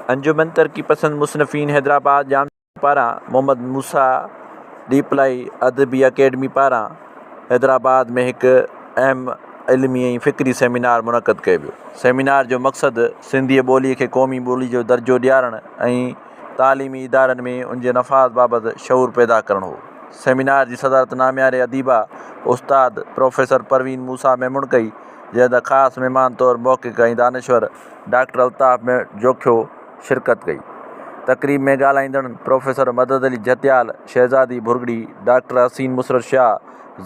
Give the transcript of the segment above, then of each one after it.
अंजुमन तरक्की पसंद मुसनफ़ीन हैदराबाद जाम पारां मोहम्मद मूसा डीपलाई अदबी अकेडमी पारां हैदराबाद में एक अहम इल्मी ऐं फ़िक्री सेमिनार मुनक़द कयो वियो। सेमिनार जो मक़सदु सिंधी ॿोलीअ खे क़ौमी ॿोली जो दर्जो ॾियारणु ऐं तालीमी इदारनि में उनजे नफ़ाज़ बाबति शऊर पैदा करणु हो। सेमिनार जी सदारत नाम्यारे अदीबा उस्ताद प्रोफेसर परवीन मूसा मेमूण कई, जंहिं ख़ासि महिमान तौरु मौक़िक़ ऐं दानिश्वर डॉक्टर अल्ताफ़ जोखियो शिरकत कई। तक़रीब में ॻाल्हाईंदड़ प्रोफेसर मदद अली जतियाल, शहज़ादी भुरगड़ी, डॉक्टर हसीन मुसरत शाह,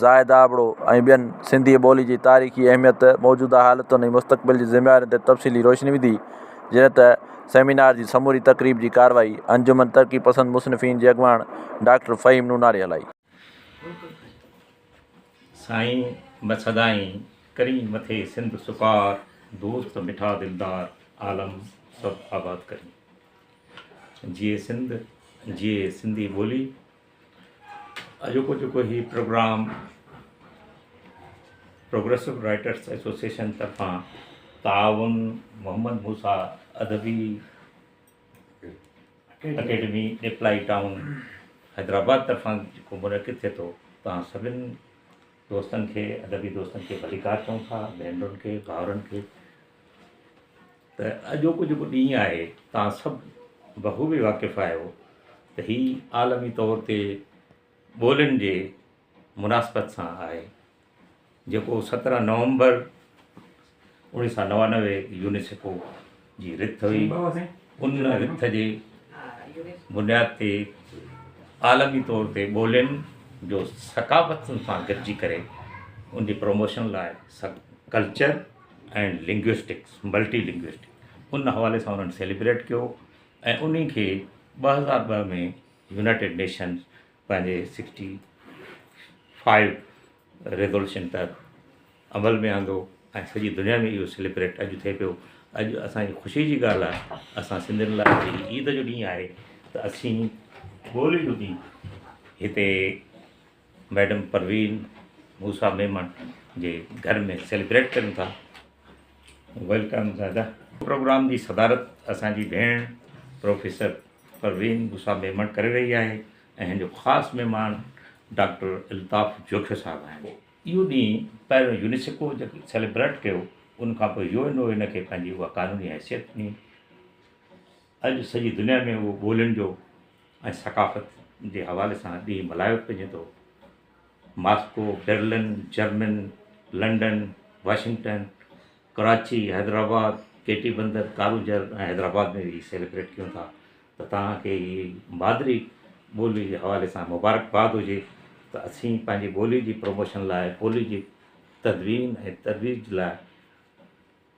ज़ाहिद आबड़ो ऐं ॿियनि सिंधी ॿोली जी तारीख़ी अहमियत, मौजूदा हालतुनि ऐं मुस्तक़बिल जी ज़िम्मेवारियुनि ते तफ़सीली रोशनी विधी। जीअं त सेमिनार जी समूरी तक़रीब जी कार्रवाई अंजुमन तरक्की पसंद मुसनफ़ीन जे अॻवान डॉक्टर फ़हीम नूनारी हलाई। साईं बसदाई करी मथे सिंध सुकार, दोस्त मिठा दिलदार, आलम सब आबाद करी। जिए सिंध, जिए सिंधी ॿोली। अॼोको जेको ही प्रोग्राम प्रोग्रेसिव राइटर्स एसोसिएशन तरफ़ां ताउन मोहम्मद मूसा अदबी अकेडमी डिप्लाई टाउन हैदराबाद तरफ़ां जेको मुनक़िद थिए थो, तव्हां सभिनी दोस्तनि खे, अदबी दोस्तनि खे भलीकार चऊं था, भेनरुनि खे, भाउरनि खे। त अॼोको जेको ॾींहुं आहे, तव्हां सभु बख़ूबी वाक़िफ़ु आहियो त हीउ आलमी तौर ते ॿोलियुनि जे मुनासिबत सां आहे, जेको 17 नवंबर 1999 यूनेस्को जी रिथ हुई। उन रिथ जे बुनियाद ते आलमी तौर ते ॿोलियुनि जो सकाफ़तुनि सां गॾिजी करे उनजी प्रमोशन लाइ culture and linguistics, multi linguistic, उन हवाले सां उन्हनि सेलिब्रेट कयो ऐं उन्ही खे 2002 में यूनाइटेड नेशंस पंहिंजे 65 रेज़ोल्यूशन तहत अमल में आंदो ऐं सॼी दुनिया में इहो सेलिब्रेट अॼु थिए पियो। अॼु असांजी ख़ुशी जी ॻाल्हि आहे, असां सिंधियुनि लाइ ईद जो ॾींहुं आहे त असीं ॿोली जो ॾींहुं हिते मैडम परवीन मूसा मेमण जे घर में सेलिब्रेट कयूं था। वेलकम दादा। प्रोग्राम जी सदारत असांजी भेण प्रोफेसर परवीन मूसा मेमण करे रही आहे ऐं हिन जो ख़ासि महिमान डॉक्टर अल्ताफ़ जोखियो साहब आहिनि। इहो ॾींहुं पहिरियों यूनेस्को जेको सेलिब्रेट कयो, उनखां पोइ यूएनओ हिन खे पंहिंजी उहा क़ानूनी हैसियत ॾिनी। अॼु सॼी दुनिया में उहो ॿोलियुनि जो ऐं सकाफ़त जे हवाले सां ॾींहुं मल्हायो वञे थो। Moscow, Berlin, German, London, Washington, Karachi, Hyderabad, Keti Bandar, कारूजर ऐं हैदराबाद में बि सेलिब्रेट कयूं था। त तव्हांखे हीअ मादरी ॿोली जे हवाले सां मुबारकबाद हुजे त असीं पंहिंजी ॿोली जी प्रमोशन लाइ, ॿोली जी तदवीन ऐं तरवीज लाइ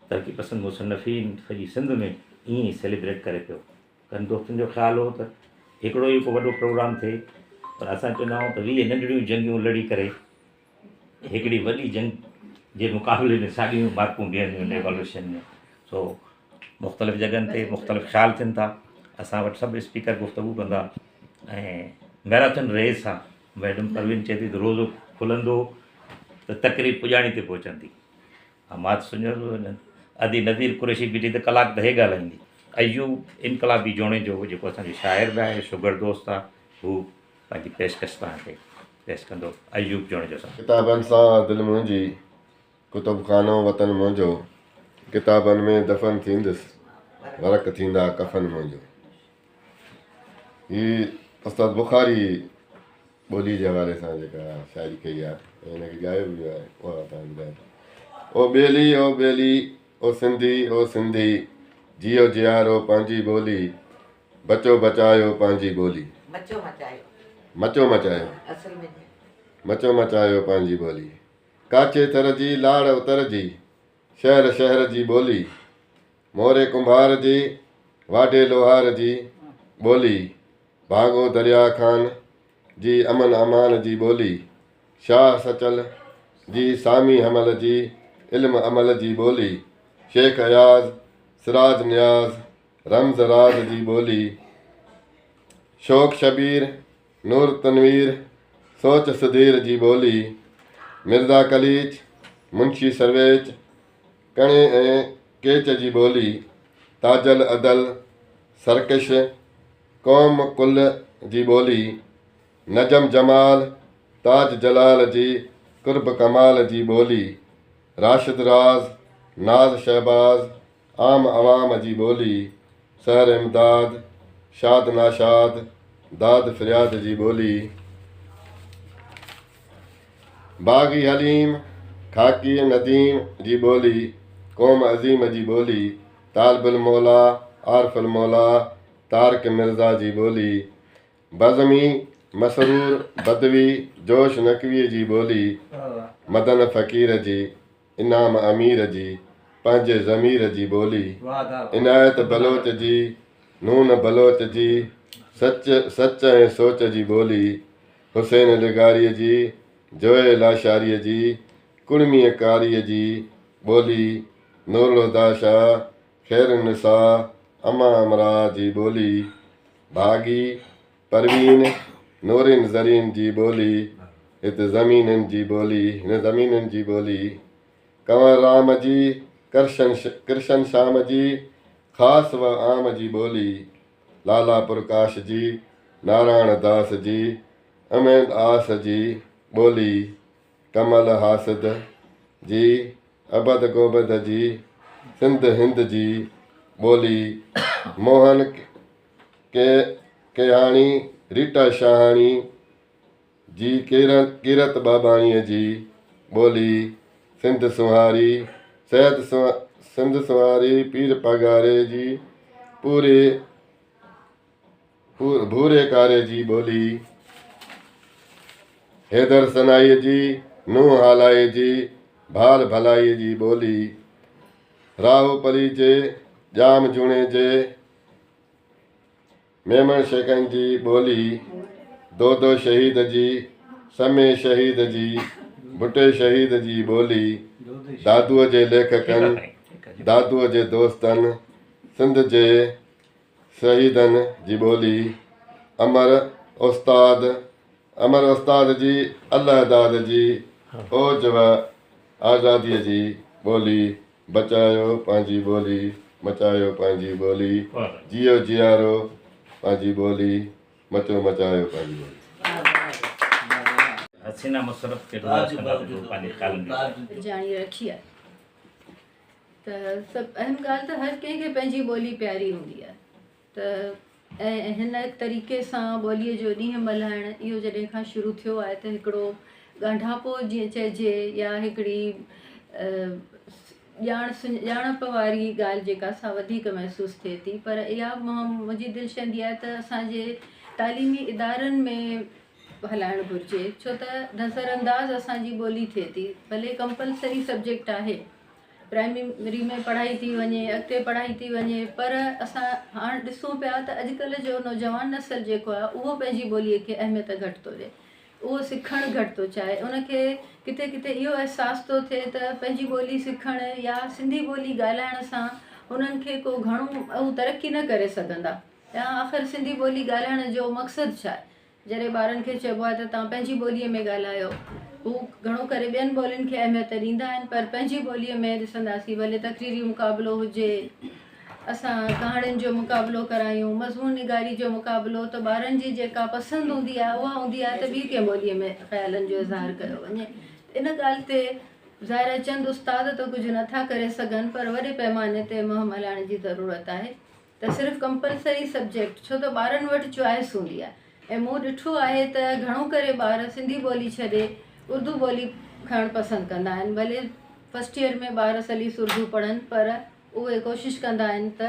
तरक़ी पसंद मुसन्नफ़ीन सॼी सिंध में ईअं ई सेलिब्रेट करे पियो। कनि दोस्तनि जो ख़्यालु हो त हिकिड़ो ई को वॾो प्रोग्राम थिए, पर असां चवंदा आहियूं त 20 नंढड़ियूं जंगियूं लड़ी करे हिकिड़ी वॾी जंग जे मुक़ाबले में साॻियूं मार्कूं ॾियणियूं आहिनि एवोल्यूशन में। सो मुख़्तलिफ़ जॻहनि ते मुख़्तलिफ़ ख़्याल थियनि था। असां वटि सभु स्पीकर गुफ़्तगू कंदा ऐं मैराथन रेस आहे। मैडम परवीन चए थी त रोज़ो खुलंदो त तक़रीब पुॼाणी ते पहुचंदी। मां त सुञाणो अदी नदीर कुरैशी बीठी त कलाक त हे ॻाल्हाईंदी। अयूब इनकलाबी जोणे जो जेको असांजो शाइर बि आहे, शुगर दोस्त आहे, हू पंहिंजी पेशकश तव्हांखे पेश कंदो। अयूब जोणे जो सां किताबनि सां दिलि मुंहिंजी, कुतुबखानो वतन मुंहिंजो, किताबनि में दफ़न थींदुसि, वरक थींदा कफ़न मुंहिंजो। हीअ उस्ताद बुखारी ॿोली जे हवाले सां जेका शाइरी कई आहे, हिनखे ॻायो बि आहे, उहा तव्हां ॿुधायो। ओ ॿेली, ओ ॿेली, ओ सिंधी, ओ सिंधी, जियो जियारो पंहिंजी ॿोली, बचो बचायो पंहिंजी ॿोली, मचो मचायो मचो मचायो पंहिंजी ॿोली। काचे थर जी लाड़ उतर जी, शहर शहर जी ॿोली, मोरे कुंभार जी, वाढे लोहार जी ॿोली, भागो दरिया खान जी, अमन अमान जी ॿोली, शाह सचल जी, सामी हमल जी, इल्म अमल जी ॿोली, शेख अयाज़, सिराज नियाज़, रम्ज़ राज जी ॿोली, शौक़ शबीर, नूर तनवीर, सोच सुधीर जी ॿोली, मिर्ज़ा कलीच, मुंशी सरवेज, कणे ऐं केच जी ॿोली, ताजल अदल, सरकश क़ौम कुल जी ॿोली, नजम जमाल ताज जलाल जी कुर्ब कमाल जी ॿोली, राशिद राज नाज़ शहबाज आम अवाम जी ॿोली, सहर इमदाद शाद नाशाद दाद फ़रियाद जी ॿोली, बाग़ी हलीम खाकी नदीम जी ॿोली, क़ौम अज़ीम जी ॿोली, तालबुल मौला आरफुल मौला तारक मिर्ज़ा जी ॿोली, बज़मी मसरूर बदवी जोश नकवीअ जी ॿोली, मदन फ़क़ीर जी इनाम अमीर जी पंहिंजे ज़मीर जी ॿोली, इनायत बलोच जी नून बलोच जी सच ऐं सोच जी ॿोली, हुसैन लिगारीअ जी जोए लाशारीअ जी कुड़मीअ कारीअ जी ॿोली, नूरुल हुदा शाह ख़ैर निसा अमा अमरा जी ॿोली, भागी परवीन नूरिन ज़रीन जी ॿोली, हिते ज़मीननि जी ॿोली, हिन ज़मीननि जी ॿोली, कंवर राम जी कृष्ण शाम जी ख़ासि व आम जी ॿोली, लाला प्रकाश जी नारायण दास जी अहमद आस जी ॿोली, कमल हासिद जी अबद गोबद जी सिंध हिंद जी ॿोली, मोहन केहाणी रीटा शाहाणी जी कीरत बाबाणीअ जी ॿोली, सिंध सुहारी सिंध सुहारी पीर पगारे जी भूरे कारे जी ॿोली, हैदर सनाईअ जी नूह हालाए जी भाल भलाई जी ॿोली, राहु पली जे जाम जूणे जे मेमण शेखनि जी ॿोली, दो शहीद जी समय शहीद जी भुटे शहीद जी ॿोली, दादूअ जे लेखकनि दादूअ जे दोस्तनि सिंध जे शहीदनि जी ॿोली, अमर उस्ताद जी अल्लाहदाद जी ओज व आज़ादीअ जी ॿोली, बचायो पंहिंजी ॿोली मचायो पंहिंजी ॿोली, जियो जियारो पंहिंजी ॿोली मचो मचायो पंहिंजी ॿोली। हसीना मुशर्रफ के पंहिंजे ख़्यालनि में जाणी रखी आहे त सभु अहम ॻाल्हि त हर कंहिंखे पंहिंजी ॿोली प्यारी हूंदी आहे त ऐं हिन तरीक़े सां ॿोलीअ जो ॾींहुं मल्हाइणु इहो जॾहिं खां शुरू थियो आहे त हिकिड़ो ॻाढ़ापो जीअं चइजे या हिकिड़ी ॼाणप वारी ॻाल्हि जेका सां वधीक महसूसु थिए थी, पर इहा मुंहिंजी दिलि चवंदी आहे त असांजे तालीमी इदारनि में हलाइणु घुरिजे, छो त नज़रअंदाज़ असांजी ॿोली थिए थी। भले कंपलसरी सब्जेक्ट आहे, प्राइमरी में पढ़ाई थी वञे, अॻिते पढ़ाई थी वञे, पर असां हाणे ॾिसूं पिया त अॼुकल्ह जो नौजवान नसल जेको आहे उहो पंहिंजी ॿोलीअ खे अहमियत घटि थो ॾिए, उहो सिखणु घटि थो चाहे। उनखे किथे किथे इहो अहसासु थो थिए त पंहिंजी ॿोली सिखणु या सिंधी ॿोली ॻाल्हाइण सां उन्हनि खे को घणो हू तरक़ी न करे सघंदा, या आख़िर सिंधी ॿोली ॻाल्हाइण जो मक़सदु छा आहे। जॾहिं ॿारनि खे चइबो आहे त तव्हां पंहिंजी ॿोलीअ में ॻाल्हायो, हू घणो करे ॿियनि ॿोलियुनि खे अहमियत ॾींदा आहिनि, पर पंहिंजी ॿोलीअ में ॾिसंदासीं भले तक़रीरी मुक़ाबिलो हुजे, असां कहाणियुनि जो मुक़ाबिलो करायूं, मज़मून निगारी जो मुक़ाबिलो, त ॿारनि जी जेका पसंदि हूंदी आहे उहा हूंदी आहे त ॿी कंहिं ॿोलीअ में ख़्यालनि जो इज़हार कयो वञे। इन ॻाल्हि ते ज़ाहिर चंद उस्ताद त कुझु नथा करे सघनि, पर वॾे पैमाने ते मुहिम हलाइण जी ज़रूरत आहे त सिर्फ़ु कंपलसरी सब्जेक्ट, छो त ॿारनि वटि चॉइस हूंदी आहे ऐं मूं ॾिठो आहे त घणो करे ॿार सिंधी ॿोली छॾे उर्दू ॿोली खणणु पसंदि कंदा आहिनि। भले फस्ट ईयर में ॿार सलीस उर्दू पढ़नि, पर उहे कोशिशि कंदा आहिनि त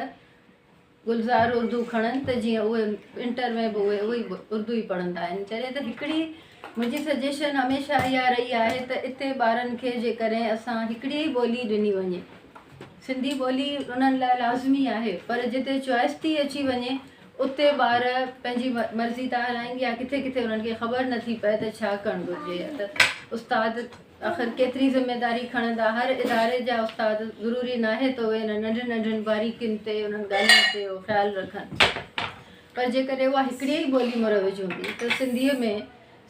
गुलज़ार उर्दू खणनि त जीअं उहे इंटर में बि उहे उर्दू ई पढ़ंदा आहिनि। जॾहिं त हिकिड़ी मुंहिंजी सजेशन हमेशह इहा रही आहे त इते ॿारनि खे जेकॾहिं असां हिकिड़ी ई ॿोली ॾिनी वञे, सिंधी ॿोली उन्हनि लाइ लाज़मी आहे, पर जिते चॉइस थी अची वञे उते ॿार पंहिंजी मर्ज़ी था हलाइनि या किथे किथे उन्हनि खे ख़बर नथी पए त छा करणु घुरिजे। त उस्ताद आख़िर केतिरी ज़िमेदारी खणंदा, हर इदारे जा उस्ताद ज़रूरी न आहे त उहे नंढियुनि नंढियुनि बारीकियुनि ते उन्हनि ॻाल्हियुनि ते उहो ख़्यालु रखनि, पर जेकॾहिं उहा हिकिड़ी ई ॿोली मुरविज हूंदी त सिंधीअ में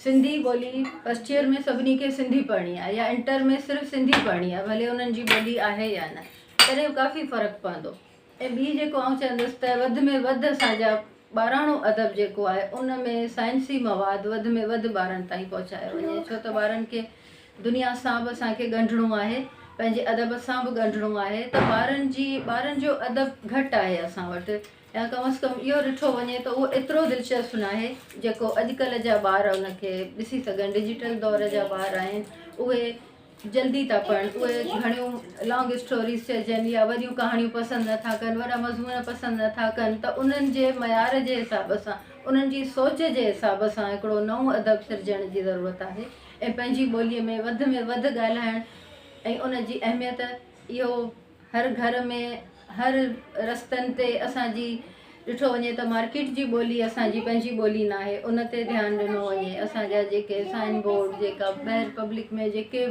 सिंधी ॿोली फस्ट ईयर में सभिनी खे सिंधी पढ़णी आहे या इंटर में सिर्फ़ु सिंधी पढ़णी आहे, भले उन्हनि जी ॿोली आहे या न, तॾहिं काफ़ी फ़र्क़ु पवंदो। ऐं ॿी जेको आउं चवंदसि त वधि में वधि असांजा ॿाराणो अदब जेको आहे उन में साइंसी मवाद वधि में वधि ॿारनि ताईं पहुचायो वञे, छो त ॿारनि खे दुनिया सां बि असांखे ॻंढिणो आहे, पंहिंजे अदब सां बि ॻंढिणो आहे। त ॿारनि जो अदब घटि आहे असां वटि, या कम से कम इहो ॾिठो वञे त उहो एतिरो दिलचस्पु न आहे जेको अॼुकल्ह जा ॿार उनखे ॾिसी सघनि। डिजिटल दौर जा ॿार आहिनि, उहे जल्दी था पढ़नि, उहे घणियूं लॉन्ग स्टोरीज़ चइजनि या वॾियूं कहाणियूं पसंदि नथा कनि, वॾा मज़मून पसंदि नथा कनि। त उन्हनि जे मयार जे हिसाब सां, उन्हनि जी सोच जे हिसाब सां हिकिड़ो नओं अदब सिरजण जी ज़रूरत आहे ऐं पंहिंजी ॿोलीअ में वधि ॻाल्हाइणु ऐं उन जी अहमियत इहो हर घर में, हर रस्तनि ते असांजी ॾिठो वञे त मार्केट जी ॿोली असांजी पंहिंजी ॿोली न आहे, उन ते ध्यानु ॾिनो वञे। असांजा जेके साइन बोर्ड, जेका ॿाहिरि पब्लिक में जेके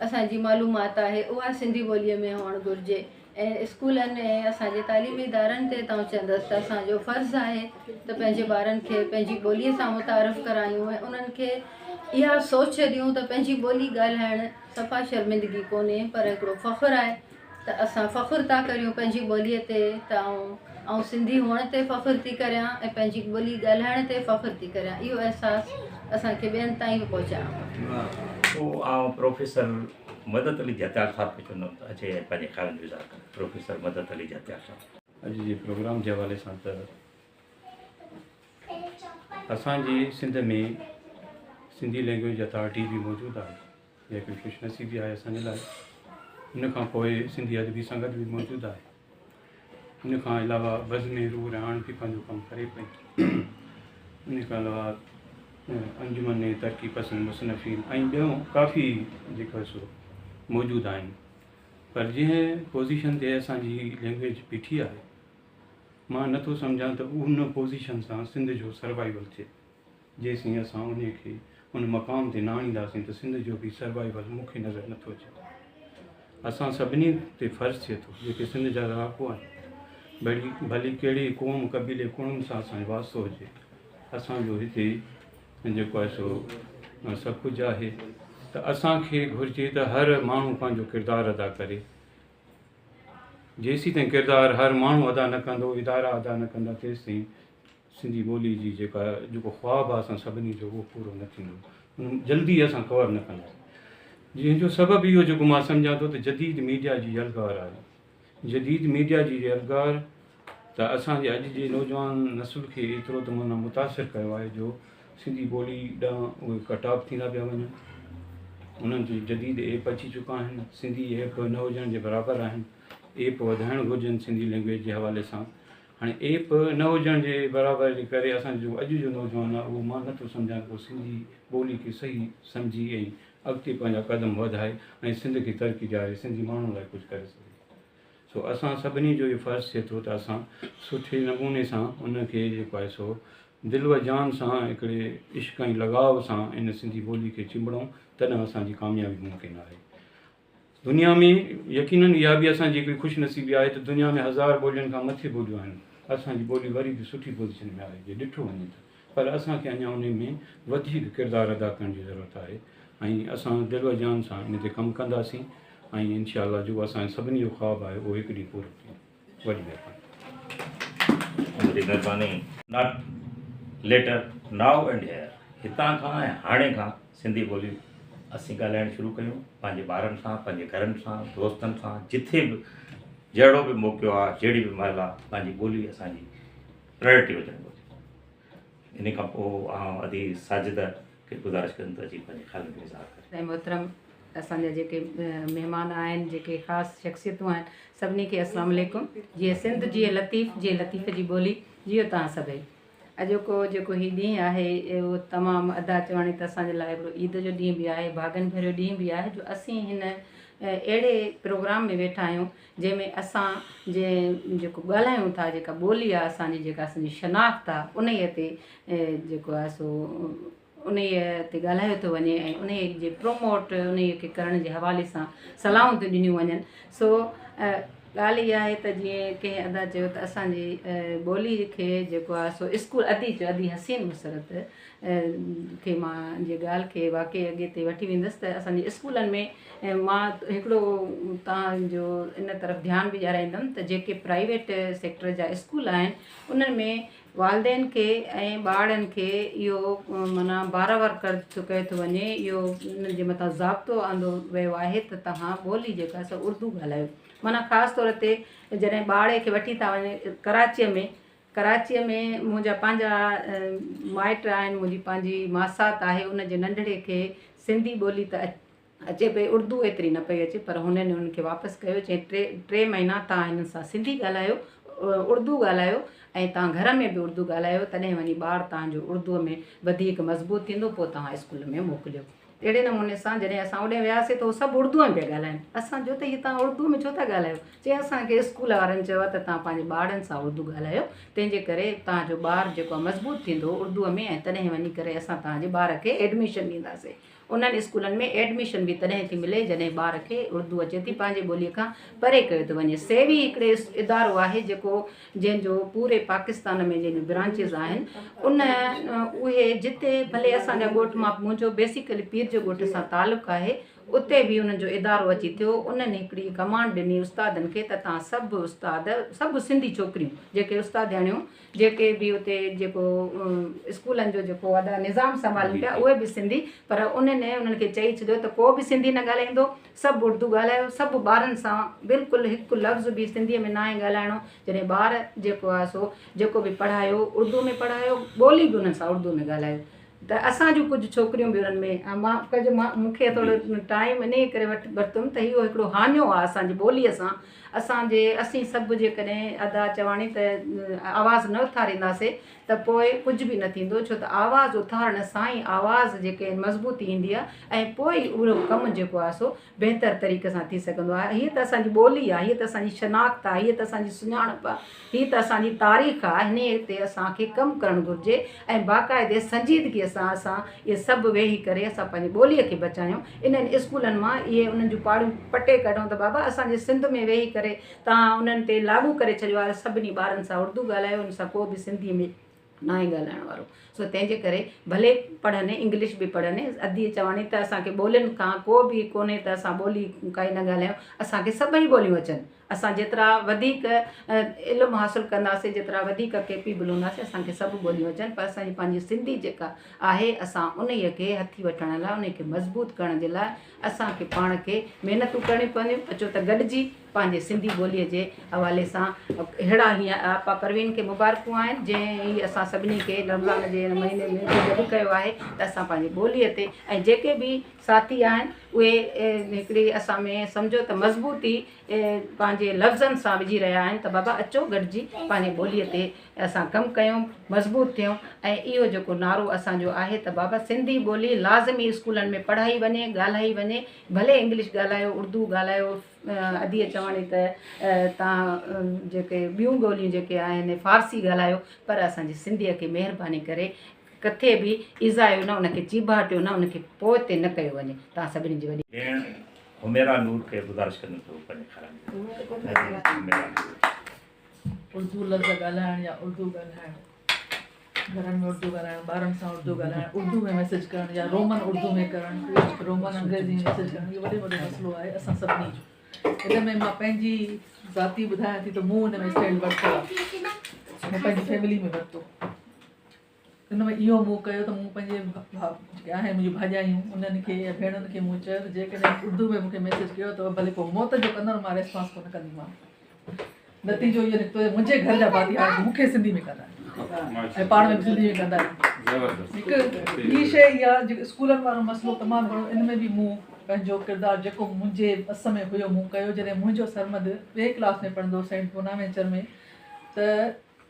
असांजी मालूमात आहे उहा सिंधी ॿोलीअ में हुअणु घुरिजे। ऐं स्कूलनि ऐं असांजे तालीमी इदारनि ते तव्हां चवंदसि त असांजो फ़र्ज़ु आहे त पंहिंजे ॿारनि खे पंहिंजी ॿोलीअ सां मुतारिफ़ करायूं ऐं उन्हनि खे इहा सोच ॾियूं त पंहिंजी ॿोली ॻाल्हाइणु सफ़ा शर्मिंदगी कोन्हे पर हिकिड़ो फ़ख़ुरु आहे। त असां फ़ख़ुरु था करियूं पंहिंजी ॿोलीअ ते, त आउं सिंधी हुअण ते फ़ख़ुरु थी करियां ऐं पंहिंजी ॿोली ॻाल्हाइण ते फ़ख़ुरु थी करियां। इहो अहसासु असांखे ॿियनि ताईं बि पहुचाइणो आहे। पोइ आउं प्रोफेसर मदद अली जतियाल साहब खे चवंदुमि त अचे पंहिंजे ख़्यालनि जो इज़हार करे। प्रोफेसर मदद अली जतियाल साहब। अॼु जे प्रोग्राम जे हवाले सां त असांजे सिंध में सिंधी लैंग्वेज अथॉरिटी बि मौजूदु आहे, इहा हिकिड़ी ख़ुशनसीबी आहे असांजे लाइ। हुन खां पोइ सिंधी अदबी संगत बि मौजूदु आहे। हुन खां अलावा बज़्म रूह हाणे बि पंहिंजो कमु करे पई। हुन खां अलावा अंजुमन तरक़ी पसंद मुसनफ़ीन ऐं ॿियूं काफ़ी जेका सो मौजूदु आहिनि। पर जंहिं पोज़ीशन ते असांजी लैंग्वेज बीठी आहे, मां नथो सम्झां त उन पोज़ीशन सां सिंध जो सर्वाइवल थिए। जेसीं असां उन खे उन मक़ाम ते न आणींदासीं त सिंध जो बि सर्वाइवल मूंखे नज़र नथो अचे। असां सभिनी ते फ़र्ज़ु थिए थो, जेके सिंध जा रहाको आहिनि, भली कहिड़े क़ौम क़बीले कुणनि सां असांजो वास्तो हुजे, असांजो हिते जेको आहे सो सभु कुझु आहे। त असांखे घुरिजे त हर माण्हू पंहिंजो किरदारु अदा करे। जेसीं ताईं किरदारु हर माण्हू अदा न कंदो, इदारा अदा न कंदा, तेसिताईं सिंधी ॿोली जी जेको ख़्वाबु आहे असां सभिनी जो उहो पूरो न थींदो, जल्दी असां कवर न कंदासीं। जंहिंजो सबबु इहो जेको मां सम्झां थो त जदीद मीडिया जी यलगार आहे। जदीद मीडिया जी यलगार त असांजे अॼु जे नौजवान नसुल खे एतिरो त माना मुतासिर कयो आहे जो सिंधी ॿोली ॾांहुं उहे कटाव थींदा पिया वञनि। उन्हनि जी जदीद ऐप अची चुका आहिनि, सिंधी ऐप न हुजण जे बराबरि आहिनि। ऐप वधाइणु घुरिजनि सिंधी लैंग्वेज जे हवाले सां। हाणे ऐप न हुजण जे बराबरि जे करे असांजो अॼु जो नौजवान आहे उहो मां नथो सम्झां को सिंधी ॿोली खे सही सम्झी ऐं अॻिते पंहिंजा क़दम वधाए ऐं सिंध खे तरक़ी ॾियारे, सिंधी माण्हुनि लाइ कुझु करे सघे। सो असां सभिनी जो इहो फ़र्ज़ु थिए थो त असां सुठे नमूने सां उनखे जेको आहे सो दिलि व जान सां हिकिड़े इश्क़ ऐं लगाव सां इन सिंधी ॿोली खे चिंबड़ूं, तॾहिं असांजी कामयाबी मुमकिन आहे। दुनिया में यकीनन इहा बि असांजी हिकिड़ी ख़ुशनसीबी आहे त दुनिया में 1000 ॿोलियुनि खां मथे ॿोलियूं आहिनि। असांजी ॿोली वरी बि सुठी पोज़ीशन में आहे जे ॾिठो वञे त, पर असांखे अञा उन में वधीक किरदारु अदा करण जी ज़रूरत आहे ऐं असां दिलि व जान सां इन ते कमु कंदासीं ऐं इनशाअल्लाह जो असांजे सभिनी जो ख़्वाबु आहे उहो हिकु ॾींहुं पूरो थींदो। वॾी महिरबानी। Not later, now and here. हितां खां ऐं हाणे खां सिंधी ॿोली असीं ॻाल्हाइणु शुरू कयूं, पंहिंजे ॿारनि सां, पंहिंजे घरनि सां, दोस्तनि सां, जिथे बि जहिड़ो बि मौक़ो आहे, जहिड़ी बि महिल आहे, पंहिंजी ॿोली असांजी प्रायोरिटी हुजणु घुरिजे। इन खां पोइ आउं अदी साजिद खे गुज़ारिश कंदुमि त अची पंहिंजे ख़्यालनि जो इज़हार करे। मोहतरम असांजा जेके महिमान आहिनि, जेके ख़ासि शख़्सियतूं आहिनि, सभिनी खे अस्सलाम वालेकुम। जीअं सिंध जीअं लतीफ़, जीअं लतीफ़ जी ॿोली, जीअं तव्हां सभई। अॼोको जेको हीउ ॾींहुं आहे उहो तमामु अदा चवणी त असांजे लाइ हिकिड़ो ईद जो ॾींहुं बि आहे, भाॻनि भरियो ॾींहुं बि आहे जो असीं हिन अहिड़े प्रोग्राम में वेठा आहियूं जंहिंमें असां जेको ॻाल्हायूं था, जेका ॿोली आहे असांजी, जेका असांजी शनाख़्त आहे, उन ते जेको आहे सो उन ते ॻाल्हायो थो वञे ऐं उन जे प्रोमोट उन खे करण जे हवाले सां सलाहूं थियूं ॾिनियूं वञनि। सो ॻाल्हि इहा आहे त जीअं कंहिं अदा चयो त असांजी ॿोली खे जेको आहे सो स्कूल अदी चयो अदी हसीन मुसरत खे मां जे ॻाल्हि खे वाक़ई अॻिते वठी वेंदसि त असांजे स्कूलनि में मां हिकिड़ो तव्हांजो इन तरफ़ ध्यानु बि ॾियाराईंदमि त जेके प्राइवेट सेक्टर जा स्कूल आहिनि उन्हनि में वालदेन खे ऐं ॿारनि खे इहो माना बारबार कर कयो थो वञे, इहो उन्हनि जे मथां ज़ाब्तो आंदो वियो आहे त तव्हां ॿोली जेका सा उर्दू ॻाल्हायो। माना ख़ासि तौर ते जॾहिं ॿार खे वठी था वञे कराचीअ में मुंहिंजा पंहिंजा माइट आहिनि, मुंहिंजी पंहिंजी मासात आहे, उन जे नंढड़े खे सिंधी ॿोली त अचे पई, उर्दू एतिरी न पई अचे, पर हुननि उनखे वापसि कयो, चई टे महीना तव्हां हिन सां सिंधी ॻाल्हायो, उर्दू ॻाल्हायो ऐं तव्हां घर में बि उर्दू ॻाल्हायो, तॾहिं वञी ॿारु तव्हांजो उर्दूअ में वधीक मज़बूत थींदो, पोइ तव्हां स्कूल में मोकिलियो। अहिड़े नमूने सां जॾहिं असां होॾे वियासीं त उहो सभु उर्दूअ में पिया ॻाल्हाइनि। असां जो त हीअ तव्हां उर्दू में छो था ॻाल्हायो? चई असांखे स्कूल वारनि चयो आहे त तव्हां पंहिंजे ॿारनि सां उर्दू ॻाल्हायो, तंहिंजे करे तव्हांजो ॿारु जेको आहे मज़बूत थींदो उर्दूअ में, ऐं तॾहिं वञी करे असां तव्हांजे ॿार खे एडमिशन ॾींदासीं। उन्हनि स्कूलनि में एडमिशन बि तॾहिं थी मिले जॾहिं ॿार खे उर्दू अचे थी, पंहिंजे ॿोलीअ खां परे कयो थो वञे। सेवी हिकिड़े इदारो आहे जेको जंहिंजो पूरे पाकिस्तान में जंहिंजो ब्रांचिस आहिनि, उहे जिते भले असांजा ॻोठ मां मुंहिंजो बेसिकली पीर जो ॻोठ सां तालुक़ु आहे, उते बि उन्हनि जो इदारो अची थियो। उन्हनि हिकिड़ी कमांड ॾिनी उस्तादनि खे त तव्हां सभु उस्ताद, सभु सिंधी छोकिरियूं जेके उस्तादियाणियूं जेके बि उते जेको स्कूलनि जो जेको अदा निज़ाम संभालनि पिया उहे बि सिंधी, पर उन्हनि खे चई छॾियो त को बि सिंधी न ॻाल्हाईंदो, सभु उर्दू ॻाल्हायो, सभु ॿारनि सां बिल्कुलु हिकु लफ़्ज़ बि सिंधीअ में न आहे ॻाल्हाइणो। जॾहिं ॿार जेको आहे सो जेको बि पढ़ायो उर्दू में पढ़ायो, ॿोली बि उन्हनि सां उर्दू में ॻाल्हायो। त असां जूं कुझु छोकिरियूं बि उन्हनि में मूंखे थोरो टाइम इन करे वरितुमि त इहो हिकिड़ो हाञो आहे असांजी ॿोलीअ सां। असीं सभु जेकॾहिं अदा चवाणी त आवाज़ु न उथारींदासीं त पोइ कुझु बि न थींदो, छो त आवाज़ु उथारण सां ई आवाज़ जेके मज़बूती ईंदी आहे ऐं पोइ उहो कमु जेको आहे सो बहितर तरीक़े सां थी सघंदो आहे। हीअ त असांजी ॿोली आहे, हीअ त असांजी शनाख़्त आहे, हीअ त असांजी सुञाणप आहे, हीअ त असांजी तारीख़ आहे। हिन ते असांखे कमु करणु घुरिजे ऐं बाक़ाइदे संजीदगीअ सां असां इहे सभु वेही करे असां पंहिंजी ॿोलीअ खे बचायूं। इन्हनि स्कूलनि मां इहे उन्हनि जूं पाड़ियूं पटे कढूं त बाबा असांजे सिंध में वेही करे तव्हां उन्हनि ते लागू करे छॾियो आहे, सभिनी ॿारनि सां उर्दू ॻाल्हायो, उन सां को बि सिंधीअ में न आहे ॻाल्हाइण वारो। सो तंहिंजे करे भले पढ़नि, इंग्लिश बि पढ़नि, अधी चवाणी त असांखे ॿोलियुनि खां को बि कोन्हे त असां ॿोली काई न ॻाल्हायूं, असांखे सभई ॿोलियूं अचनि। असां जेतिरा वधीक इल्मु हासिलु कंदासीं, जेतिरा वधीक केपेबल हूंदासीं, असांखे सभु ॿोलियूं अचनि, पर असांजी पंहिंजी सिंधी जेका आहे असां उन खे हथी वठण लाइ, उन खे मज़बूत करण जे लाइ असांखे पाण खे महिनतूं करणियूं पवंदियूं। अचो त गॾिजी पंहिंजे सिंधी ॿोलीअ जे हवाले सां अहिड़ा हीअं आपा परवीन खे मुबारकूं आहिनि जंहिं ही असां सभिनी खे रमज़ान जे महीने में गॾु कयो आहे त असां पंहिंजी ॿोलीअ ते, ऐं जेके बि साथी आहिनि उहे हिकिड़ी असां में सम्झो त मज़बूती पंहिंजे लफ़्ज़नि सां विझी रहिया आहिनि त बाबा अचो गॾिजी पंहिंजे ॿोलीअ ते असां कमु कयूं, मज़बूत थियूं। ऐं इहो जेको नारो असांजो आहे त बाबा सिंधी ॿोली लाज़मी स्कूलनि में पढ़ाई वञे, ॻाल्हाई वञे, भले इंग्लिश ॻाल्हायो, उर्दू ॻाल्हायो, अधीअ चवाणी त तव्हां जेके ॿियूं ॿोलियूं जेके आहिनि फ़ारसी ॻाल्हायो, पर असांजी सिंधीअ खे महिरबानी करे किथे बि इज़ायो न, उनखे चीबाटियो न, उनखे पोइ ते न कयो वञे। तव्हां सभिनी जी वॾी भेण हुमेरा नूर खे गुज़ारिश कंदुमि थो पंहिंजे ख़्याल उर्दू लफ़्ज़ ॻाल्हाइणु या उर्दू ॻाल्हाइणु, घरनि में उर्दू ॻाल्हाइणु, ॿारनि सां उर्दू ॻाल्हाइणु, उर्दू में मैसेज करणु या रोमन उर्दू में करणु, रोमन अंग्रेज़ी में मैसेज करणु, इहो वॾो मसइलो आहे असां सभिनी जो। इन में मां पंहिंजी ज़ाती ॿुधायां थी त मूं हुन में स्टैंड वरितो आहे, मूं पंहिंजी फैमिली में वरितो। हिन में इहो मूं कयो त मूं पंहिंजे जेके आहिनि मुंहिंजी भाॼायूं उन्हनि खे या भेणुनि खे मूं चयो त जेकॾहिं उर्दू में मूंखे मैसेज कयो त भले पोइ मौत जो कंदड़ मां रेस्पॉन्स कोन कंदीमांव। नतीजो इहो निकितो मुंहिंजे घर जा भाती हाणे मूंखे सिंधी में कंदा आहिनि ऐं पाण में बि सिंधी में कंदा आहिनि। हिकु ॿी शइ इहा जेको स्कूलनि वारो मसइलो तमामु घणो, इन में बि मूं पंहिंजो किरदारु जेको मुंहिंजे अस में हुयो मूं कयो। जॾहिं मुंहिंजो सरमद ॿिए क्लास में पढ़ंदो सेंट बोनावेंचर में, त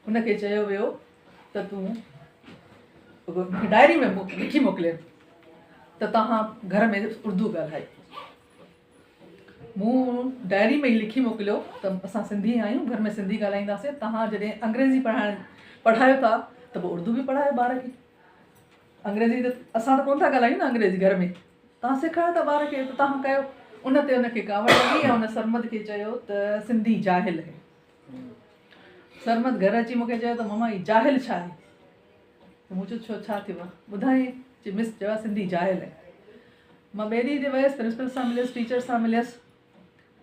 हुनखे चयो वियो त तूं डायरी में लिखी मोकिले त तव्हां घर में उर्दू ॻाल्हाए। मूं डायरी में ई लिखी मोकिलियो त असां सिंधी आहियूं, घर में सिंधी ॻाल्हाईंदासीं, तव्हां जॾहिं अंग्रेज़ी पढ़ायो था त पोइ उर्दू बि पढ़ायो ॿार खे। अंग्रेज़ी त असां त कोन था ॻाल्हायूं न अंग्रेज़ी घर में, तव्हां सेखारियो था ॿार खे त तव्हां कयो। उन ते उनखे कावड़ लॻी ऐं उन सरमद खे चयो त सिंधी जाहिल है। सरमद घर अची मूंखे चयो त मम्मा ही जाहिल छा आहे? त मूं चयो छो छा थियो आहे? ॿुधाई चई मिस चयो आहे सिंधी जाहिल है। मां ॿिए ॾींहं ते वियसि प्रिंसिपल सां मिलियसि, टीचर सां मिलियसि,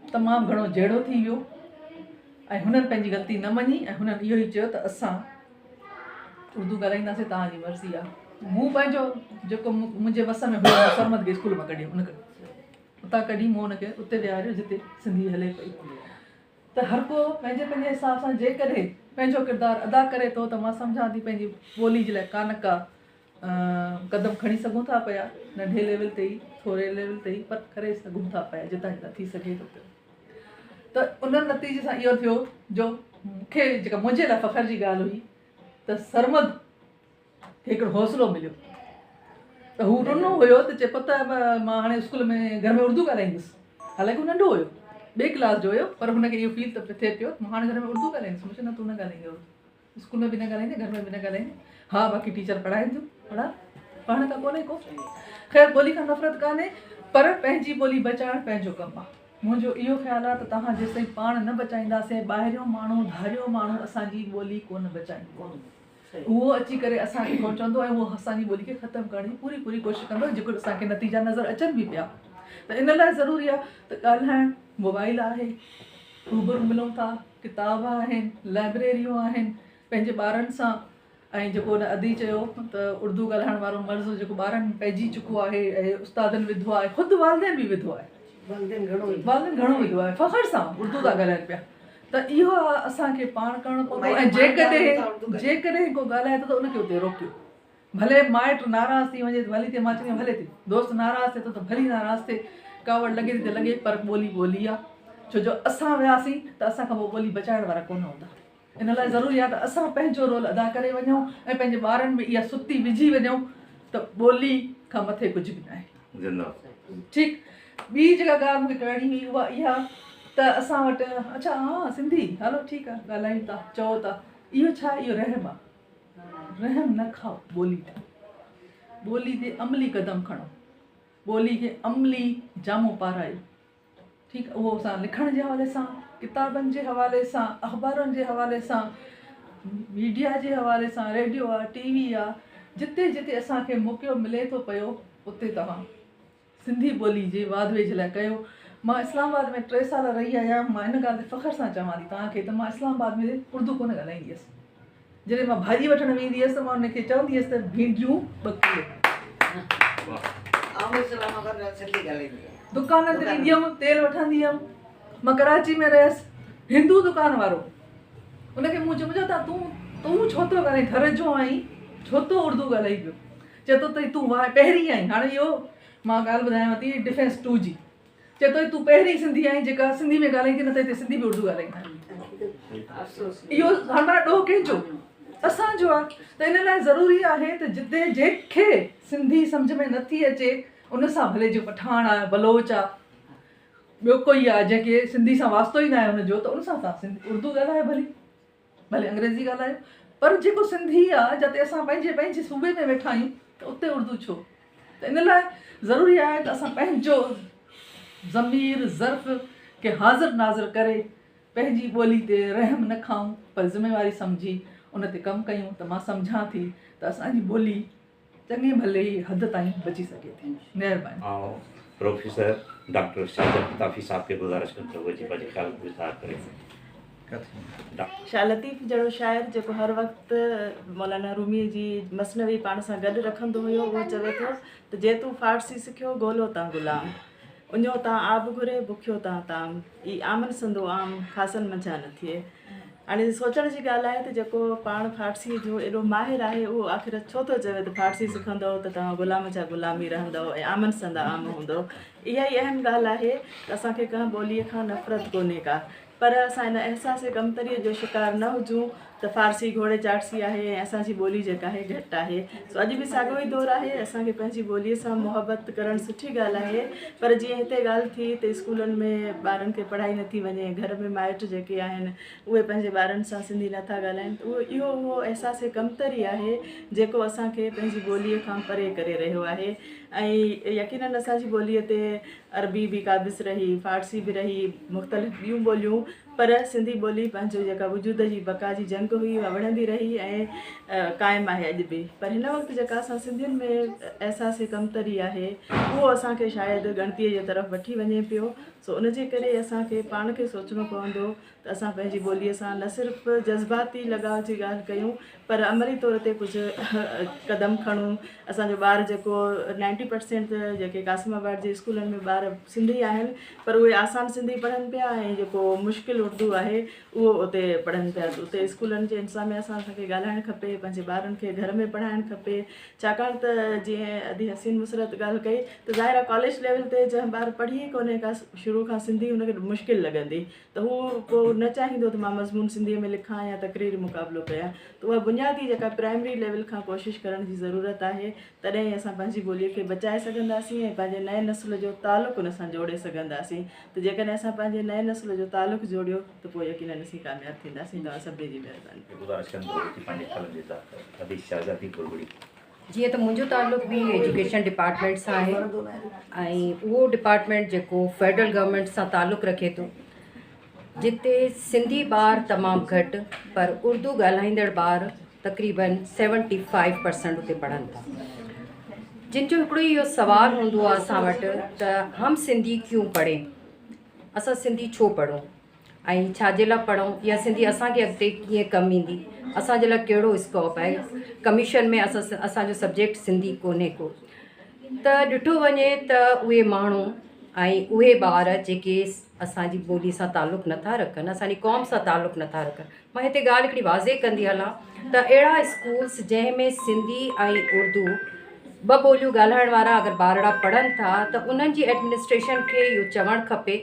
तमामु घणो जहिड़ो थी वियो ऐं हुननि पंहिंजी ग़लती न मञी ऐं हुननि इहो ई चयो त असां उर्दू ॻाल्हाईंदासीं, तव्हांजी मर्ज़ी आहे। मूं पंहिंजो जेको मुंहिंजे वस में हुयो सरमद खे स्कूल मां कढियो, उतां कढी मूं हुनखे उते विहारियो जिते सिंधी हले पई। त हर को पंहिंजे पंहिंजे हिसाब सां जेकॾहिं पंहिंजो किरदारु अदा करे थो त मां सम्झां थी पंहिंजी ॿोली जे लाइ कान का क़दम खणी सघूं था पिया, नंढे लेवल ते ई, थोरे लेवल ते ई, पर करे सघूं था पिया जितां जितां थी सघे थो पियो। त उन नतीजे सां इहो थियो जो मूंखे जेका मुंहिंजे लाइ फ़ख्र जी ॻाल्हि हुई त सरमद खे हिकिड़ो हौसलो मिलियो। त हू रुनो हुयो त चए पुट मां हाणे स्कूल में घर में उर्दू ॻाल्हाईंदुसि, हालांकि हू नंढो हुयो, ॿिए क्लास जो हुयो, पर हुनखे इहो फील त थिए पियो मां हाणे घर में उर्दू ॻाल्हाईंदुसि। मूंखे न तूं न ॻाल्हाईंदे उर्दू, स्कूल में बि न ॻाल्हाईंदे, घर में बि न ॻाल्हाईंदे। हा बाक़ी टीचर पढ़ाईंदियूं, पढ़ण खां कोन्हे को ख़ैर ॿोली खां नफ़रत कान्हे, पर पंहिंजी ॿोली बचाइणु पंहिंजो कमु आहे। मुंहिंजो इहो ख़्यालु आहे त तव्हां जेसिताईं पाण न बचाईंदासीं, ॿाहिरियों माण्हू धारियो माण्हू असांजी ॿोली कोन बचाईंदो। उहो अची करे असांखे पहुचंदो ऐं उहो असांजी ॿोली खे ख़तमु करण जी पूरी पूरी कोशिशि कंदो, जेको असांखे नतीजा नज़र अचनि बि पिया। त इन लाइ ज़रूरी आहे त ॻाल्हाइणु, मोबाइल आहे, रूबरू मिलूं था, किताब आहिनि, लाइब्रेरियूं आहिनि, पंहिंजे ॿारनि सां। ऐं जेको हुन अदी चयो त उर्दू ॻाल्हाइण वारो मर्ज़ु जेको ॿारनि पइजी चुको आहे ऐं उस्तादनि विधो आहे, ख़ुदि वालदेन बि विधो आहे, वालदेन घणो विधो आहे, फ़ख्र सां उर्दू था ॻाल्हाइनि पिया। त इहो असांखे पाण करिणो पवंदो। ऐं जेकॾहिं को ॻाल्हाए थो त उनखे उते रोकियो, भले माइटु नाराज़ थी वञे त भली थिए, मां चवंदी आहियां भले थिए, दोस्त नाराज़ थिए थो त भली नाराज़ थिए, कावड़ लॻे थी त लॻे, पर ॿोली ॿोली आहे। छो जो असां वियासीं त असां खां पोइ ॿोली बचाइण वारा कोन हूंदा। इन लाइ ज़रूरी आहे त असां पंहिंजो रोल अदा करे वञूं ऐं पंहिंजे ॿारनि में इहा सुती विझी वञूं त ॿोली खां मथे कुझु बि न आहे। ठीकु। ॿी जेका ॻाल्हि मूंखे करणी हुई उहा इहा त असां वटि अच्छा हा सिंधी हलो ठीकु आहे ॻाल्हायूं था, चओ था, इहो छा, इहो रहम आहे। रहम न खाओ ॿोली ते, ॿोली ते अमली क़दम खणो, ॿोली खे अमली जामो पारायो। ठीकु आहे, उहो असां लिखण जे हवाले सां, किताबनि जे हवाले सां, अख़बारुनि जे हवाले सां, मीडिया जे हवाले सां, रेडियो आहे, टीवी आहे, जिते जिते असांखे मौक़ो मिले थो पियो उते तव्हां सिंधी ॿोली जे वाधवे जे लाइ कयो। मां इस्लामाबाद में 3 साल रही आहियां। मां इन ॻाल्हि ते फ़ख्र सां चवां थी तव्हांखे त मां इस्लामाबाद में उर्दू कोन ॻाल्हाईंदी हुअसि। जॾहिं मां भाॼी वठणु वेंदी हुअसि त मां हुनखे चवंदी हुअसि त भिंडियूं 2 किलो। दुकाननि ते वेंदी हुअमि, तेल वठंदी हुअमि। मां कराची में रहियसि, हिंदू दुकान वारो, उनखे मूं चयो त तूं छो थो ॻाल्हाई, घर जो आहीं, छो थो उर्दू ॻाल्हाई पियो? चए थो त तूं पहिरीं आई। हाणे इहो मां ॻाल्हि ॿुधायांव थी डिफेंस 2 जी। चए थो तूं पहिरीं सिंधी आई जेका सिंधी में ॻाल्हाईंदी, न त हिते सिंधी बि उर्दू ॻाल्हाईंदा। इहो हाणे ॾोह कंहिंजो? असांजो आहे। त इन लाइ ज़रूरी आहे त जिते जंहिंखे सिंधी सम्झ में नथी अचे उन सां, भले जो पठान आहे, बलोच आहे, ॿियो कोई आहे जंहिंखे सिंधी सां वास्तो ई न आहे हुनजो, त उन सां तव्हां सिंधी उर्दू ॻाल्हायो, भले अंग्रेज़ी ॻाल्हायो, पर जेको सिंधी आहे जिते असां पंहिंजे सूबे में वेठा आहियूं त उते उर्दू छो? त इन लाइ ज़रूरी आहे त असां पंहिंजो ज़मीर ज़र्फ़ खे हाज़िर नाज़िर करे पंहिंजी ॿोली ते रहम न खाऊं, पर ज़िमेवारी सम्झी उन ते कमु कयूं। त मां सम्झां थी त असांजी ॿोली चङे भले ई हद ताईं बची सघे थी। महिरबानी। ऐं प्रोफेसर डॉक्टर शाहजहां ताफ़ी साहब खे गुज़ारिश कंदो हुजे पंहिंजे ख़्याल विस्तार करे। शाह लतीफ़ जहिड़ो शाइर जेको हर वक़्तु मौलाना रूमीअ जी मसनवी पाण सां गॾु रखंदो हुयो, उहो चवे थो त जे तूं फ़ारसी सिखियो ॻोल्हो तां ग़ुलाम, उञो तां आब घुरे बुखियो तां ताम, ई आमन संदो आम ख़ासनि मंझा न थिए। हाणे सोचण जी ॻाल्हि आहे त जेको पाण फ़ारसी जो एॾो माहिर आहे उहो आख़िर छो थो चवे त फ़ारसी सिखंदव त तव्हां ग़ुलाम जा ग़ुलामी रहंदव ऐं आमन संदा आम हूंदव। इहा ई अहम ॻाल्हि आहे त असांखे कंहिं ॿोलीअ खां नफ़रत कोन्हे का, पर असां इन अहसास कमतरीअ जो शिकार न हुजूं त फ़ारसी घोड़े चाटसी आहे ऐं असांजी ॿोली जेका आहे घटि आहे। सो अॼु बि साॻियो ई दौरु आहे, असांखे पंहिंजी ॿोलीअ सां मुहबत करणु सुठी ॻाल्हि आहे। पर जीअं हिते ॻाल्हि थी त स्कूलनि में ॿारनि खे पढ़ाई नथी वञे, घर में माइट जेके आहिनि उहे पंहिंजे ॿारनि सां सिंधी नथा ॻाल्हाइनि, त उहो अहसासु कमतरी आहे जेको असांखे पंहिंजी ॿोलीअ खां परे करे रहियो आहे। ऐं यकीनन असांजी ॿोलीअ ते अरबी बि क़ाबिज़ रही, फ़ारसी बि रही, मुख़्तलिफ़ ॿियूं ॿोलियूं, पर सिंधी ॿोली पंहिंजो जेका वजूद जी बका जी जंग हुई उहा वणंदी रही ऐं क़ाइमु आहे अॼु बि। पर हिन वक़्तु जेका असां सिंधियुनि में अहसासु कमतरी आहे उहो असांखे शायदि ॻणतीअ जे तरफ़ वठी वञे पियो। सो उनजे करे असांखे पाण खे सोचणो पवंदो त असां पंहिंजी ॿोलीअ सां न सिर्फ़ु जज़्बाती लॻाव जी ॻाल्हि कयूं, पर अमली तौर ते कुझु क़दम खणूं। असांजो ॿार जेको 90% जेके कासिमाबाद जे स्कूलनि में ॿार सिंधी आहिनि, पर उहे आसान सिंधी पढ़नि पिया ऐं जेको मुश्किल उर्दू आहे उहो उते पढ़नि पिया। उते स्कूलनि जे इंतिज़ाम में असांखे ॻाल्हाइणु खपे, पंहिंजे ॿारनि खे घर में पढ़ाइणु खपे। छाकाणि त जीअं अदी हसीन मुसरत ॻाल्हि कई त ज़ाहिर आहे कॉलेज लेवल ते जंहिं ॿार पढ़ी ई कोन्हे का शुरू खां सिंधी, हुनखे मुश्किल लॻंदी, त हू पोइ न चाहींदो त मां मज़मून सिंधीअ में लिखां या तक़रीरी मुक़ाबिलो कयां। त उहा बुनियादी जेका प्राइमरी लेवल खां कोशिशि करण जी ज़रूरत आहे, तॾहिं ई असां पंहिंजी ॿोलीअ खे बचाए सघंदासीं ऐं पंहिंजे नए नस्ल जो तालुक़ु हुन सां जोड़े सघंदासीं। त जेकॾहिं असां पंहिंजे नए नस्ल जो तालुक़ु जोड़ियो त पोइ यकीनन असीं कामयाबु थींदासीं। तव्हां सभिनी जी महिरबानी। गुज़ारिश कंदो कि पंहिंजे ख़्यालनि जे साथ हदीस शाहज़ादी बुलबुली। जीअं त मुंहिंजो ताल्लुक़ बि एजुकेशन डिपार्टमेंट सां आहे ऐं उहो डिपार्टमेंट जेको फेडरल गवर्नमेंट सां ताल्लुक़ु रखे थो, जिते सिंधी ॿार तमामु घटि पर उर्दू ॻाल्हाईंदड़ ॿार तक़रीबन 75% उते पढ़नि था। जिन जो हिकिड़ो इहो सुवालु हूंदो आहे असां वटि त हम सिंधी क्यों पढ़ें, असां सिंधी छो पढ़ूं ऐं छाजे लाइ पढ़ूं, या सिंधी असांखे अॻिते कीअं कमु ईंदी, असांजे लाइ कहिड़ो स्कोप आहे। कमीशन में असांजो सब्जेक्ट सिंधी कोन्हे को, त ॾिठो वञे त उहे माण्हू ऐं उहे ॿार जेके असांजी ॿोली सां ताल्लुक़ु नथा रखनि, असांजी क़ौम सां ताल्लुक़ु नथा रखनि। मां हिते ॻाल्हि हिकिड़ी वाज़े कंदी हलां त अहिड़ा स्कूल्स जंहिंमें सिंधी ऐं उर्दू ॿ ॿोलियूं ॻाल्हाइण वारा अगरि ॿारड़ा पढ़नि था त उन्हनि जी एडमिनिस्ट्रेशन खे इहो चवणु खपे,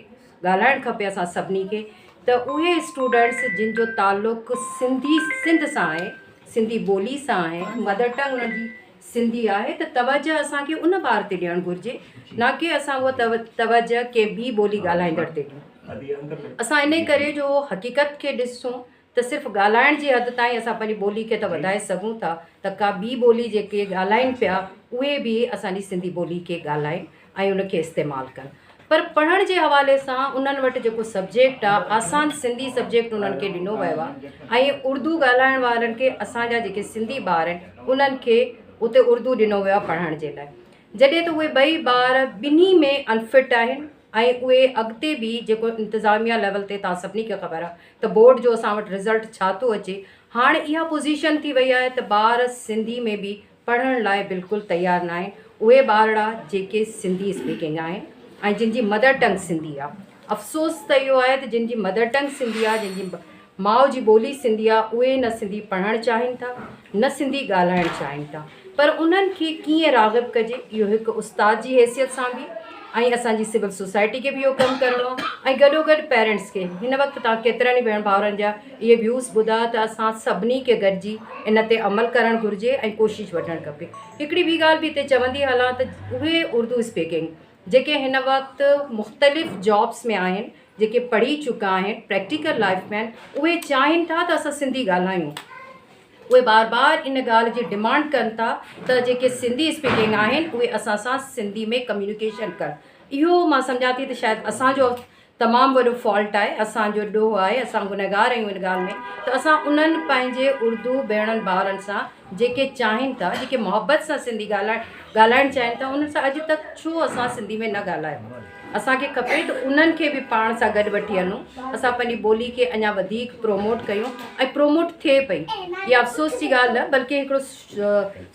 ॻाल्हाइणु खपे असां सभिनी खे त उहे स्टूडेंट्स जिन जो ताल्लुक़ु सिंध सां आहे, सिंधी ॿोली सां आहे, मदर टंग उन्हनि जी सिंधी आहे, त तवजह असांखे उन ॿार ते ॾियणु घुरिजे, न की असां उहा तवजह कंहिं ॿी ॿोली ॻाल्हाईंदड़ ते ॾियूं। असां इन करे जो हक़ीक़त खे ॾिसूं त सिर्फ़ु ॻाल्हाइण जी हद ताईं असां पंहिंजी ॿोली खे त वधाए सघूं था त का ॿी ॿोली जेके ॻाल्हाइनि पिया उहे बि असांजी सिंधी ॿोली खे ॻाल्हाइनि ऐं उनखे इस्तेमालु कनि। पर पढ़ण जे हवाले सां उन्हनि वटि जेको सब्जेक्ट आहे, आसान सिंधी सब्जेक्ट उन्हनि खे ॾिनो वियो आहे ऐं उर्दू ॻाल्हाइण वारनि खे, असांजा जेके सिंधी ॿार आहिनि उन्हनि खे उते उर्दू ॾिनो वियो आहे पढ़ण जे लाइ, जॾहिं त उहे ॿई ॿार ॿिन्ही में अनफिट आहिनि ऐं उहे अॻिते बि जेको इंतिज़ामिया लेवल ते तव्हां सभिनी खे ख़बर आहे त बोर्ड जो असां वटि रिज़ल्ट छा थो अचे, हाणे इहा पोज़ीशन थी वई आहे त ॿार सिंधी में बि पढ़ण लाइ बिल्कुलु तयारु न आहिनि। उहे ॿारड़ा जेके सिंधी स्पीकिंग आहिनि ऐं जिन जी मदर टंग सिंधी आहे, अफ़सोस त इहो आहे त जिन जी मदर टंग सिंधी आहे, जिन जी माउ जी ॿोली सिंधी आहे, उहे न सिंधी पढ़णु चाहिनि था न सिंधी ॻाल्हाइणु चाहिनि था। पर उन्हनि खे कीअं राग़िब कजे, इहो हिकु उस्ताद जी हैसियत सां बि ऐं असांजी सिविल सोसाइटी खे बि इहो कमु करिणो आहे ऐं गॾोगॾु पेरेंट्स खे। हिन वक़्तु तव्हां केतिरनि ई भेण भाउरनि जा इहे व्यूज़ ॿुधा त असां सभिनी खे गॾिजी इन ते अमल करणु घुरिजे ऐं कोशिशि वठणु खपे। हिकिड़ी ॿी ॻाल्हि बि हिते चवंदी हलां त उहे उर्दू स्पीकिंग जेके हिन वक़्तु मुख़्तलिफ़ जॉब्स में आहिनि, जेके पढ़ी चुका आहिनि, प्रैक्टिकल लाइफ में आहिनि, उहे चाहिनि था त असां सिंधी ॻाल्हायूं। उहे बार बार इन ॻाल्हि जी डिमांड कनि था त जेके सिंधी स्पीकिंग आहिनि उहे असां सां सिंधी में कम्युनिकेशन कनि। इहो मां सम्झां थी त शायदि असांजो तमामु वॾो फॉल्ट आहे, असांजो ॾोह आहे, असां गुनहगार आहियूं इन ॻाल्हि में त असां उन्हनि पंहिंजे उर्दू भेणनि ॿारनि सां जेके चाहिनि था, जेके मोहबत सां सिंधी ॻाल्हाइणु चाहिनि था, उन्हनि सां अॼु तक छो असां सिंधी में न ॻाल्हायूं। असांखे खपे त उन्हनि खे बि पाण सां गॾु वठी हलूं, असां पंहिंजी ॿोली खे अञा वधीक प्रोमोट कयूं ऐं प्रोमोट थिए पई। इहा अफ़सोस जी ॻाल्हि आहे, बल्कि हिकिड़ो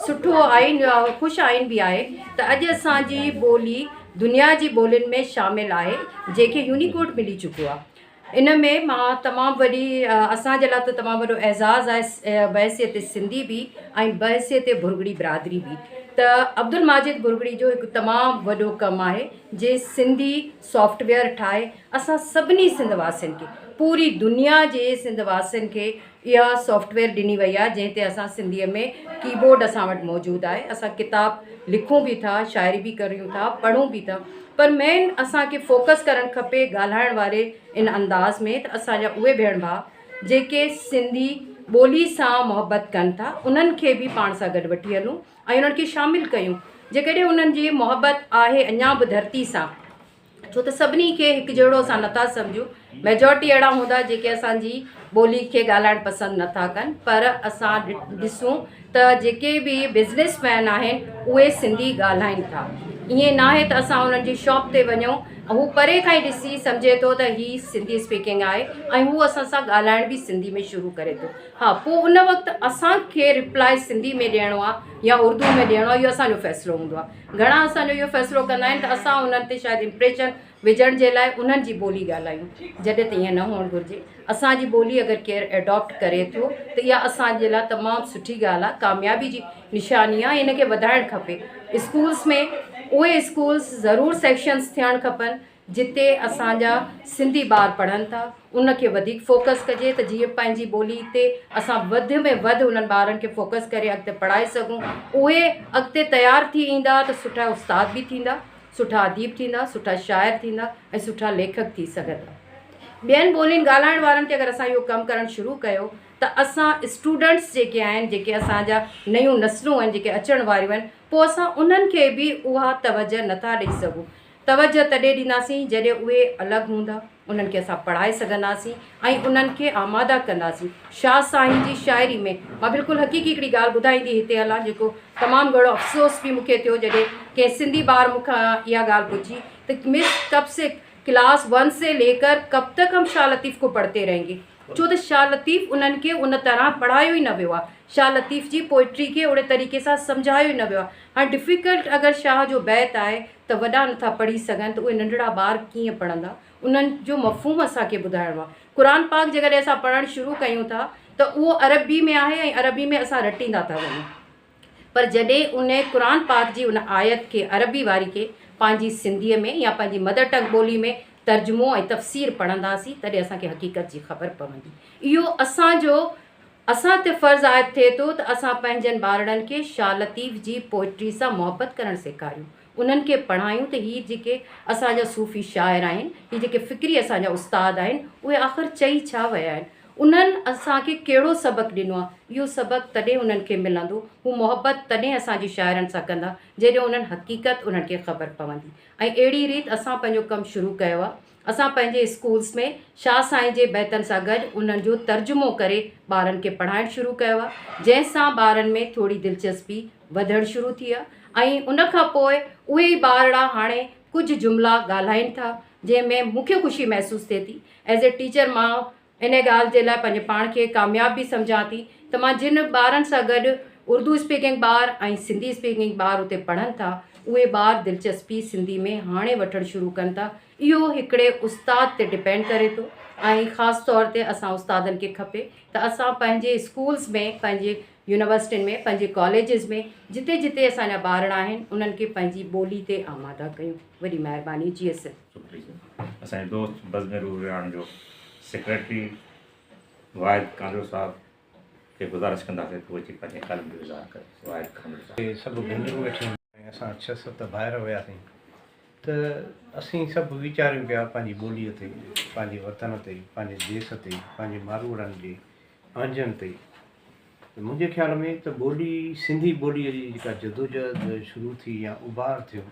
सुठो आइन, ख़ुशि आइन बि आहे त अॼु असांजी ॿोली दुनिया जी ॿोलियुनि में शामिलु आहे, जंहिंखे यूनिकोड मिली चुको आहे। इन में मां तमामु वॾी असांजे लाइ त तमामु वॾो एज़ाज़ आहे बहसियत सिंधी बि ऐं बहसियत भुरगड़ी बिरादरी बि, त अब्दुल माजिद भुरगड़ी जो हिकु तमामु वॾो कमु आहे जे सिंधी सॉफ्टवेयर ठाहे असां सभिनी सिंधवासियुनि खे, पूरी दुनिया जे सिंधवासियुनि खे इहा सॉफ्टवेयर ॾिनी वई आहे जंहिं ते असां सिंधीअ में कीबोर्ड असां वटि मौजूदु आहे। असां किताब लिखूं बि था, शाइरी बि करियूं था, पढ़ूं बि था, पर मेन असांखे फोकस करणु खपे ॻाल्हाइण वारे इन अंदाज़ में त असांजा उहे भेण भाउ जेके सिंधी ॿोली सां मुहबत कनि था उन्हनि खे बि पाण सां गॾु वठी हलूं ऐं उन्हनि खे शामिलु कयूं। जेकॾहिं उन्हनि जी मुहबत आहे अञा बि धरती सां, छो त सभिनी खे हिकु जहिड़ो असां नथा सम्झूं। मेजॉरिटी अहिड़ा हूंदा जेके असांजी ॿोली खे ॻाल्हाइणु पसंदि नथा कनि, पर असां ॾिसूं त जेके बि बिज़नेसमैन आहिनि उहे सिंधी ॻाल्हाइनि था। ईअं न आहे त असां उन्हनि जी शॉप ते वञूं ऐं हू परे खां ई ॾिसी सम्झे थो त हीअ सिंधी स्पीकिंग आहे ऐं हू असां सां ॻाल्हाइण बि सिंधी में शुरू करे थो। हा, पोइ उन वक़्तु असांखे रिप्लाई सिंधी में ॾियणो आहे या उर्दू में ॾियणो आहे, इहो असांजो फ़ैसिलो हूंदो आहे। घणा असांजो इहो फ़ैसिलो कंदा आहिनि त असां उन्हनि ते शायदि इम्प्रेशन विझण जे लाइ उन्हनि जी ॿोली ॻाल्हायूं, जॾहिं त ईअं न हुअणु घुरिजे। असांजी ॿोली अगरि केरु एडॉप्ट करे थो त इहा असांजे लाइ तमामु सुठी ॻाल्हि आहे, कामयाबी जी निशानी आहे। इन खे वधाइणु खपे। स्कूल्स में उहे स्कूल्स ज़रूरु सेक्शन्स थियणु खपनि जिते असांजा सिंधी ॿार पढ़नि था, उनखे वधीक फोकस कजे त जीअं पंहिंजी ॿोली ते असां वधि में वधि उन्हनि ॿारनि खे फोकस करे अॻिते पढ़ाए सघूं। उहे अॻिते तयारु थी ईंदा त सुठा उस्ताद बि थींदा, सुठा अदीब थींदा, सुठा शाइर थींदा ऐं सुठा लेखक थी सघंदा। ॿियनि ॿोलियुनि ॻाल्हाइण वारनि ते अगरि असां इहो कमु करणु शुरू कयो त असां स्टूडेंट्स जेके आहिनि, जेके असांजा नयूं नस्लूं आहिनि, जेके अचण वारियूं आहिनि, पोइ असां उन्हनि खे बि उहा तवजह नथा ॾेई सघूं। तवजह तॾहिं ॾींदासीं जॾहिं उहे अलॻि हूंदा, उन्हनि खे असां पढ़ाए सघंदासीं ऐं उन्हनि खे आमादा कंदासीं। शाह साईं जी शाइरी में मां बिल्कुलु हक़ीक़ी हिकिड़ी ॻाल्हि ॿुधाईंदी हिते हलां, जेको तमामु घणो अफ़सोस बि मूंखे थियो जॾहिं कंहिं सिंधी ॿार मूंखां इहा ॻाल्हि पुछी त मिस कब से क्लास 1 से लेकर कब तक हम शाह लतीफ़ को पढ़ते रहेंगे, छो त शाह लतीफ़ उन्हनि खे उन तरह पढ़ायो ई न वियो आहे। शाह लतीफ़ जी पोइट्री खे ओड़े तरीक़े सां सम्झायो ई न वियो आहे। हाणे डिफ़िकल्ट अगरि शाह जो बैत आहे त वॾा नथा पढ़ी सघनि त उहे नंढड़ा ॿार कीअं पढ़ंदा? उन्हनि जो मफ़हूम असांखे ॿुधाइणो आहे। क़ुर पाक जेकॾहिं असां पढ़णु शुरू कयूं था त उहो अरबी में आहे ऐं अरबी में असां रटींदा था वञूं, पर जॾहिं उन क़ुर पाक जी उन आयत खे अरबी वारी खे पंहिंजी सिंधीअ में या पंहिंजी मदर टंग ॿोली में तर्जुमो ऐं तफ़सीर पढ़ंदासीं तॾहिं असांखे हक़ीक़त जी ख़बर पवंदी। इहो असां ते फ़र्ज़ु आयत थिए थो त असां पंहिंजनि ॿारनि खे शाह लतीफ़ जी पोइट्री सां मुहबत करणु सेखारियूं, उन्हनि खे पढ़ायूं त हीअ जेके असांजा सूफ़ी शाइर आहिनि, हीअ जेके फ़िक्री असांजा उस्ताद आहिनि, उहे आख़िर चई छा विया आहिनि, उन्हनि असांखे कहिड़ो सबक़ु ॾिनो आहे। इहो सबक़ु तॾहिं उन्हनि खे मिलंदो, हू मुहबत तॾहिं असांजी शाइरनि सां कंदा जॾहिं उन्हनि हक़ीक़त उन्हनि खे ख़बर पवंदी। ऐं अहिड़ी रीति असां पंहिंजो कमु शुरू कयो आहे। असां पंहिंजे स्कूल्स में शाह साईं जे बैतनि सां गॾु उन्हनि जो तर्जुमो करे ॿारनि खे पढ़ाइणु शुरू कयो आहे, जंहिंसां ॿारनि में थोरी दिलचस्पी वधणु शुरू थी आहे। ऐं उनखां पोइ उहे ई ॿारड़ा हाणे कुझु जुमिला ॻाल्हाइनि था, जंहिंमें मूंखे ख़ुशी महसूसु थिए थी। एज़ ए टीचर मां इन ॻाल्हि जे लाइ पंहिंजे पाण खे कामयाब बि सम्झां थी त मां जिन ॿारनि सां गॾु उर्दू स्पीकिंग ॿार ऐं सिंधी स्पीकिंग ॿार उते पढ़नि था, उहे ॿार दिलचस्पी सिंधी में हाणे वठणु शुरू कनि था। इहो हिकिड़े उस्ताद ते डिपेंड करे थो ऐं ख़ासि तौर ते असां उस्तादनि खे खपे त असां पंहिंजे स्कूल्स में, पंहिंजे यूनिवर्सिटियुनि में, पंहिंजे कॉलेजिस में जिते जिते असांजा ॿार आहिनि उन्हनि खे पंहिंजी ॿोली ते आमादा कयूं। वॾी महिरबानी। जी असांजे दोस्त बज़म रूहान जो सेक्रेटरी वाहिद कांजो साहब खे गुज़ारिश कंदासीं त उहे पंहिंजे कलम जो इज़हार करे। वाहिद कांजो साहब सभु भेनरूं वेठियूं ऐं असां 6-7 ॿाहिरि वियासीं त असीं सभु वीचारियूं पिया पंहिंजी ॿोलीअ ते, पंहिंजे वतन ते, पंहिंजे देश ते, पंहिंजे मारूड़नि जे अंजनि ते। मुंहिंजे ख़्याल में त ॿोली, सिंधी ॿोलीअ जी जेका जदोजहद शुरू थी या उभार थियो,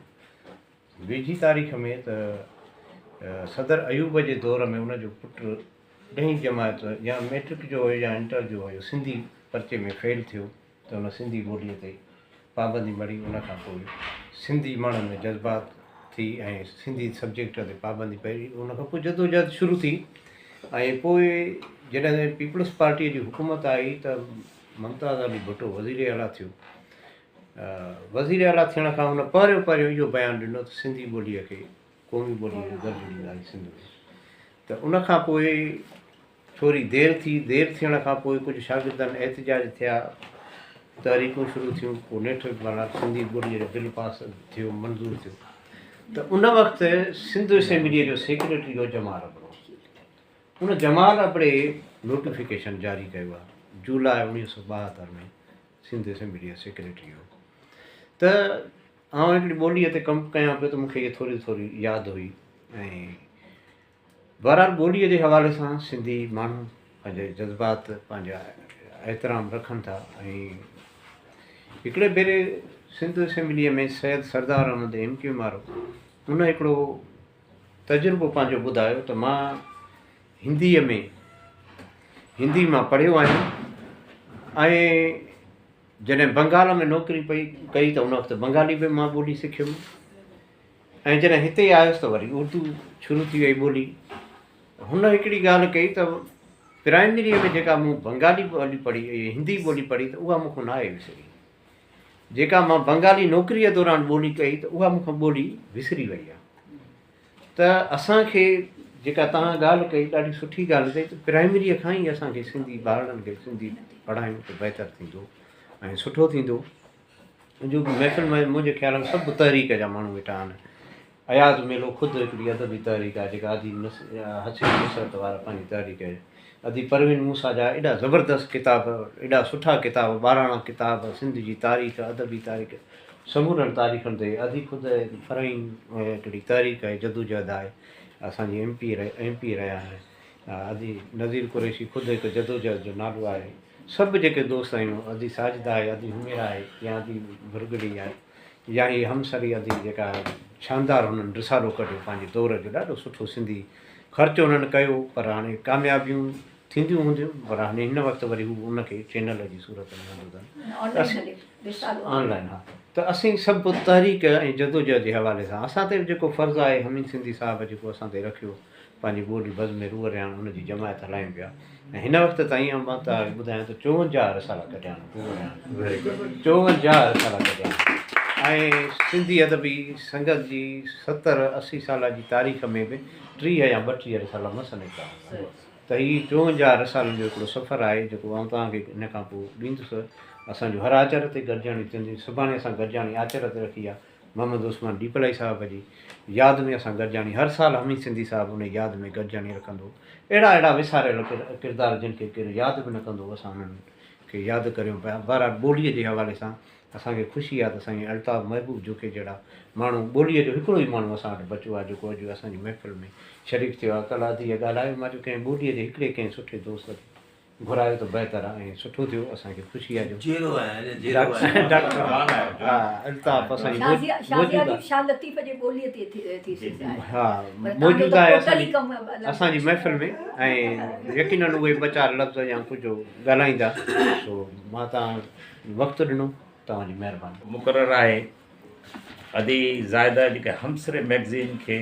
वेझी तारीख़ में त सदर अयूब जे दौर में उनजो पुटु 10वीं जमात या मैट्रिक जो हुयो या इंटर जो हुयो, सिंधी पर्चे में फेल थियो त उन सिंधी ॿोलीअ ते पाबंदी मड़ी। उनखां पोइ सिंधी माण्हुनि में जज़्बात थी ऐं सिंधी सब्जेक्ट ते पाबंदी पई। उनखां पोइ जदोजहद शुरू थी ऐं पोइ जॾहिं पीपल्स पार्टीअ जी हुकूमत आई त मुमताज़ अली भुट्टो वज़ीर आला थियो। वज़ीर आला थियण खां हुन पहिरियों इहो बयानु ॾिनो त सिंधी ॿोलीअ खे क़ौमी ॿोलीअ जो दर्जो ॾींदासीं सिंध में। त उनखां पोइ थोरी देरि थियण खां पोइ कुझु शागिर्दनि एहतिजाज थिया, तहरीकूं शुरू थियूं, पोइ नेठ माना सिंधी ॿोलीअ जो बिल पास थियो, मंज़ूरु थियो। त उन वक़्तु सिंध असेंबलीअ जो सेक्रेटरी हो जमाल हिकिड़ो, उन जमाल अपड़े नोटिफिकेशन जारी कयो आहे जुलाई 1972 में सिंध असेंबली सेक्रेटरी हो। त आउं हिकिड़ी ॿोलीअ ते कमु कयां पियो त मूंखे इहा थोरी यादि हुई। ऐं बहरहाल ॿोलीअ जे हवाले सां सिंधी माण्हू पंहिंजे जज़्बात पंहिंजा एतिराम रखनि था। ऐं हिकिड़े भेरे सिंध असेंबलीअ में सैयद सरदार अहमद MQ वारो उन हिकिड़ो तजुर्बो पंहिंजो ॿुधायो त मां हिंदी मां पढ़ियो आहियां ऐं जॾहिं बंगाल में नौकिरी कई त उन वक़्तु बंगाली बि मां ॿोली सिखियुमि ऐं जॾहिं हिते आयुसि त वरी उर्दू शुरू थी वई ॿोली। हुन हिकिड़ी ॻाल्हि कई त प्राइमरीअ में जेका मूं बंगाली ॿोली पढ़ी हिंदी ॿोली पढ़ी त उहा मूंखां न आहे विसरी, जेका मां बंगाली नौकिरीअ दौरान ॿोली कई त उहा मूंखां ॿोली विसरी वई आहे। त असांखे जेका तव्हां ॻाल्हि कई ॾाढी सुठी ॻाल्हि कई त प्राइमरीअ खां ई असांखे सिंधी ॿारनि खे सिंधी पढ़ायूं त बहितरु थींदो ऐं सुठो थींदो। जो महफ़िल में मुंहिंजे ख़्याल में सभु तहरीक जा माण्हू वेठा आहिनि। अयाज़ मेलो ख़ुदि हिकिड़ी अदबी तहरीक आहे जेका हसीन नुसरत वारा पंहिंजी तहरीक आहे। अदी परवीन मूसा जा एॾा ज़बरदस्त किताब, एॾा सुठा किताब, 12 किताब सिंध जी तारीख़, अदबी तारीख़, समूरनि तारीख़ुनि ते। अदी ख़ुदि फरहीन हिकिड़ी तहरीक आहे, जदोजहद आहे, असांजी MP रहिया आहिनि। अदी नज़ीर कुरैशी ख़ुदि हिकु जदोजहद जो नालो आहे। सभु जेके दोस्त आहियूं, अदी साजिदा आहे, अदी हुमेरा आहे, या अदी भुरगड़ी आहे, या ही हमसरी अदी जेका शानदार हुननि रिसालो कढियो पंहिंजे दौर जो, ॾाढो सुठो सिंधी ख़र्चु हुननि कयो। पर हाणे कामयाबियूं थींदियूं हूंदियूं, पर हाणे हिन वक़्तु वरी हू उनखे चैनल जी सूरत में हूंदो अथनि ऑनलाइन। हा, त असीं सभु तहरीक ऐं जदोजहद जे हवाले सां असां ते जेको फ़र्ज़ु आहे, हमीद सिंधी साहिबु जेको असां ते रखियो, पंहिंजी ॿोली बज़्म रूह रियाण हुनजी जमायत हलायूं पिया। ऐं हिन वक़्तु ताईं मां तव्हांखे ॿुधायां त 54 रसाला कढिया आहिनि, 54 रसाला कढिया आहिनि। ऐं सिंधी अदबी संगत जी 70-80 साल जी तारीख़ में बि 30 या 32 रसाला मस निकिता। त हीअ 54 रसालनि जो हिकिड़ो सफ़र आहे जेको आउं तव्हांखे हिन खां पोइ ॾींदुसि। असांजो हर आचर ते गॾिजाणी थींदी। सुभाणे असां गॾिजाणी आचर ते रखी आहे मोहम्मद उस्मान डीपलाई साहिब जी यादि में। असां गॾिजाणी हर साल हमीद सिंधी साहिबु उन यादि में गॾिजाणी रखंदो। अहिड़ा विसारियल किरदार जिन खे केरु यादि बि न कंदो, असां उन्हनि खे यादि करियूं पिया। बहरहाल ॿोलीअ जे हवाले सां असांखे ख़ुशी आहे त साईं अल्ताफ़ महबूब जोखे जहिड़ा माण्हू, ॿोलीअ जो हिकिड़ो ई माण्हू असां वटि बचियो आहे जेको अॼु असांजी महफ़िल में शरीक थियो आहे। कल्ह अधी ॻाल्हायो मां जो कंहिं ॿोलीअ जे हिकिड़े कंहिं सुठे दोस्त खे घुरायो त बहितरु आहे ऐं सुठो थियो। असांखे ख़ुशी आहे जो डॉक्टर अल्ताफ़ असांजी मौजूदु आहे असांजी महफ़िल में। ऐं यकीनन उहे ॿ 4 लफ़्ज़ या कुझु ॻाल्हाईंदा। सो मां तव्हां वक़्तु ॾिनो, तव्हांजी महिरबानी। मुक़ररु आहे अदी ज़ाइदा जेका हमसरे मैगज़ीन खे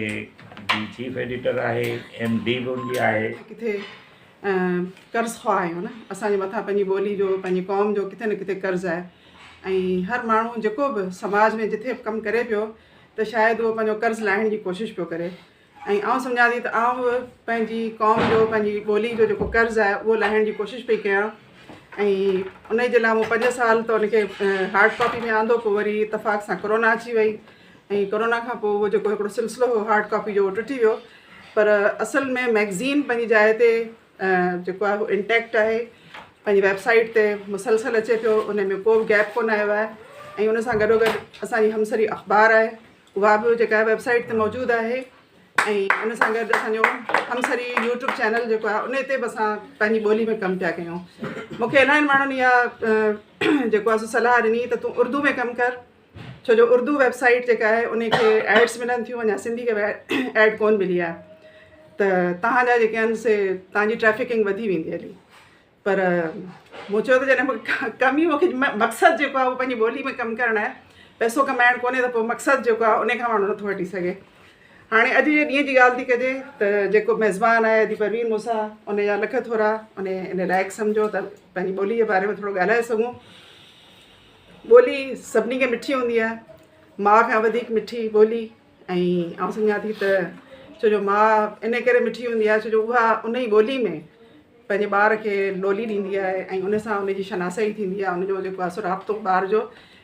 जी चीफ एडिटर आहे, MD बि उनजी आहे। किथे कर्ज़ु ख़्वाह आहियूं न, असांजे मथां पंहिंजी ॿोली जो, पंहिंजी क़ौम जो किथे न किथे कर्ज़ु आहे। ऐं हर माण्हू जेको बि समाज में जिथे बि कमु करे पियो त शायदि उहो पंहिंजो कर्ज़ु लाहिण जी कोशिशि पियो करे। ऐं आउं सम्झां थी त आउं बि पंहिंजी क़ौम जो, पंहिंजी ॿोली जो जेको कर्ज़ु आहे उहो लाहिण जी कोशिशि पई कयां। ऐं उन जे लाइ मूं 5 साल त उनखे हार्ड कॉपी में आंदो, पोइ वरी इतफ़ाक़ सां कोरोना अची वई ऐं कोरोना खां पोइ उहो जेको हिकिड़ो सिलसिलो हो हार्ड कॉपी जो उहो टुटी वियो। पर असल में मैगज़ीन पंहिंजी जाइ ते जेको आहे उहो इंटैक्ट आहे, पंहिंजी वेबसाइट ते मुसलसल अचे पियो, उन में को बि गैप कोन आयो आहे। ऐं उन सां गॾोगॾु असांजी हमसरी अख़बार आहे, उहा बि जेका आहे वेबसाइट ते मौजूदु आहे। ऐं उन सां गॾु असांजो हमसरी यूट्यूब चैनल जेको आहे उन ते बि असां पंहिंजी ॿोली में कमु पिया कयूं। मूंखे इलाही माण्हुनि इहा जेको आहे सलाह ॾिनी त तूं उर्दू में कमु कर, छो जो उर्दू वेबसाइट जेका आहे उनखे एड्स मिलनि थियूं, अञा सिंधी खे एड कोन मिली आहे। त तव्हांजा जेके आहिनि से तव्हांजी ट्रैफिकिंग वधी वेंदी हली। पर मूं चयो त जॾहिं कम ई मूंखे मक़सदु जेको आहे उहो पंहिंजी ॿोली में कमु करणु आहे, पैसो कमाइणु कोन्हे, त पोइ मक़सदु जेको आहे उन खां माण्हू नथो हटी सघे। हाणे अॼु जे ॾींहं जी ॻाल्हि थी कजे त जेको मेज़बान आहे अदी परवीन मूसा, उनजा लख थोरा इन लाइक़ु सम्झो त पंहिंजी ॿोली जे बारे में थोरो ॻाल्हाए सघूं। ॿोली सभिनी खे मिठी हूंदी आहे, माउ खां वधीक मिठी ॿोली। ऐं आउं सम्झां थी त छो जो माउ इन करे मिठी हूंदी आहे छो जो उहा उन ई ॿोली में पंहिंजे ॿार खे लोली ॾींदी आहे ऐं उन सां उनजी शनासाई थींदी आहे। उनजो जेको आहे सो राब्तो ॿार जो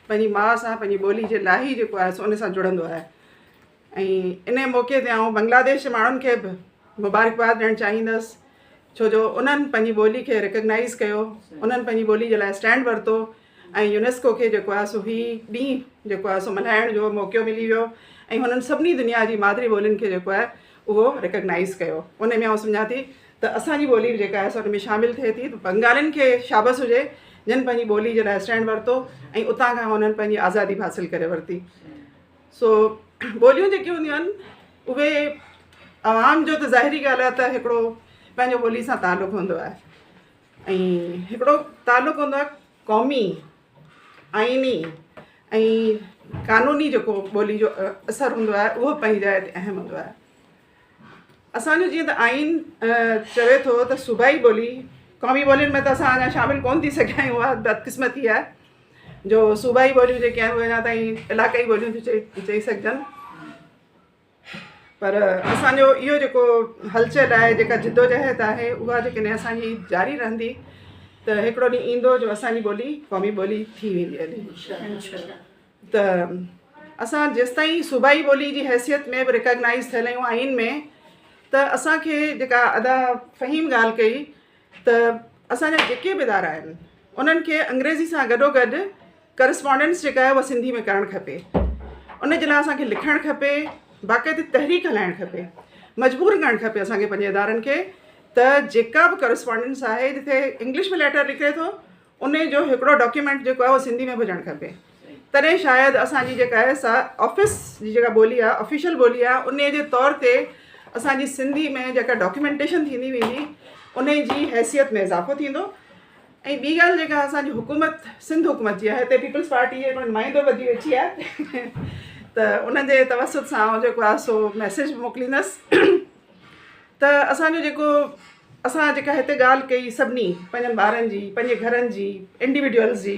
पंहिंजी माउ सां, पंहिंजी ॿोली जे लाइ ई जेको आहे सो उन सां जुड़ंदो आहे। ऐं इन मौक़े ते आउं बांग्लादेश जे माण्हुनि खे बि मुबारकबाद ॾियणु चाहींदसि छो जो उन्हनि पंहिंजी ॿोली खे रिकग्नाइज़ कयो, उन्हनि पंहिंजी ॿोली जे लाइ स्टैंड वरितो ऐं यूनेस्को खे जेको आहे सो ही ॾींहुं जेको आहे सो मल्हाइण जो मौक़ो मिली वियो ऐं हुननि सभिनी दुनिया जी मादिरी ॿोलियुनि खे जेको आहे उहो रिकग्नाइज़ कयो। उन में आउं सम्झां थी त असांजी ॿोली जेका आहे सो हुन में शामिलु थिए थी। बंगालियुनि खे शाबस हुजे जिन पंहिंजी ॿोली जे लाइ स्टैंड वरितो ऐं उतां खां हुननि पंहिंजी आज़ादी हासिलु करे वरिती। सो ॿोलियूं जेके हूंदियूं आहिनि उहे आवाम जो त ज़ाहिरी ॻाल्हि आहे त हिकिड़ो पंहिंजो ॿोली सां तालुक़ु हूंदो आहे ऐं हिकिड़ो तालुक़ु हूंदो आहे क़ौमी, आइनी ऐं कानूनी जेको ॿोली जो असरु हूंदो आहे उहो पंहिंजी जाइ ते अहम हूंदो आहे। असांजो जीअं त आइन चवे थो त सूबाई ॿोली, क़ौमी ॿोलियुनि में त असां अञा शामिलु कोन थी सघिया आहियूं, उहा बदक़िस्मती आहे जो सूबाई ॿोलियूं जेके आहिनि उहे अञा ताईं इलाक़ाई ॿोलियूं थी चई सघजनि। पर असांजो इहो जेको हलचल आहे, जेका जिदोजहद आहे, उहा जेकॾहिं असांजी जारी रहंदी त हिकिड़ो ॾींहुं ईंदो जो असांजी ॿोली क़ौमी ॿोली थी वेंदी हली। त असां जेसिताईं सूबाई ॿोली जी हैसियत में बि रिकग्नाइज़ थियल आहियूं आइन में, त असांखे जेका अदा फ़हीम ॻाल्हि कई त असांजा जेके बि इदारा आहिनि उन्हनि खे अंग्रेज़ी सां गॾोगॾु करस्पॉन्डेंस जेका आहे उहा सिंधी में करणु खपे। उन जे लाइ असांखे लिखणु खपे, बाक़ाइदी तहरीक हलाइणु खपे, मजबूर करणु खपे असांखे पंहिंजे इदारनि खे त जेका बि करस्पॉन्डेंस आहे जिथे इंग्लिश में लेटर लिखे थो उन जो हिकिड़ो डॉक्यूमेंट जेको आहे उहो सिंधी में हुजणु खपे। तॾहिं शायदि असांजी जेका आहे सा ऑफिस जी जेका ॿोली आहे, ऑफिशियल ॿोली आहे, उन जे तौर ते असांजी सिंधी में जेका डॉक्यूमेंटेशन थींदी वेंदी उन जी हैसियत में इज़ाफ़ो थींदो। ऐं ॿी ॻाल्हि जेका असांजी हुकूमत, सिंध हुकूमत जी आहे, हिते पीपल्स पार्टी जे नुमाइंदो वधी वेठी आहे त उनजे तवसुत सां जेको आहे सो मैसेज मोकिलींदसि त असांजो जेको असां जेका हिते ॻाल्हि कई सभिनी पंहिंजनि ॿारनि जी, पंहिंजे घरनि जी, इंडिविजुअल्स जी,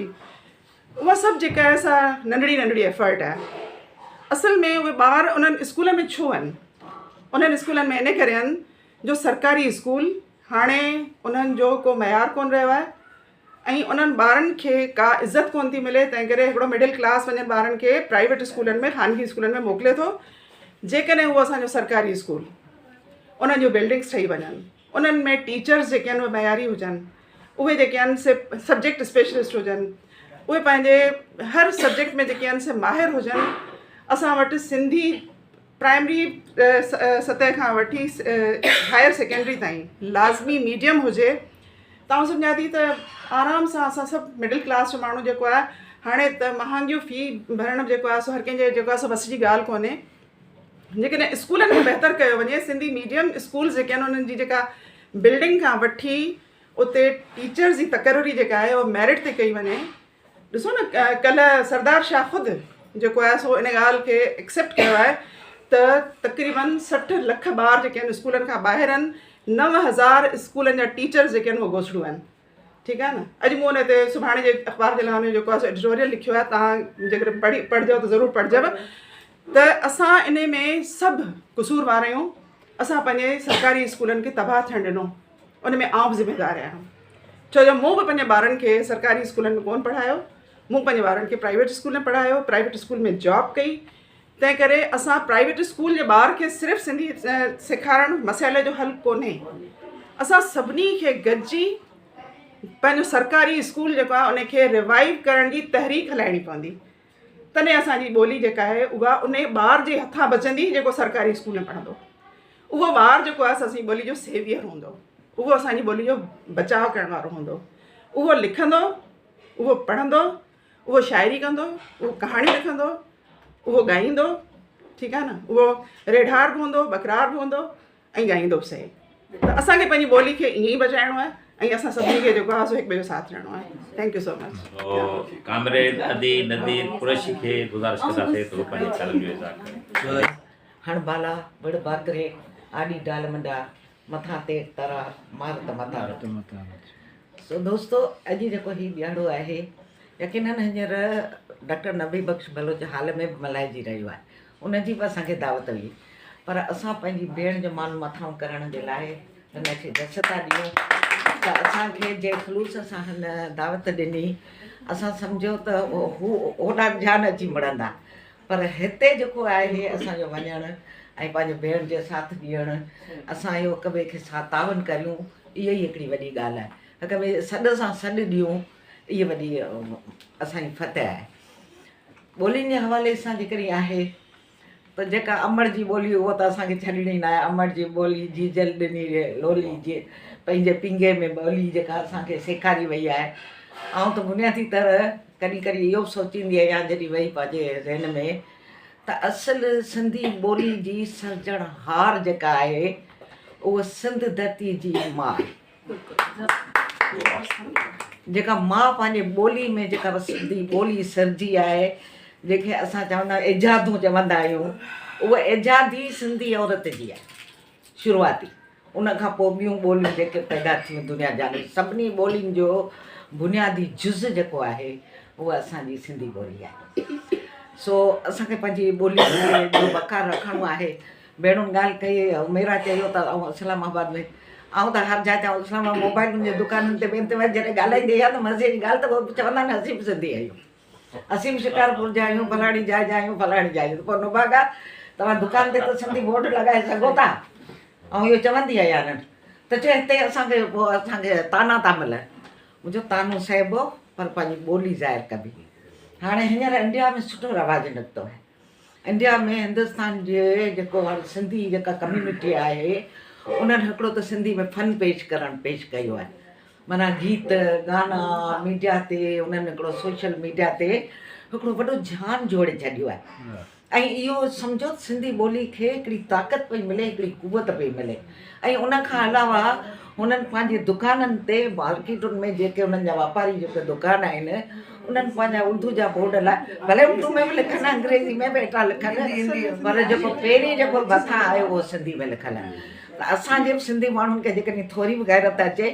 उहा सभु जेका आहे सा नंढड़ी नंढड़ी एफर्ट आहे। असल में उहे ॿार उन्हनि स्कूलनि में छो आहिनि? उन्हनि स्कूलनि में इन करे आहिनि जो सरकारी स्कूल हाणे उन्हनि जो को मयार कोन रहियो आहे ऐं उन्हनि ॿारनि खे का इज़त कोन थी मिले, तंहिं करे हिकिड़ो मिडिल क्लास वञनि ॿारनि खे प्राइवेट स्कूलनि में, ख़ानगी स्कूलनि में मोकिले थो। जेकॾहिं उहो असांजो सरकारी स्कूल उन्हनि जूं बिल्डिंग्स ठही वञनि, उन्हनि में टीचर्स जेके आहिनि उहे मयारी हुजनि, उहे जेके आहिनि से सब्जेक्ट स्पेशलिस्ट हुजनि, उहे पंहिंजे हर सब्जेक्ट में जेके आहिनि से माहिर हुजनि। असां वटि सिंधी प्राइमरी सतह खां वठी हायर सेकेंडरी ताईं लाज़मी मीडियम हुजे। तव्हां सम्झा थी त आराम सां असां सभु मिडिल क्लास जो माण्हू जेको आहे, हाणे त महांगियूं फ़ी भरणु जेको आहे सो हर कंहिंजे जेको आहे सो बस जी ॻाल्हि कोन्हे। जेकॾहिं स्कूलनि में बहितर कयो वञे, सिंधी मीडियम स्कूल्स जेके आहिनि उन्हनि जी जेका बिल्डिंग खां वठी उते टीचर्स जी तकरूरी जेका आहे उहा मेरिट ते कई वञे। ॾिसो न, कल्ह सरदार शाह ख़ुदि जेको आहे सो इन ॻाल्हि खे एक्सेप्ट कयो आहे त तक़रीबन 60 लख ॿार जेके आहिनि स्कूलनि खां ॿाहिरि आहिनि, 9000 स्कूलनि जा टीचर्स जेके आहिनि उहे घोषणियूं आहिनि। ठीकु आहे न। अॼु मूं हुन ते सुभाणे जे अख़बार जे लाइ हुन जेको आहे सो एडिटोरियल लिखियो आहे, तव्हां जेकर पढ़जो त ज़रूरु पढ़जव। त असां इन में सभु क़सूरवार आहियूं। असां पंहिंजे सरकारी स्कूलनि खे तबाह थियणु ॾिनो, उन में आउं बि ज़िम्मेदारु आहियां। छो जो मूं बि पंहिंजे ॿारनि खे सरकारी स्कूलनि में कोन पढ़ायो, मूं पंहिंजे ॿारनि खे प्राइवेट स्कूल में पढ़ायो, प्राइवेट स्कूल में जॉब कई। तंहिं करे असां प्राइवेट स्कूल जे ॿार खे सिर्फ़ु सिंधी सेखारणु मसइले जो हल कोन्हे। असां सभिनी खे गॾिजी पंहिंजो सरकारी स्कूल जेको आहे उनखे रिवाइव करण जी तहरीक हलाइणी पवंदी। तॾहिं असांजी ॿोली जेका आहे उहा उन ॿार जे हथां बचंदी जेको सरकारी स्कूल में पढ़ंदो। उहो ॿारु जेको आहे असांजी ॿोली जो सेवियर हूंदो, उहो असांजी ॿोली जो बचाव करण वारो हूंदो। उहो लिखंदो, उहो पढ़ंदो, उहो शाइरी कंदो, उहो कहाणी लिखंदो, उहो ॻाईंदो। ठीकु आहे न। उहो रेढार बि हूंदो, बकरार बि हूंदो ऐं ॻाईंदो बि सही। त असांखे पंहिंजी ॿोली खे ईअं ई बचाइणो आहे ऐं असां सभिनी खे जेको आहे सो हिक ॿिए जो साथ ॾियणो आहे। Thank you so much. Comrade अदी नदीर कुरैशी खे गुज़ारिश कंदासीं त पंहिंजे ख़्यालनि जो इज़हार कनि। हणबाला बड़ बाकरे आॾी डाल मंडा मथां ते तरा मार त मथां। सो दोस्तो, अॼु जेको हीउ ॾियारो आहे यकीनन हींअर डॉक्टर नबी बख्श बलोच हाल में बि मल्हाइजी रहियो आहे। उनजी बि असांखे दावत हुई, पर असां पंहिंजी भेण जो मान मथां करण जे लाइ हिनखे दस था ॾियूं त असांखे जे ख़ुलूस सां हिन दावत ॾिनी, असां सम्झो त हू ओॾा ध्यानु अची मिलंदा। पर हिते जेको आहे असांजो वञणु ऐं पंहिंजे भेण जे साथ ॾियणु, असां इहो हिक ॿिए खे तावन करियूं, इहा ई हिकिड़ी वॾी ॻाल्हि आहे हिक ॿिए सॾ सां सॾु ॾियूं इहा वॾी असांजी फतह आहे। ॿोलियुनि जे हवाले सां जेकॾहिं आहे त जेका अमड़ जी ॿोली उहा त असांखे छॾिणी न आहे। अमड़ जी ॿोली जी जल ॾिनी लोली जे पंहिंजे पिंगे में ॿोली जेका असांखे सेखारी वई आहे। ऐं त बुनियादी तरह कॾहिं कॾहिं इहो बि सोचींदी आहियां जॾहिं वेही पंहिंजे ज़हन में त असुलु सिंधी ॿोली जी सर्जणहार जेका आहे उहा सिंध धरती जी माउ जेका माउ पंहिंजे ॿोली में जेका सिंधी ॿोली सिरजी आहे जंहिंखे असां चवंदा आहियूं एजादूं चवंदा आहियूं उहा एजादी सिंधी औरत जी आहे शुरूआती। उनखां पोइ ॿियूं ॿोलियूं जेके पैदा थियूं दुनिया जाने सभिनी ॿोलियुनि जो बुनियादी जुज़ जेको आहे उहा असांजी सिंधी ॿोली आहे। सो असांखे पंहिंजी ॿोली जो बकार रखिणो आहे। भेणुनि ॻाल्हि कई मेरा चयो त ऐं इस्लामाबाद में ऐं त हर जाइ ते इस्लामाबाद मोबाइलुनि जे दुकाननि ते ॿियनि ते वञी जॾहिं ॻाल्हाईंदी आहे त मज़े जी ॻाल्हि त पोइ चवंदा आहिनि असीं बि सिंधी आहियूं असीं बि शिकारपुर जा आहियूं फलाणी जाइ जा आहियूं फलाणी जाइ जो पोइ नुभागा तव्हां दुकान ते त सिंधी बोर्ड लॻाए सघो था। ऐं इहो चवंदी आहियां यारनि त चए हिते असांखे पोइ असांखे ताना था मिलनि मुंहिंजो तानो सहिबो पर पंहिंजी ॿोली ज़ाहिर कबी। हाणे हींअर इंडिया में सुठो रवाजु निकितो आहे। इंडिया में हिंदुस्तान जे जेको हाणे सिंधी जेका कम्यूनिटी आहे उन्हनि हिकिड़ो त सिंधी में फन पेश कयो आहे माना गीत गाना मीडिया ते उन्हनि हिकिड़ो सोशल मीडिया ते हिकिड़ो वॾो ध्यानु जोड़े छॾियो आहे। ऐं इहो सम्झो सिंधी ॿोली खे हिकिड़ी ताक़त पई मिले हिकिड़ी कुवत पई मिले। ऐं उनखां अलावा हुननि पंहिंजे दुकाननि ते मार्केटुनि में जेके उन्हनि जा वापारी जेके दुकान आहिनि उन्हनि पंहिंजा उर्दू जा बोर्ड लाइ भले उर्दू में बि लिखनि अंग्रेज़ी में बि वेठा लिखनि पर जेको पहिरीं जेको मथां आयो उहो सिंधी में लिखियलु आहे। त असांजे बि सिंधी माण्हुनि खे जेकॾहिं थोरी बि गैरत अचे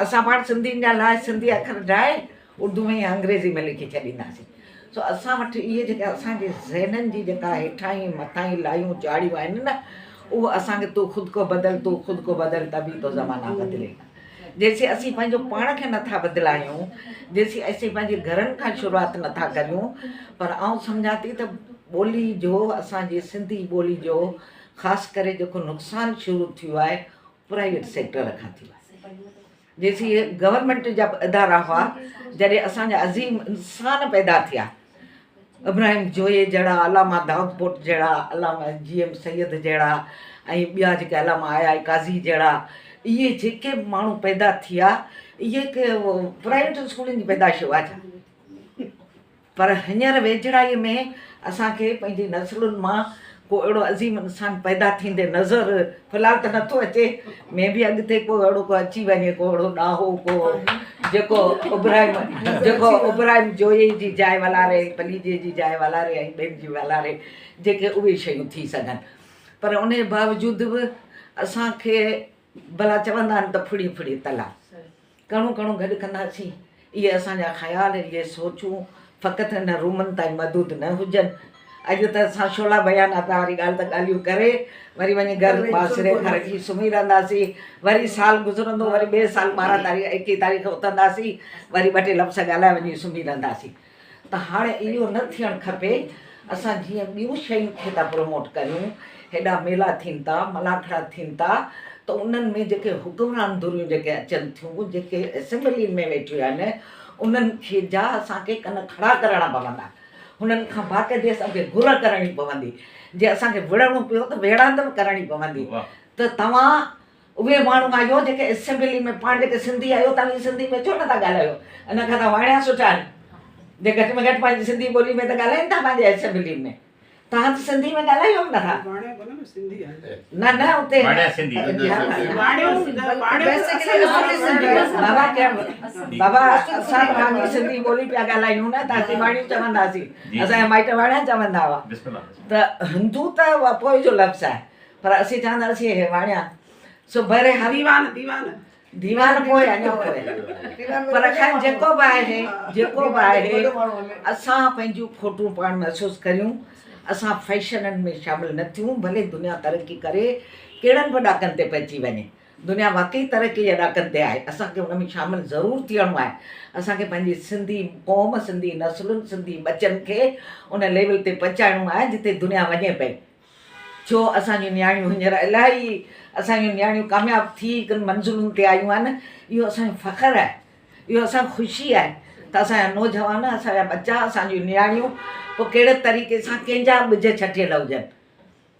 असां पाण सिंधियुनि जा लाइ सिंधी अखर ठाहे उर्दू में या अंग्रेज़ी में लिखी छॾींदासीं। सो असां वटि इहे जेके असांजे ज़हननि जी जेका हेठां ई मथां ई लायूं चाढ़ियूं आहिनि न उहो असांखे तूं ख़ुदि को बदल तभी तो ज़माना बदिलेगा। जेसीं असीं पंहिंजो पाण खे नथा बदिलायूं जेसीं असीं पंहिंजे घरनि खां शुरूआति नथा करियूं पर आउं सम्झां थी त ॿोली जो असांजी सिंधी ॿोली जो ख़ासि करे जेको नुक़सानु शुरू थियो आहे प्राइवेट सेक्टर खां थियो आहे। जेसीं गवर्नमेंट जा इदारा हुआ जॾहिं असांजा अज़ीम इंसान पैदा थिया इब्राहिम जोए जहिड़ा अलामा दाऊदपोट जहिड़ा अलामा GM सैयद जहिड़ा ऐं ॿिया जेके अलामा आया काज़ी जहिड़ा इहे जेके माण्हू पैदा थिया इहे प्राइवेट स्कूलनि जी पैदाइश हुआ छा पर हींअर वेझड़ाईअ में असांखे पंहिंजी नसलुनि मां को अहिड़ो अज़ीम इंसानु पैदा थींदे नज़र फ़िलहालु त नथो अचे में बि अॻिते को अहिड़ो को अची वञे को अहिड़ो ॾाहो को जेको इब्राहिम जोए जी जाइ वलारे पलीजे जी जाइ वलारे ऐं ॿियनि जी वलारे जेके उहे शयूं थी सघनि पर उन जे बावजूदि बि असांखे भला चवंदा आहिनि त फुड़ी फुड़ी तला कणो कणो गॾु कंदासीं इहे असांजा ख़्याल इहे सोचूं फ़क़ति हिन रूमनि ताईं महदूद न हुजनि। अॼु त असां शोला बयानात वारी ॻाल्हि त ॻाल्हियूं करे वरी वञी घरु पासिरे खां रखी सुम्ही रहंदासीं वरी साल गुज़रंदो वरी ॿिए साल 12 तारीख़ 21 तारीख़ उथंदासीं वरी 2 टे लफ़्ज़ ॻाल्हाए वञी सुम्ही रहंदासीं। त हाणे इहो न थियणु खपे। असां जीअं ॿियूं शयुनि खे था प्रमोट करियूं हेॾा मेला थियनि था मलाखड़ा थियनि था त उन्हनि में जेके हुकुमरान धुरियूं जेके अचनि थियूं जेके असेंबलियुनि में वेठियूं आहिनि उन्हनि खे जा असांखे कन खड़ा करणा पवंदा हुननि खां बाक़ाइदे असांखे घुर करणी पवंदी जे असांखे विढ़णो पियो त वेड़ांद बि करणी पवंदी। त तव्हां उहे माण्हू आहियो जेके असेंबली में पाण जेके सिंधी आहियो तव्हां सिंधी में छो नथा ॻाल्हायो इन खां त वाणिया सुठा आहिनि जे घटि में घटि पंहिंजी सिंधी ॿोली में त ॻाल्हाइनि था पंहिंजे असेंबली में तव्हां त सिंधी में ॻाल्हायो बि नथा न न उते बाबा असां पंहिंजी सिंधी ॿोली पिया ॻाल्हायूं न त असीं वाणियूं चवंदासीं असांजा माइट वाणिया चवंदा हुआ त हिंदू त पोइ जो लफ़्ज़ आहे पर असीं चवंदासीं हे वाणिया सो भरे दीवान पोइ अञा पोइ पर ख़ैर जेको बि आहे असां पंहिंजूं खोटूं पाण महसूसु करियूं असां फैशननि में शामिलु न थियूं भले दुनिया तरक़ी करे कहिड़नि बि ॾाकनि ते पइजी वञे दुनिया वाक़ई तरक़ी जे ॾाकनि ते आहे असांखे उन में शामिलु ज़रूरु थियणो आहे। असांखे पंहिंजी सिंधी क़ौम सिंधी नसलुनि सिंधी बचनि खे उन लेवल ते पहुचाइणो आहे जिते दुनिया वञे पई छो असांजूं नियाणियूं हींअर इलाही असांजूं नियाणियूं कामयाबु थी हिकु मंज़िलुनि ते आयूं आहिनि। इहो असांजो फ़ख़्रु आहे, इहो असां ख़ुशी आहे त असांजा नौजवान, असांजा बच्चा, असांजूं नियाणियूं पोइ कहिड़े तरीक़े सां कंहिंजा ॿिज छटियल हुजनि।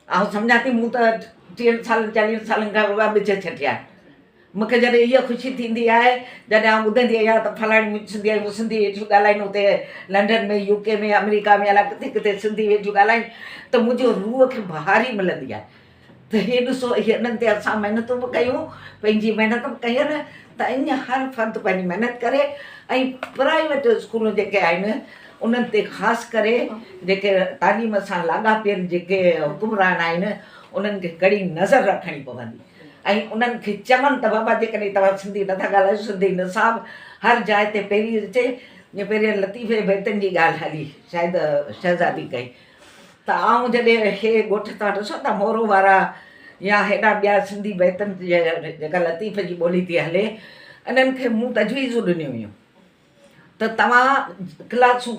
ऐं सम्झां थी मूं त 30 साल 40 सालनि खां रुॻा ॿिज छटिया आहिनि। मूंखे जॾहिं इहा ख़ुशी थींदी आहे जॾहिं आउं ॿुधंदी आहियां त फलाणी सिंधी आहियूं सिंधी वेठियूं ॻाल्हाइनि हुते लंडन में, UK में, अमेरिका में, अलाए किथे किथे सिंधी वेठियूं ॻाल्हाइनि त मुंहिंजो रूह खे बहारी मिलंदी आहे त हे ॾिसो हिननि ते असां महिनतूं बि कयूं, पंहिंजी महिनत बि कयनि त ईअं हर फ़र्दु पंहिंजी महिनत करे। ऐं प्राइवेट स्कूल जेके आहिनि उन्हनि ते ख़ासि करे जेके तालीम सां लाॻापियल जेके हुकुमरान आहिनि उन्हनि खे कड़ी नज़र रखणी पवंदी ऐं उन्हनि खे चवनि त बाबा जेकॾहिं तव्हां सिंधी नथा ॻाल्हायो, सिंधी निसाब हर जाइ ते पहिरीं अचे। जीअं पहिरीं लतीफ़े बैतनि जी ॻाल्हि हली, शायदि शहज़ादी कई त आउं जॾहिं हे ॻोठ तां ॾिसो था मोरो वारा या हेॾा ॿिया सिंधी बैतनि जेका लतीफ़ जी ॿोली थी हले, इन्हनि खे मूं तजवीज़ूं ॾिनियूं हुयूं त तव्हां क्लासूं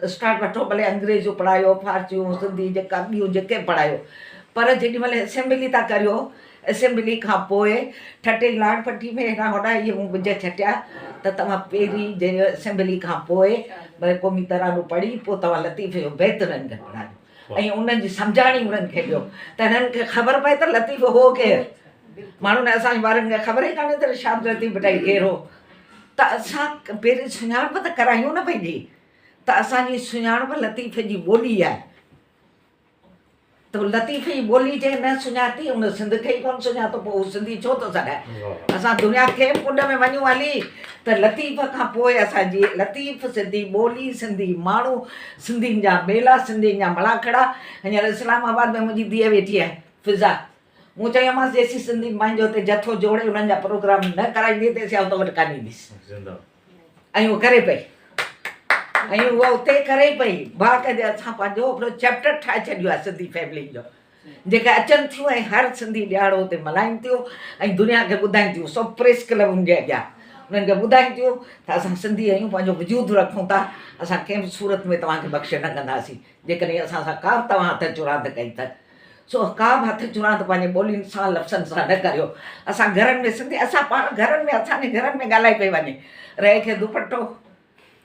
स्टार्ट वठो, भले अंग्रेज़ियूं पढ़ायो, फारसियूं, सिंधी जेका ॿियूं जेके पढ़ायो, पर जेॾीमहिल असेंबली था करियो, असेंबली खां पोइ ठटे लाड़ पटी में हेॾा होॾा इहे मूं ॿिज छटिया त तव्हां पहिरीं जे असेंबली खां पोइ भले क़ौमी तरानू पढ़ी पोइ तव्हां लतीफ़े जो बैत उन्हनि खे पढ़ायो ऐं उन्हनि जी सम्झाणी उन्हनि खे ॾियो त हिननि खे ख़बर पए त लतीफ़ हो केरु। माण्हुनि असांजे ॿारनि खे ख़बर ई कान्हे त शाद लतीफ़ भटाई केरु हो। त असां पहिरीं सुञाणप त करायूं न पंहिंजी, त असांजी सुञाणप लतीफ़े जी ॿोली आहे। त लतीफ़े जी ॿोली जे न सुञाती उन सिंध खे ई कोन सुञातो, पोइ हू सिंधी छो थो सॾाए। असां दुनिया खे कुंड में वञूं हली त लतीफ़ खां पोइ असांजी लतीफ़ सिंधी ॿोली, सिंधी माण्हू, सिंधियुनि जा मेला, सिंधियुनि जा मलाखड़ा। हींअर इस्लामाबाद में मुंहिंजी धीअ वेठी आहे फिज़ा, मूं चयोमांसि जेसी सिंधी पंहिंजो हुते जथो जोड़े उन्हनि जा प्रोग्राम न कराईंदी तेसीं आउं तो वटि कान ईंदीसि। ऐं उहो करे पई, ऐं उहा उते करे पई। बाक़ाइदे असां पंहिंजो चैप्टर ठाहे छॾियो आहे सिंधी फैमिली जो, जेके अचनि थियूं ऐं हर सिंधी ॾियारो हुते मल्हाइनि थियूं ऐं दुनिया खे ॿुधाइनि थियूं। सभु प्रेस क्लब जे अॻियां उन्हनि खे ॿुधाइनि थियूं त असां सिंधी आहियूं, पंहिंजो वजूदु रखूं था, असां कंहिं बि सूरत में तव्हांखे बख़्शे न कंदासीं जेकॾहिं असां सां का बि तव्हां हथ चुरांद कई त। सो का बि हथ चुरांद पंहिंजे ॿोलियुनि सां लफ़्ज़नि सां न करियो। असां घरनि में सिंधी, असां पाण घरनि में असांजे घरनि में ॻाल्हाए पई वञे, रहे खे दुपटो,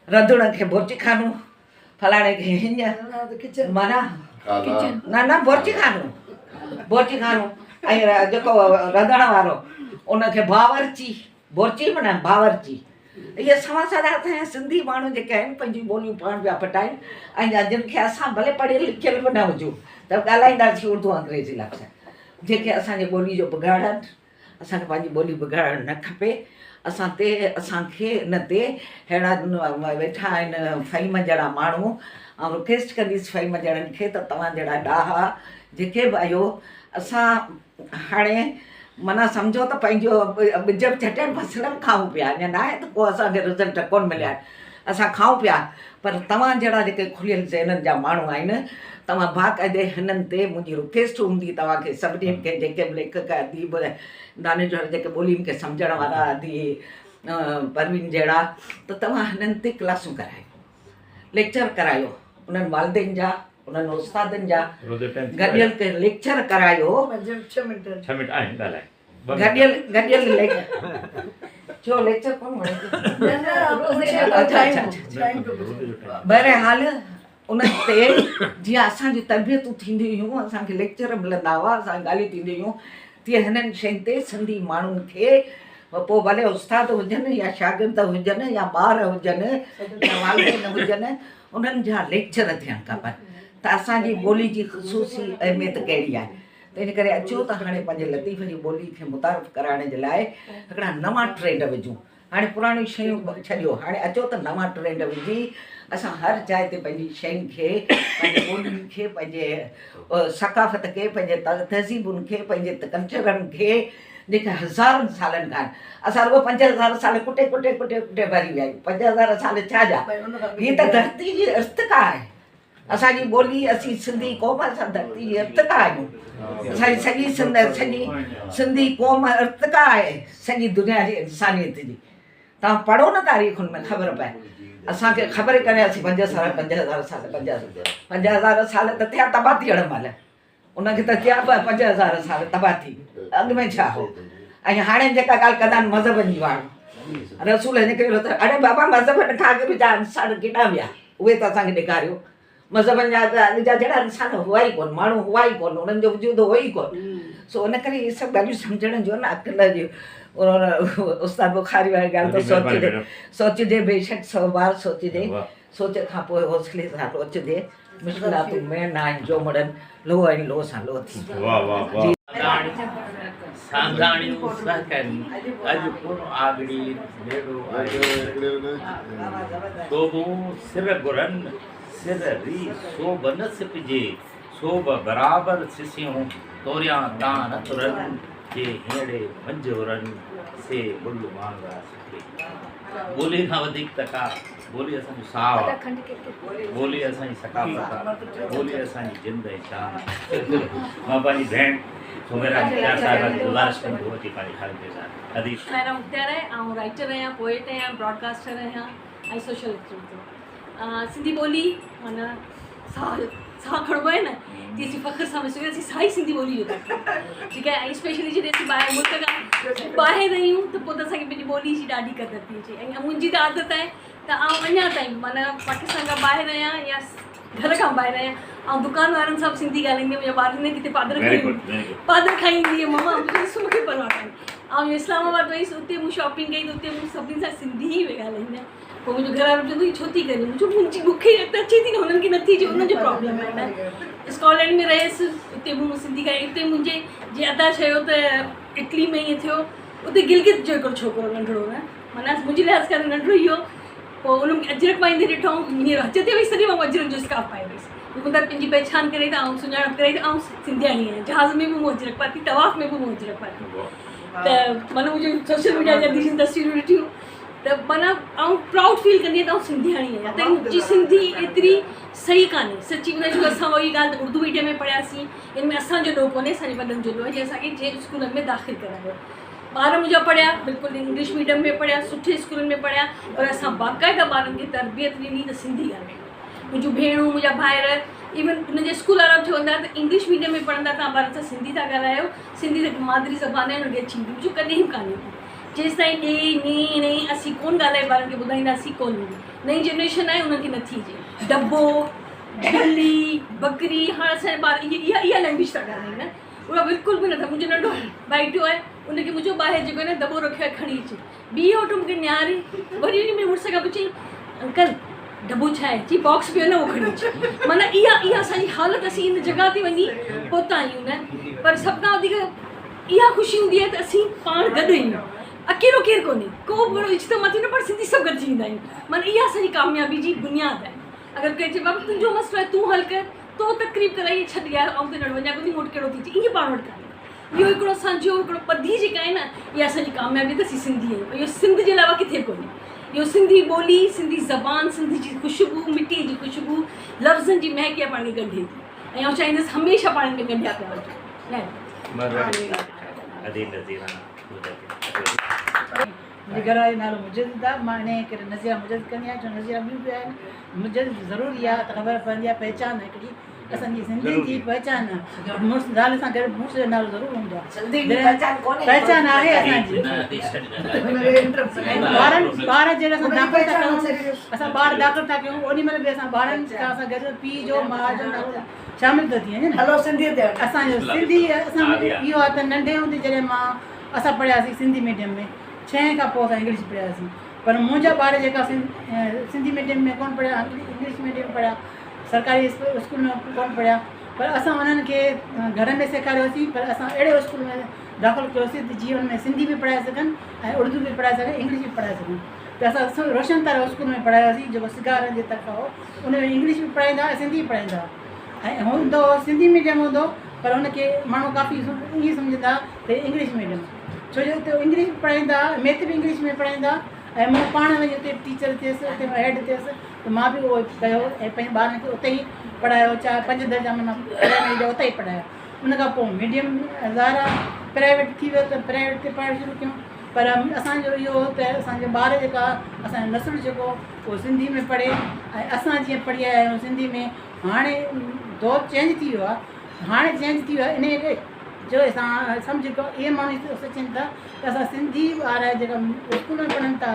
रंधिणे खे बुर्जी खानो, फलाणे खे हीअं माना न न बुर्जी खानो ऐं जेको रंधण वारो उनखे बावरची, बुर्जी माना बावरची। इहे सवा सादा असांजा सिंधी माण्हू जेके आहिनि पंहिंजी ॿोलियूं पाण पिया फिटाइनि ऐं जिन खे असां भले पढ़ियल लिखियल बि न हुजूं त ॻाल्हाईंदासीं उर्दू अंग्रेज़ी लफ़्ज़ जेके असांजे ॿोली जो बिगाड़नि। असांखे पंहिंजी ॿोली बिगाड़णु न खपे। असांखे इन ते अहिड़ा वेठा आहिनि फ़हीम जहिड़ा माण्हू। ऐं रिक्वेस्ट कंदीसि फ़हीम जहिड़नि खे त तव्हां जहिड़ा ॾाहा जेके बि आहियो, असां हाणे माना सम्झो त पंहिंजो ॿिज छटियनि फसलनि खाऊं पिया, अञा न आहे त पोइ असांखे रिज़ल्ट कोन मिलिया आहिनि, असां खाऊं पिया। पर तव्हां जहिड़ा जेके खुलियल ज़हननि जा माण्हू आहिनि, तव्हां बाक़ाइदे हिननि ते मुंहिंजी रिक्वेस्ट हूंदी तव्हांखे सभिनी खे, जेके बि लेखक अदीब दानिशवर जेके ॿोलियुनि खे सम्झण वारा अदी परवीन जहिड़ा, त तव्हां हिननि ते क्लासूं करायो, लेक्चर करायो, उन्हनि वालदेन जा, उन्हनि उस्तादनि जा गॾियल ते लेक्चर करायो। 6 मिंट आहिनि ॻाल्हाए गॾियल छो लेक्चर कोन बहरहाल उन ते जीअं असांजी तरबियतूं थींदियूं हुयूं, असांखे लेक्चर मिलंदा हुआ, असां ॻाल्हियूं थींदियूं हुयूं, तीअं हिननि शयुनि ते सिंधी माण्हुनि खे पोइ भले उस्ताद हुजनि या शागिर्द हुजनि या ॿार हुजनि या वालदेन हुजनि, उन्हनि जा लेक्चर थियणु खपनि त असांजी ॿोली जी ख़ुशूसी अहमियत कहिड़ी आहे। त इन करे अचो त हाणे पंहिंजे लतीफ़ जी ॿोली खे मुतारिफ़ कराइण जे लाइ हिकिड़ा नवां ट्रेंड विझूं। हाणे पुराणियूं शयूं छॾियो, हाणे अचो त नवां ट्रेंड विझी असां हर जाइ ते पंहिंजी शयुनि खे, पंहिंजे ॿोलियुनि खे, पंहिंजे सकाफ़त खे, पंहिंजे तहज़ीबुनि खे, पंहिंजे कल्चरनि खे जेके हज़ारनि सालनि खां असां रुॻो 5000 साल कुटे कुटे कुटे कुटे भरी विया आहियूं। 5000 साल छा जा, हीअ त धरती जी इर्तिका आहे। असांजी ॿोली, असीं सिंधी क़ौम, असां धरती जी इर्तिका आहियूं। असांजी सॼी सिंधी क़ौम इर्तिका आहे सॼी दुनिया जी इंसानियत जी। तव्हां पढ़ो न तारीख़ुनि में ख़बर पए, असांखे ख़बर ई कान्हे। असीं 5000 साल 50,000 साल त थिया तबाह थियण महिल, उनखे त चया पिया 5000 साल तबाह थी अॻु में छा हो ऐं हाणे जेका ॻाल्हि कंदा आहिनि मज़हबनि जी वारो रसूल निकिरियो त अरे बाबा मज़हब ॾिठा के बि जा इंसान केॾा विया उहे त असांखे ॾेखारियो मज़हबनि जा अॼु जा जहिड़ा इंसान हुआ ई कोन माण्हू हुआ ई कोन उन्हनि जो वजूद हो ई कोन सो इन करे इहे सभु ॻाल्हियूं सम्झण जो न अक़ल जो और उस्ताद बुखारी वारी ॻाल्हि त सोचिजे बेशक 100 बार सोचिजे सोच खां पोइ हौसले सां सोचिजे मुश्किलातूं में न आहिनि जो मुड़नि लोह आहिनि लोह सां लोह थी साधाणियूं सहकनि अॼु पुर आगड़ी भेड़ो आयो तोबूं सिर घुरनि सिर री सोब न सिपजे सोब बराबरि सिसियूं तोरियां तां न तुरनि जे हींअरे मंझोरनि से बुल वांगा सिके ॿोली खां वधीक त का ॿोली असांजो साह आहे ॿोली असांजी सकाफ़त आहे ॿोली असांजी जिंद ऐं शान मां पंहिंजी भेण सुमेरा मुख्तार साहिबा जी गुज़ारिश कंदो अची पंहिंजी ख़ाली पेश हदीस सुमेरा मुख्तार आहे ऐं राइटर आहियां पोएट आहियां ब्रॉडकास्टर आहियां ऐं सोशल एक्टिविस्ट सिंधी ॿोली माना साह खणिबो आहे न तीअं असीं फ़ख़्र सां महसूसु असीं साई सिंधी ॿोली जो था कयूं ठीकु आहे ऐं स्पेशली जॾहिं असीं ॿाहिरि मुल्क खां ॿाहिरि रहियूं त पोइ त असांखे पंहिंजी ॿोली जी ॾाढी क़दुरु थी अचे ऐं मुंहिंजी त आदत आहे त आउं अञा ताईं माना पाकिस्तान खां ॿाहिरि आहियां या घर खां ॿाहिरि आहियां ऐं दुकान वारनि सां बि सिंधी ॻाल्हाईंदी आहियां मुंहिंजा ॿार किथे पादर खाई ईंदी आहे मम्मा मूंखे परवाह कान्हे ऐं इस्लामाबाद वईसि उते मूं शॉपिंग कई त उते मूं सभिनी सां सिंधी ई ॻाल्हाईंदा आहिनि पोइ मुंहिंजो घर वारो चवंदो छो थी करे मूंखे त अचे थी न हुननि खे नथी अचे हुनजो प्रॉब्लम आहे न स्कॉटलैंड में रहियसि उते बि मूं सिंधी ॻाल्हाई उते मुंहिंजे जीअं अदा चयो त इटली में ईअं थियो उते गिलगित जो हिकिड़ो छोकिरो नंढिड़ो न माना मुंहिंजे लिहाज़ करे नंढिड़ो ई हो पोइ उन अजरक पाईंदे ॾिठो हीअं हथ ते वेही सॼी मां अजरक जो स्काफ पाए वियसि मतिलबु पंहिंजी पहचान करे त ऐं सुञाणप करे त ऐं सिंधियाणी आहियां जहाज़ में बि मूं अजरक पाती तवाफ़ में बि मूं अजरक पाती त माना मुंहिंजो सोशल मीडिया जा ॾिसी तस्वीरूं ॾिठियूं त माना ऐं प्राउड फील कंदी आहियां त सिंधियाणी आहियां त मुंहिंजी सिंधी एतिरी सही कान्हे सची ॿुधाए छो असां वही ॻाल्हि त उर्दू मीडियम में पढ़ियासीं हिन में असांजो ॾोह कोन्हे असांजे वॾनि जो ॾोह आहे जीअं असांखे जंहिं स्कूलनि में दाख़िल करायो ॿार मुंहिंजा पढ़िया बिल्कुलु इंग्लिश मीडियम में पढ़िया सुठे स्कूलनि में पढ़िया पर असां बाक़ाइदा ॿारनि खे तरबियत ॾिनी त सिंधी ॻाल्हायूं मुंहिंजूं भेणूं मुंहिंजा भाइर इवन हुनजे स्कूल वारा बि चवंदा त इंग्लिश मीडियम में पढ़ंदा तव्हां ॿारनि सां सिंधी था ॻाल्हायो सिंधी त मादरी ज़बान आहे हुनखे अची वेंदी जो कॾहिं बि कान्हे जेसि ताईं ॾे ने असीं कोन ॻाल्हाए ॿारनि खे ॿुधाईंदासीं कोन नई जनरेशन आहे उन्हनि खे नथी अचे डबो बिल्ली बकरी हाणे असांजा ॿार इहा लैंग्वेज था ॻाल्हाइनि न उहा बिल्कुलु बि नथा मुंहिंजो नंढो भाइटियो आहे उनखे मुंहिंजो ॿाहिरि जेको आहे न दॿो रखियो आहे खणी अचे ॿी वटि मूंखे निहारे वरी मुंहिंजे मुड़ुस खां पुछी अंकल दॿो छा आहे चई बॉक्स पियो न उहो खणी अचे माना इहा असांजी हालति असीं इन जॻह ते वञी पहुता आहियूं न पर सभ खां वधीक इहा ख़ुशी हूंदी आहे त असीं पाण गॾु आहियूं अकेलो केरु कोन्हे को बि अहिड़ो इज्तमा थी न पर सिंधी सभु गॾिजी वेंदा आहियूं माना इहा असांजी कामयाबी जी बुनियादु आहे अगरि केरु चए बाबा तुंहिंजो मसइलो आहे तूं हल कर तो तकरीब कराई छॾ यार ऐं त न वञा कोन्हे मूं वटि कहिड़ो थी अचे ईअं पाण वटि कान्हे इहो हिकिड़ो असांजो हिकिड़ो पधी जेका आहे न इहा असांजी कामयाबी त असीं सिंधी आहियूं इहो सिंध जे अलावा किथे कोन्हे इहो सिंधी ॿोली सिंधी ज़बान सिंधी जी ख़ुशबू मिटीअ जी ख़ुशबू लफ़्ज़नि जी महक पाण खे ॻंढे थी ऐं आउं चाहींदसि हमेशह पाण खे ॻंढिया पिया मुंहिंजे घर वारे नालो मुजद आहे मां इन करे नज़ीरा मुजद कंदी आहियां छो नज़ीरा ॿियूं बि आहिनि मुजद ज़रूरी आहे त ख़बर पवंदी आहे पहचान हिकिड़ी असांजी सिंधी जी पहचान आहे मुड़ुसु ज़ाल सां गॾु मुड़ुस जो नालो ज़रूरु हूंदो आहे पहचान आहे असांजी ॿार जॾहिं असां दाख़िल था कयूं असां ॿार दाख़िल था कयूं ओॾी महिल बि असां ॿारनि खां असां गॾु पीउ जो माउ जो नालो शामिलु थो थी वञे हलो सिंधी असांजो सिंधी असां इहो आहे त नंढे हूंदे जॾहिं असां पढ़ियासीं सिंधी मीडियम में 6 खां पोइ असां इंग्लिश पढ़ियासीं पर मुंहिंजा ॿार जेका सिंधी मीडियम में कोन पढ़िया इंग्लिश मीडियम पढ़िया सरकारी स्कूल में कोन पढ़िया पर असां उन्हनि खे घर में सेखारियोसीं पर असां अहिड़े स्कूल में दाख़िल कयोसीं त जीअं हुन में सिंधी बि पढ़ाए सघनि ऐं उर्दू बि पढ़ाए सघनि इंग्लिश बि पढ़ाए सघनि त असां रोशन तारा स्कूल में पढ़ायोसीं जेको सिगार जे तरफ़ां हो उन में इंग्लिश बि पढ़ाईंदा ऐं सिंधी बि पढ़ाईंदा ऐं हूंदो सिंधी मीडियम हूंदो पर हुनखे माण्हू काफ़ी ईअं सम्झंदा त इंग्लिश मीडियम छो जो हुते इंग्लिश बि पढ़ाईंदा मैथ बि इंग्लिश में पढ़ाईंदा ऐं मां पाण वञी हुते टीचर थियसि उते हेड थियसि त मां बि उहो कयो ऐं पंहिंजे ॿारनि खे उते ई पढ़ायो 4-5 दर्जा माना उते ई पढ़ायो उन खां पोइ मीडियम ज़ारा प्राइवेट थी वियो त प्राइवेट ते पढ़ाइणु शुरू कयूं पर असांजो इहो त असांजा ॿार जेका असांजो नसुल जेको उहो सिंधी में पढ़े ऐं असां जीअं पढ़ी आया आहियूं सिंधी में हाणे दौर चेंज थी वियो आहे हाणे चेंज थी वियो आहे इन करे जो असां सम्झ को इहे माण्हू सोचनि था त असां सिंधी ॿार जेका स्कूल में पढ़नि था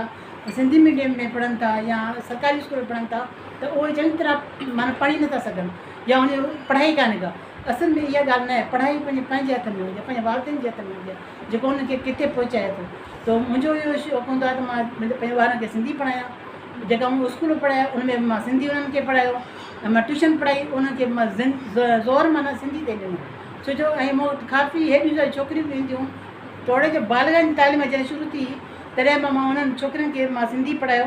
सिंधी मीडियम में पढ़नि था या सरकारी स्कूल में पढ़नि था त उहे चङी तरह माना पढ़ी नथा सघनि या उन पढ़ाई कान्हे का असल में इहा ॻाल्हि न आहे पढ़ाई पंहिंजे हथ में हुजे पंहिंजे वालिदनि जे हथ में हुजे जेको उनखे किथे पहुचाए थो त मुंहिंजो इहो शौक़ु हूंदो आहे त मां पंहिंजे ॿारनि खे सिंधी पढ़ायां जेका मूं स्कूल पढ़ाया उन में मां सिंधी उन्हनि खे पढ़ायो ऐं मां ट्यूशन पढ़ाई उनखे मां ज़ोर माना सिंधी ते ॾिनो छो ऐं मूं वटि काफ़ी हेॾियूं सारियूं छोकिरियूं बि ईंदियूं तोड़े जो बालगनि जी तालीम जॾहिं शुरू थी तॾहिं मां उन्हनि छोकिरियुनि खे मां सिंधी पढ़ायो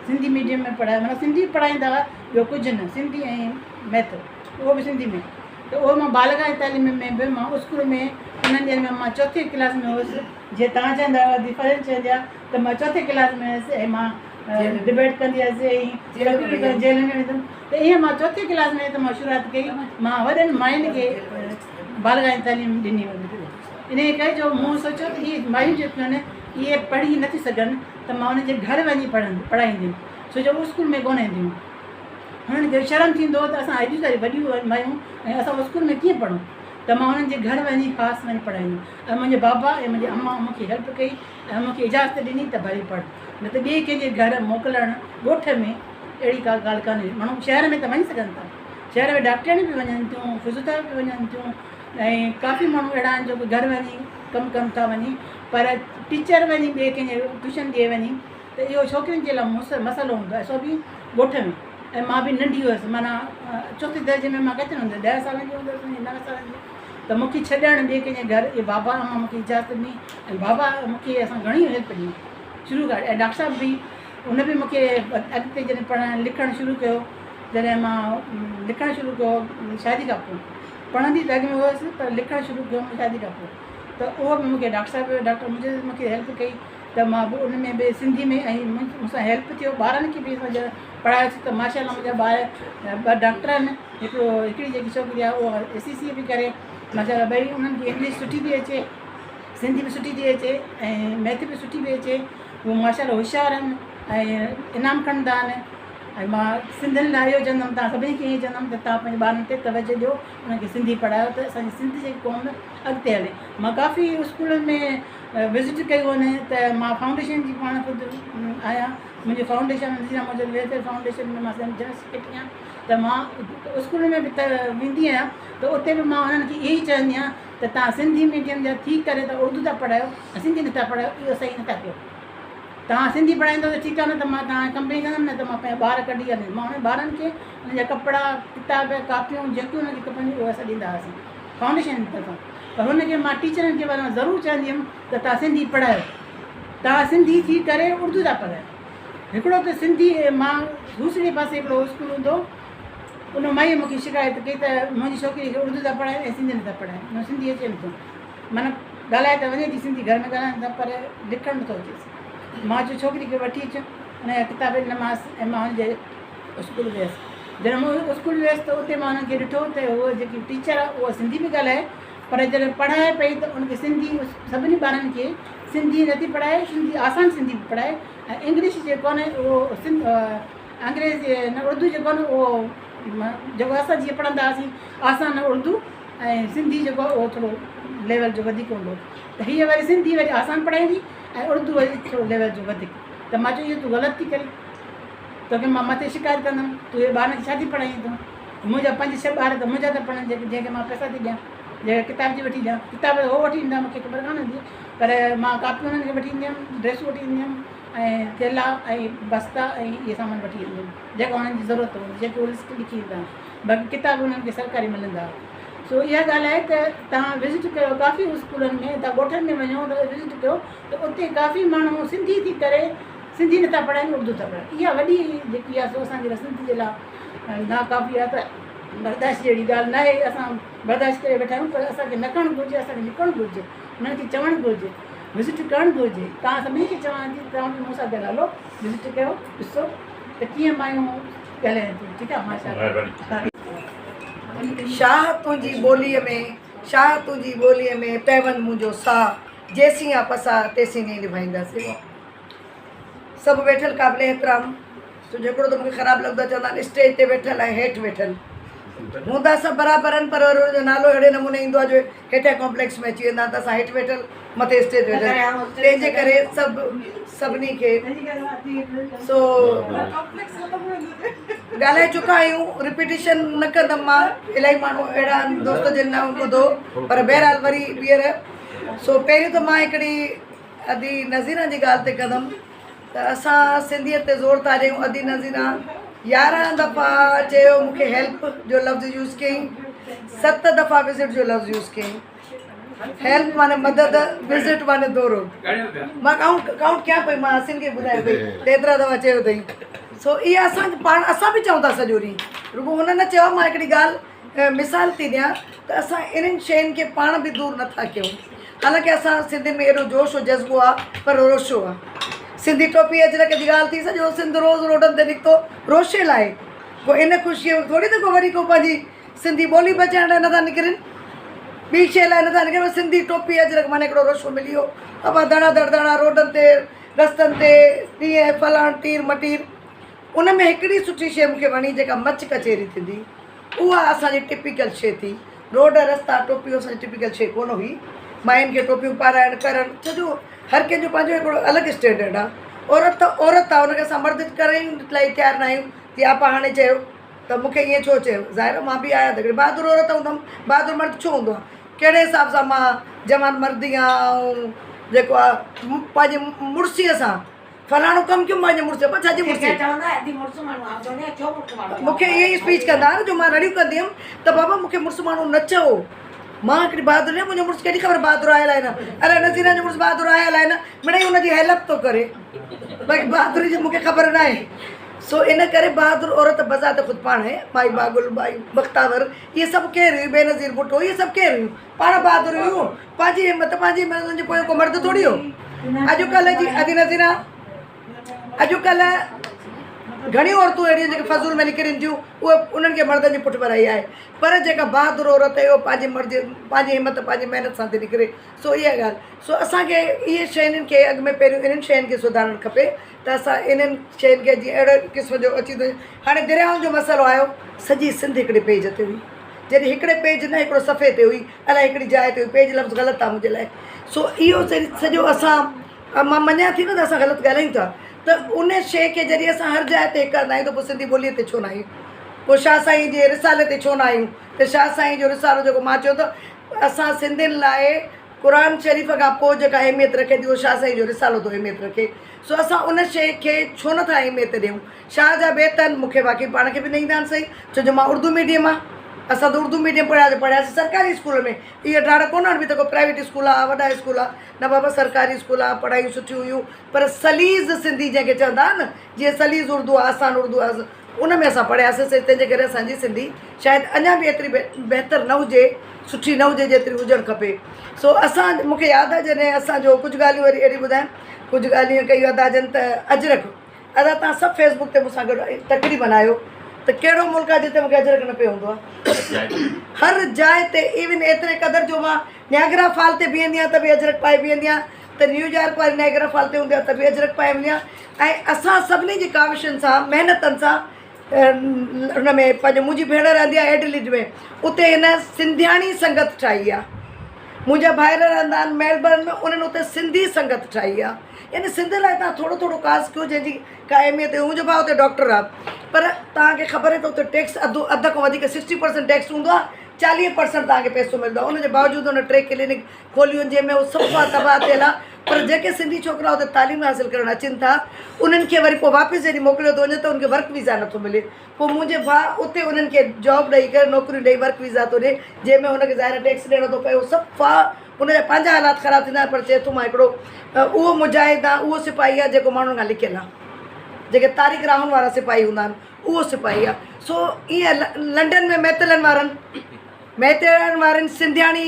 सिंधी मीडियम में पढ़ायो माना सिंधी पढ़ाईंदा हुआ ॿियो कुझु न सिंधी ऐं मैथ उहो बि सिंधी में त उहो मां बालगा जी तालीम में बि मां स्कूल में उन्हनि ॾींहंनि में मां चौथे क्लास में हुअसि जीअं तव्हां चवंदा हुआ डिफरेंस चवंदी आहे त मां चौथे क्लास में हुअसि ऐं मां डिबेट कंदी हुअसि ऐं जेल में वेंदमि त ईअं मां चौथे क्लास में त मां शुरूआति कई मां वॾनि मायुनि खे बालगा जी तालीम ॾिनी इन करे जो मूं सोचियो त इहे मायूं जेकियूं आहिनि इहे पढ़ी नथी सघनि त मां उनजे घर वञी पढ़ाईंदमि छो जो स्कूल में कोन ईंदियूं हुननि खे शर्म थींदो त असां एॾियूं सारियूं वॾियूं मायूं ऐं असां स्कूल में कीअं पढ़ूं त मां हुननि जे घर वञी ख़ासि वञी पढ़ाईंदमि ऐं मुंहिंजे बाबा ऐं मुंहिंजी अम्मा मूंखे हेल्प कई ऐं मूंखे इजाज़त ॾिनी त भली पढ़ न त ॿिए कंहिंजे घर मोकिलणु ॻोठ में अहिड़ी का ॻाल्हि कान्हे माण्हू शहर में त वञी सघनि था शहर में डॉक्टरियूं बि वञनि थियूं फिज़ियोथेरेपी बि वञनि थियूं ऐं काफ़ी माण्हू अहिड़ा आहिनि जो घर वञी कमु कनि था वञी पर टीचर वञी ॿिए कंहिंजे ट्यूशन ॾिए वञी त इहो छोकिरियुनि जे लाइ मसइलो हूंदो आहे सो बि ॻोठ में ऐं मां बि नंढी हुअसि माना चौथे दर्जे में मां केतिरे हूंदसि 10 सालनि जी हूंदसि 9 सालनि जी त मूंखे छॾणु ॿिए कंहिंजे घर इहे बाबा अम्मा मूंखे इजाज़त ॾिनी ऐं बाबा मूंखे असां घणी हेल्प ॾिनी शुरू खां ऐं डॉक्टर साहिब बि उन बि मूंखे अॻिते जॾहिं पढ़णु लिखणु शुरू कयो जॾहिं मां लिखणु शुरू कयो शादी खां पोइ पढ़ंदी त अॻु में हुअसि पर लिखणु शुरू कयो शादी खां पोइ त उहो बि मूंखे डॉक्टर साहिब डॉक्टर मूंखे हेल्प कई त मां बि उन में बि सिंधी में ऐं मूंसां हेल्प थियो ॿारनि खे बि असां पढ़ायोसीं त माशाल्लाह मुंहिंजा ॿार 2 डॉक्टर आहिनि हिकिड़ी जेकी छोकिरी आहे उहा SCC बि करे माशाल्लाह ॿई उन्हनि खे इंग्लिश सुठी थी अचे सिंधी बि सुठी थी अचे ऐं मैथ बि सुठी थी अचे उहे माशाल्लाह होशियारु आहिनि ऐं इनाम खणंदा आहिनि ऐं मां सिंधियुनि लाइ इहो चवंदमि तव्हां सभिनी खे इहो चवंदमि त तव्हां पंहिंजे ॿारनि ते तवजो ॾियो उन्हनि खे सिंधी पढ़ायो त असांजी सिंधी जेकी क़ौम अॻिते हले मां काफ़ी स्कूलनि में विज़िट कयूं आहिनि त मां फाउंडेशन जी पाण ख़ुदि आहियां मुंहिंजी फाउंडेशन मुंहिंजो वेलफेयर फाउंडेशन में मां जनरल सेक्रेटरी आहियां त मां स्कूल में बि वेंदी आहियां त उते बि मां उन्हनि खे इहो ई चवंदी आहियां त तव्हां सिंधी मीडियम जा थी करे त उर्दू था पढ़ायो ऐं सिंधी नथा पढ़ायो इहो सही नथा कयो तव्हां सिंधी पढ़ाईंदो त ठीकु आहे न त मां तव्हां कंप्लेन कंदमि न त मां पंहिंजा ॿार कढी हलंदमि मां उन ॿारनि खे उनजा कपिड़ा किताब कापियूं जेकियूं उनखे खपंदियूं उहे असां ॾींदा हुआसीं फाउंडेशन जी तरफ़ां पर हुनखे मां टीचरनि खे वञा ज़रूरु चवंदी हुअमि त तव्हां सिंधी पढ़ायो तव्हां सिंधी थी करे उर्दू था पढ़ायो हिकिड़ो त सिंधी मां दूसरे पासे हिकिड़ो स्कूल हूंदो उन माईअ मूंखे शिकायत कई त मुंहिंजी छोकिरी खे उर्दू था पढ़ाइनि ऐं सिंधी नथा पढ़ाइनि हुन सिंधी अचे नथो माना ॻाल्हाए त वञे थी सिंधी घर में ॻाल्हाइनि था पर लिखणु नथो अचेसि मां चयो छोकिरी खे वठी अचु हुन जा किताब ॾिनमांसि ऐं मां हुनजे स्कूल वियसि जॾहिं मूं स्कूल वियसि त उते मां हुनखे ॾिठो त उहा जेकी टीचर आहे उहा सिंधी बि ॻाल्हाए पर जॾहिं पढ़ाए पई त उनखे सिंधी सभिनी ॿारनि खे सिंधी नथी पढ़ाए सिंधी आसान सिंधी पढ़ाए ऐं इंग्लिश जेको आहे न उहो अंग्रेज़ी न उर्दू जेको आहे न उहो जेको असां जीअं पढ़ंदा हुआसीं आसान उर्दू ऐं सिंधी जेको आहे उहो थोरो लेवल जो वधीक हूंदो त हीअ वरी सिंधी वरी आसान पढ़ाईंदी ऐं उर्दू वरी थोरो लेवल जो वधीक त मां चयो इहो तूं ग़लति थी करे तोखे मां मथे शिकायत कंदमि तूं इहे ॿारनि खे छा थी पढ़ाईं तूं मुंहिंजा 5-6 ॿार त मुंहिंजा था पढ़नि जंहिंखे मां पैसा थी ॾियां जंहिं किताब थी वठी ॾियां किताब उहो वठी ईंदा मूंखे ख़बर कान हूंदी पर मां कापियूं उन्हनि खे वठी ईंदी हुअमि ड्रेसूं वठी ईंदी हुअमि ऐं थेला ऐं बस्ता ऐं इहे सामान वठी ईंदी हुअमि जेका उन्हनि जी ज़रूरत हूंदी जेके उहे लिस्ट लिखी ईंदा बाक़ी किताब उन्हनि खे सरकारी मिलंदा सो इहा ॻाल्हि आहे त तव्हां विज़िट कयो काफ़ी स्कूलनि में तव्हां ॻोठनि में वञो त विज़िट कयो त उते काफ़ी माण्हू सिंधी थी करे सिंधी नथा पढ़ाइनि उर्दू था पढ़ाइनि इहा वॾी जेकी आहे सो असांजे लाइ सिंधी जे लाइ नाकाफ़ी आहे त बर्दाश्त जहिड़ी ॻाल्हि न आहे असां बर्दाश्त करे वेठा आहियूं पर असांखे न करणु घुरिजे असांखे निकिरणु घुरिजे उन्हनि खे चवणु घुरिजे विज़िट करणु घुरिजे तव्हां सभिनी खे चवां थी तव्हां बि मूंसां गॾु हलो विज़िट कयो ॾिसो त कीअं मायूं ॻाल्हाइनि थियूं ठीकु आहे माशा शाह तुंहिंजी ॿोलीअ में शाह तुंहिंजी ॿोलीअ में पैवंद मुंहिंजो साह जेसीं आहे पसा तेसीं नहीं निभाईंदासीं सभु वेठल क़ाबिल एतिराम छो हिकिड़ो त मूंखे ख़राबु लॻंदो आहे चवंदा आहिनि स्टेज ते वेठल ऐं हेठि वेठल हूंदा सभु बराबरि आहिनि पर जो नालो अहिड़े नमूने ईंदो आहे जो हेठियां कॉम्प्लेक्स में अची वेंदा त असां हेठि वेठल मथे स्टेज वेठल तंहिंजे करे सभिनी खे सो ॻाल्हाए चुका आहियूं रिपीटिशन न कंदमि मां इलाही माण्हू अहिड़ा आहिनि दोस्त जिन न ॿुधो पर बहरहाल वरी ॿीहर सो पहिरियों त मां हिकिड़ी अदी नज़ीरा जी ॻाल्हि ते कंदमि त असां सिंधीअत ते ज़ोर था ॾियूं अदी नज़ीरा 11 दफ़ा चयो मूंखे हेल्प जो लफ़्ज़ यूज़ कयईं 7 दफ़ा विज़िट जो लफ़्ज़ यूज़ कयईं हेल्प माने मदद विज़िट माने दौरो मां काउंट कयां पई मां असीन खे ॿुधायो पई त एतिरा दफ़ा चयो अथई सो इहा असां पाण असां बि चऊं था सॼो ॾींहुं रुॻो हुन न चयो मां हिकिड़ी ॻाल्हि मिसाल थी ॾियां त असां इन्हनि शयुनि खे पाण बि दूरि नथा कयूं हालांकि असां सिंधियुनि में एॾो जोश और जज़्बो आहे पर रोशो आहे सिंधी टोपी अजरक जी ॻाल्हि थी सॼो सिंध रोज़ रोडनि ते निकितो रोशे लाइ पोइ इन ख़ुशीअ में थोरी त को वरी को पंहिंजी सिंधी ॿोली बचाइण लाइ नथा निकिरनि ॿी शइ लाइ नथा निकिरनि सिंधी टोपी अजरक माने हिकिड़ो रोशो मिली वियो अब धड़ा धड़ा रोडनि ते रस्तनि ते ॾींहं फलाण तीर मटीर उन में हिकिड़ी सुठी शइ मूंखे वणी जेका मच कचेरी थींदी उहा असांजी टिपिकल शइ थी रोड रस्ता टोपियूं असांजी टिपिकल शइ कोन हुई मायुनि खे टोपियूं पाराइणु करणु छो हर कंहिंजो पंहिंजो हिकिड़ो अलॻि स्टैंडर्ड आहे औरत आहे हुनखे असां मर्द करण लाइ तयारु न आहियूं की आपा हाणे चयो त मूंखे ईअं छो चयो ज़ाहिर मां बि आहियां त हिकिड़ी बहादुर औरत हूंदमि बहादुर मर्द छो हूंदो आहे कहिड़े हिसाब सां मां जवान मर्दी आहियां ऐं जेको आहे पंहिंजी मुड़ुसीअ सां फलाणो कमु कयूं पंहिंजे मुड़ुस पर छाजी मुड़ुसी मूंखे ईअं ई स्पीच कंदा न जो मां रड़ियूं कंदी हुअमि त बाबा मूंखे मुड़ुसु माण्हू न चओ मां हिकिड़ी बहादुर आहियां मुंहिंजो मुड़ुसु केॾी ख़बर बहादुर आहे अलाए न अलाए नज़ीरा जो मुड़ुसु बहादुर आहे अलाए न मिड़ई हुनजी हेल्प थो करे बाक़ी बहादुरी जी मूंखे ख़बर न आहे सो इन करे बहादुर औरत बज़ात ख़ुदि पाण आहे माई बागुल माई बख्तावर इहे सभु केरु हुयूं बेनज़ीर भुट्टो इहे सभु केरु हुयूं पाण बहादुर हुयूं पंहिंजी हिमत पंहिंजी हिमत जे पोइ को मर्द थोरी हो अॼुकल्ह जी अदी नज़ीरा अॼुकल्ह घणियूं औरतूं अहिड़ियूं जेके फज़ूल में निकिरनि थियूं उहे उन्हनि खे मर्दनि जी पुठि भराई आहे पर जेका बहादुर औरत आहे उहो पंहिंजी मर्ज़ी पंहिंजी हिमत पंहिंजी महिनत सां थी निकिरे सो इहा ॻाल्हि सो असांखे इहे शयुनि खे अॻु में पहिरियों इन्हनि शयुनि खे सुधारणु खपे त असां इन्हनि शयुनि खे जीअं अहिड़े क़िस्म जो अची थो हाणे दरियाउनि जो मसइलो आयो सॼी सिंध हिकिड़े पेज ते हुई जॾहिं हिकिड़े पेज न हिकिड़ो सफ़े ते हुई अलाए हिकिड़ी जाइ ते हुई पेज लफ़्ज़ ग़लति आहे मुंहिंजे लाइ सो इहो सॼो असां मां मञा थी न त असां ग़लति ॻाल्हायूं था त उन शइ खे जॾहिं असां हर जाइ ते कंदा आहियूं त पोइ सिंधी ॿोलीअ ते छो न आहियूं पोइ शाह साईं जे रिसाले ते छो न आहियूं त शाह साईं जो रिसालो जेको मां चयो त असां सिंधियुनि लाइ क़ुर शरीफ़ खां पोइ जेका अहमियत रखे थी उहो शाह साईं जो रिसालो थो अहमियत रखे सो असां उन शइ खे छो नथा अहमियत ॾियूं शाह जा बेत आहिनि मूंखे बाक़ी पाण खे बि न ईंदा आहिनि सही छो जो मां उर्दू मीडियम आहे असां त उर्दू मीडियम पढ़ियासीं सरकारी स्कूल में इहे ॾाढा कोन आहिनि बि त को प्राइवेट स्कूल आहे वॾा स्कूल आहे न बाबा सरकारी स्कूल आहे पढ़ाइयूं सुठियूं हुयूं पर सलीज़ सिंधी जंहिंखे चवंदा आहिनि न जीअं सलीज़ उर्दू आहे आसान उर्दू आहे उन में असां पढ़ियासीं तंहिंजे करे असांजी सिंधी शायदि अञा बि एतिरी बहितर न हुजे सुठी न हुजे जेतिरी हुजणु खपे सो असां मूंखे यादि आहे जॾहिं असांजो कुझु ॻाल्हियूं वरी अहिड़ी ॿुधाइनि कुझु ॻाल्हियूं कयूं अदाजनि त अजरक अदा तव्हां सभु फेसबुक ते मूंसां गॾु तकड़ी बनायो त कहिड़ो मुल्क आहे जिते मूंखे अजरक न पियो हूंदो आहे हर जाइ ते इवन एतिरे क़दुरु जो मां नियागरा फॉल ते बीहंदी आहियां त बि अजरक पाए बीहंदी आहियां त न्यूयॉर्क वारी नियागरा फॉल ते हूंदी आहे त बि अजरक पाए वेंदी आहियां ऐं असां सभिनी जी काविशुनि सां महिनतनि सां हुन में पंहिंजो मुंहिंजी भेण रहंदी आहे एडिलीड में उते हिन सिंधियाणी संगत ठाही आहे मुंहिंजा भाइर रहंदा आहिनि मेलबर्न में उन्हनि उते सिंधी संगत ठाही आहे यानी सिंध लाइ तव्हां थोरो थोरो ख़ासि कयो जंहिंजी का अहमियत मुंहिंजो भाउ उते डॉक्टर आहे पर तव्हांखे ख़बर आहे त उते टैक्स अधु खां वधीक 60% टैक्स हूंदो आहे 40% तव्हांखे पैसो मिलंदो आहे उनजे बावजूदि हुन 3 क्लिनिक खोलियूं आहिनि जंहिंमें उहो सफ़ा तबाह थियल आहे पर जेके सिंधी छोकिरा उते तालीम हासिलु करणु अचनि था उन्हनि खे वरी पोइ वापसि जॾहिं मोकिलियो थो वञे त उनखे वर्क वीज़ा नथो मिले पोइ मुंहिंजे भाउ उते उन्हनि खे जॉब ॾेई करे नौकरियूं ॾेई वर्क वीज़ा थो ॾिए जंहिंमें हुनखे ज़ाहिर टैक्स ॾियणो थो पए उहो सफ़ा उनजा पंहिंजा हालात ख़राबु थींदा आहिनि पर चए थो मां हिकिड़ो उहो मुजाहिद आहे उहो सिपाही आहे जेको माण्हुनि खां लिखियलु आहे जेके तारीख़ राहुनि वारा सिपाही हूंदा आहिनि उहो सिपाही आहे सो ईअं लंडन में मैतलनि वारनि सिंधियाणी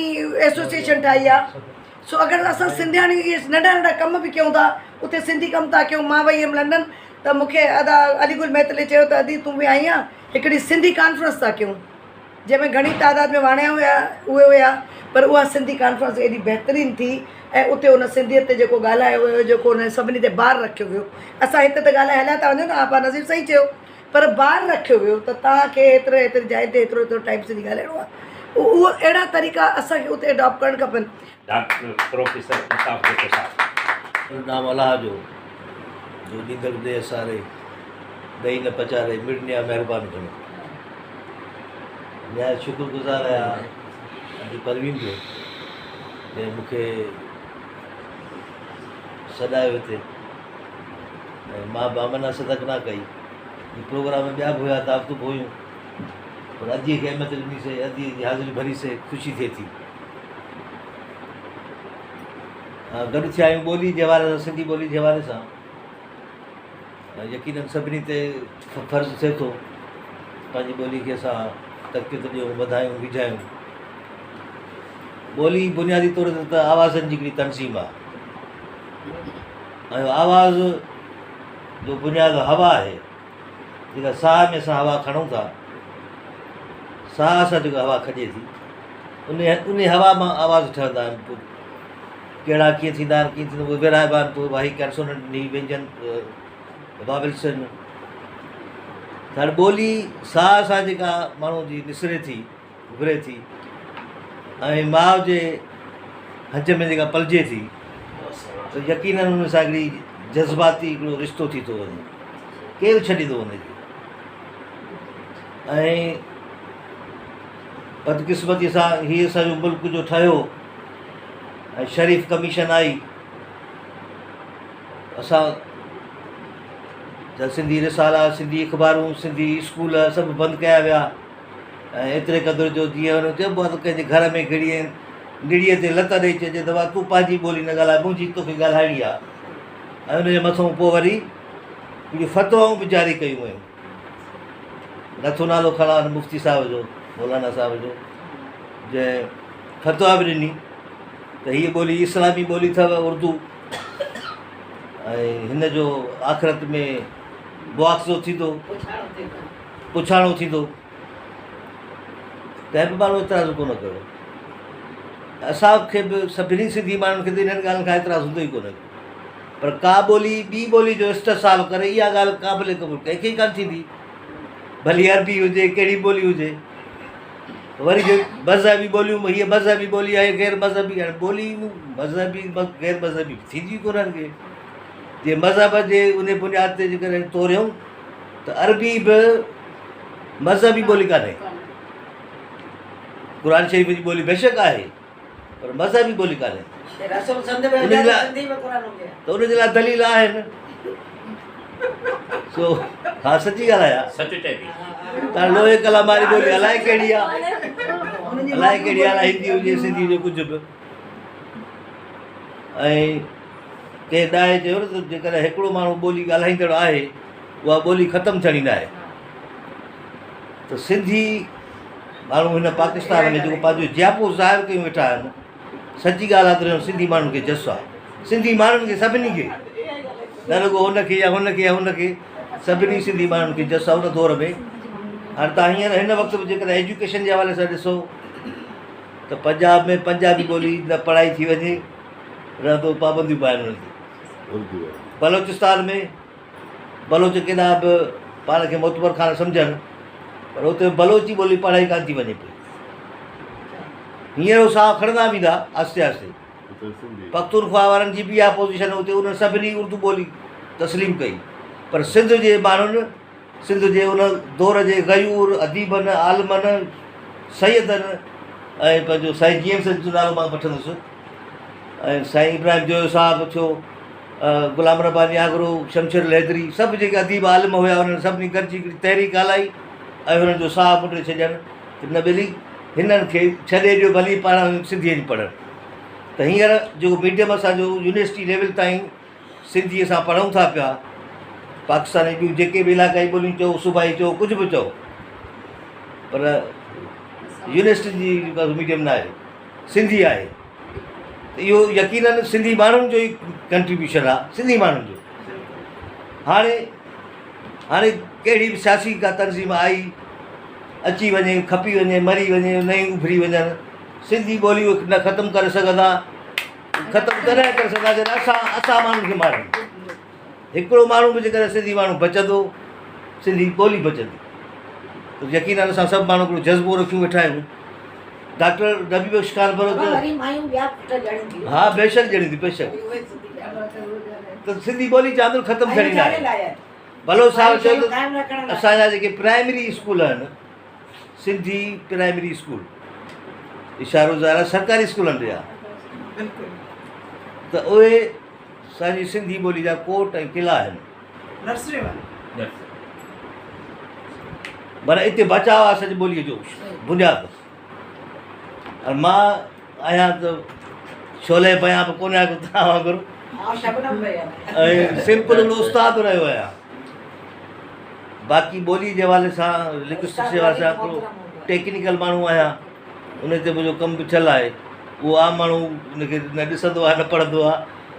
एसोसिएशन ठाही आहे सो अगरि असां सिंधियाणी इहे नंढा नंढा कम बि कयूं था उते सिंधी कमु था कयूं मां वई हुयमि लंडन त मूंखे अदा अलीगुल मैतले चयो त अदी तूं बि आई आहे हिकिड़ी सिंधी कॉन्फ्रेंस था कयूं जंहिंमें घणी तादाद में वाणिया उहे हुया पर उहा सिंधी कॉन्फ्रेंस एॾी बहितरीनु थी ऐं उते हुन सिंधीअत ते जेको ॻाल्हायो वियो जेको हुन सभिनी ते ॿार रखियो वियो असां हिते त ॻाल्हाए हलिया था वञूं न आपा नज़ीर सही चयो पर ॿार रखियो वियो त तव्हांखे एतिरे जाइ ते एतिरो टाइम सिंधी ॻाल्हाइणो आहे। उहो अहिड़ा तरीक़ा असांखे उते अडॉप्ट करणु खपनि। डॉक्टर प्रोफेसर इंसाफ नाम अलाह जो ॾींदड़ दे सारे ॾही न पचारे मिड़निया महिरबानी कयो। न्याय शुक्रगुज़ार आहियां अॼु परवीन जो जंहिं मूंखे सॾायो हिते ऐं मां बामना सदक न कई। प्रोग्राम में ॿिया बि हुया दावतूं बि हुयूं पर अॼु खे अहमियत ॾिनीसीं, अॼु जी हाज़िरी भरीसीं, ख़ुशी थिए थी। गॾु थिया आहियूं ॿोली जे हवाले सां, सिंधी ॿोली जे हवाले सां। यकीननि सभिनी ते फ़र्ज़ु थिए थो पंहिंजी ॿोली खे असां तरक़ीत ॾियूं, वधायूं, विझायूं। ॿोली बुनियादी तौर ते त आवाज़नि जी हिकिड़ी तनज़ीम आहे ऐं आवाज़ जो बुनियादु हवा आहे। जेका साह में असां हवा खणूं था, साह सां जेका हवा खॼे थी उन हवा मां आवाज़ ठहंदा आहिनि। पोइ कहिड़ा कीअं थींदा आहिनि, कीअं थींदो उहे विरहाइबा आहिनि। पोइ वाही कैंसोनेंट नी व्यंजन वाविल्सन। हाणे ॿोली साह सां जेका माण्हू जी निसरे थी, उभरे थी ऐं माउ जे हज में जेका पलिजे थी त यकीननि हुन सां हिकिड़ी जज़्बाती हिकिड़ो रिश्तो थी थो वञे, केरु छॾींदो हुनखे। ऐं बदकिस्मतीअ सां हीअ असांजो मुल्क जो ठहियो ऐं शरीफ़ कमीशन आई। असां सिंधी रिसाला, सिंधी अख़बारूं, सिंधी स्कूल सभु बंदि कया विया ऐं एतिरे क़दुरु जो जीअं हुन चइबो आहे त कंहिंजे घर में निड़ीअ ते लत ॾेई चइजे त तूं पंहिंजी ॿोली न ॻाल्हाए, मुंहिंजी तोखे ॻाल्हाइणी आहे। ऐं हुनजे मथां पोइ वरी हिकिड़ियूं फ़तवाऊं बि जारी कयूं आहिनि। नथो नालो खणा मुफ़्ती साहिब जो, मौलाना साहिब जो, जंहिं फ़तवा बि ॾिनी त हीअ ॿोली इस्लामी ॿोली अथव उर्दू ऐं हिन जो आख़िरत में मुआख़ज़ो थींदो, पुछाणो थींदो। कंहिं बि माण्हू एतिराज़ु कोन कयो। असांखे बि सभिनी सिंधी माण्हुनि खे त इन्हनि ॻाल्हियुनि खां एतिराज़ु हूंदो ई कोन्हे। पर का ॿोली ॿी ॿोली जो इस्तेसाल करे इहा ॻाल्हि क़ाबिल क़बूल कंहिंखे कान थींदी, भली अरबी हुजे कहिड़ी ॿोली हुजे। वरी जो मज़हबी ॿोलियूं, हीअ मज़हबी ॿोली आहे, गैर मज़हबी आहे। ॿोली मज़हबी गैर मज़हबी थींदियूं कोन्हनि के। जे मज़हब जे उन बुनियाद ते जेकॾहिं तोरियूं त अरबी बि मज़हबी ॿोली कान्हे। क़ुर शरीफ़ जी ॿोली बेशक आहे पर मज़हबी ॿोली कान्हे। त उनजे लाइ दलील आहिनि। सो हा सची ॻाल्हि आहे, सच चए थी। तव्हां लोहे कलामारी ॿोली अलाए कहिड़ी आहे, अलाए कहिड़ी आहे, हिंदी हुजे सिंधी हुजे कुझु बि। ऐं कंहिं ॾाहे चयो न त जेकॾहिं हिकिड़ो माण्हू ॿोली ॻाल्हाईंदड़ आहे उहा ॿोली ख़तमु थियणी न आहे। त सिंधी माण्हू हिन पाकिस्तान में जेको पंहिंजो जियापो ज़ाहिर कयूं वेठा आहिनि, सची ॻाल्हि आहे त सिंधी माण्हुनि खे जस आहे। सिंधी माण्हुनि खे सभिनी खे, न रुॻो हुनखे या हुनखे या हुनखे, सभिनी सिंधी माण्हुनि खे जस आहे उन दौर में। हाणे तव्हां हींअर हिन वक़्तु बि जेकॾहिं एजुकेशन जे हवाले सां ॾिसो त पंजाब में पंजाबी ॿोली न पढ़ाई थी वञे रहंदो पाबंदियूं पाइनि हुननि खे। बलोचिस्तान में बलोच केॾा बि पाण खे मोतबर खान सम्झनि पर हुते बलोची ॿोली पढ़ाई कान थी वञे पई। हींअर उहो साहु खणंदा वेंदा आहिस्ते आहिस्ते। पख्तूनख्वा वारनि जी बि इहा पोज़ीशन हुते, उन्हनि सभिनी उर्दू ॿोली तस्लीम कई। पर सिंध जे माण्हुनि, सिंध जे उन दौर जे गयूर अदीबनि, आलमनि, सैदनि ऐं पंहिंजो साईं जीएम सिंध जो नालो मां वठंदुसि ऐं साईं इब्राहिम जोयो साहिबु थियो, ग़ुलाम रब्बानी आगरो, शमशेर लहदरी, सभु जेके अदीब आलिम हुया उन्हनि सभिनी गॾिजी हिकिड़ी तहरीक हलाई ऐं हुननि जो साहु मुटे छॾनि त न ॿिली हिननि खे छॾे ॾियो, भली पाण सिंधीअ जी पढ़नि। त हींअर जेको मीडियम असांजो यूनिवर्सिटी लेवल ताईं सिंधी असां पढ़ूं था पिया, पाकिस्तान जी ॿियूं जेके बि इलाइक़ाई ॿोलियूं चओ, सूबाई चओ, कुझु बि चओ, पर यूनिवर्सिटी जी मीडियम न आहे, सिंधी आहे। त इहो यकीननि सिंधी माण्हुनि जो ई कंट्रीब्यूशन आहे, सिंधी माण्हुनि जो। हाणे कहिड़ी बि सियासी का तनज़ीम आई, अची वञे, खपी वञे, मरी वञे, नयूं उभरी वञनि, सिंधी ॿोलियूं न ख़तमु करे सघंदा। ख़तमु तॾहिं करे सघंदा जॾहिं असां माण्हुनि खे मारनि। हिकिड़ो माण्हू बि जेकॾहिं सिंधी माण्हू बचंदो सिंधी ॿोली बचंदी। त यकीननि असां सभु माण्हू हिकिड़ो जज़्बो रखियूं वेठा आहियूं। डॉक्टर नबी बख़्श ख़ान बरोबर हा बेशक ॼणी थी बेशक त सिंधी ॿोली चांदुर ख़तमु थियणी न आहे। भलो साहिबु चयो त असांजा जेके प्राइमरी स्कूल आहिनि सिंधी प्राइमरी स्कूल इशारो ज़ाहिर सरकारी स्कूलनि ते आहे त उहे असांजी सिंधी ॿोली जा कोट ऐं क़िला आहिनि। नर्सरी माना हिते बचाव आहे असांजी ॿोलीअ जो बुनियादु। और मां आहियां त छोले पयां बि कोन आहियां तव्हां वांगुरु ऐं सिंपल हिकिड़ो उस्तादु रहियो आहियां। बाक़ी ॿोली जे हवाले सां लिंग्विस्टिक्स जे हवाले सां हिकिड़ो टेक्निकल माण्हू आहियां, उन ते मुंहिंजो कमु बि थियलु आहे। उहो आम माण्हू उनखे न ॾिसंदो आहे न पढ़ंदो आहे,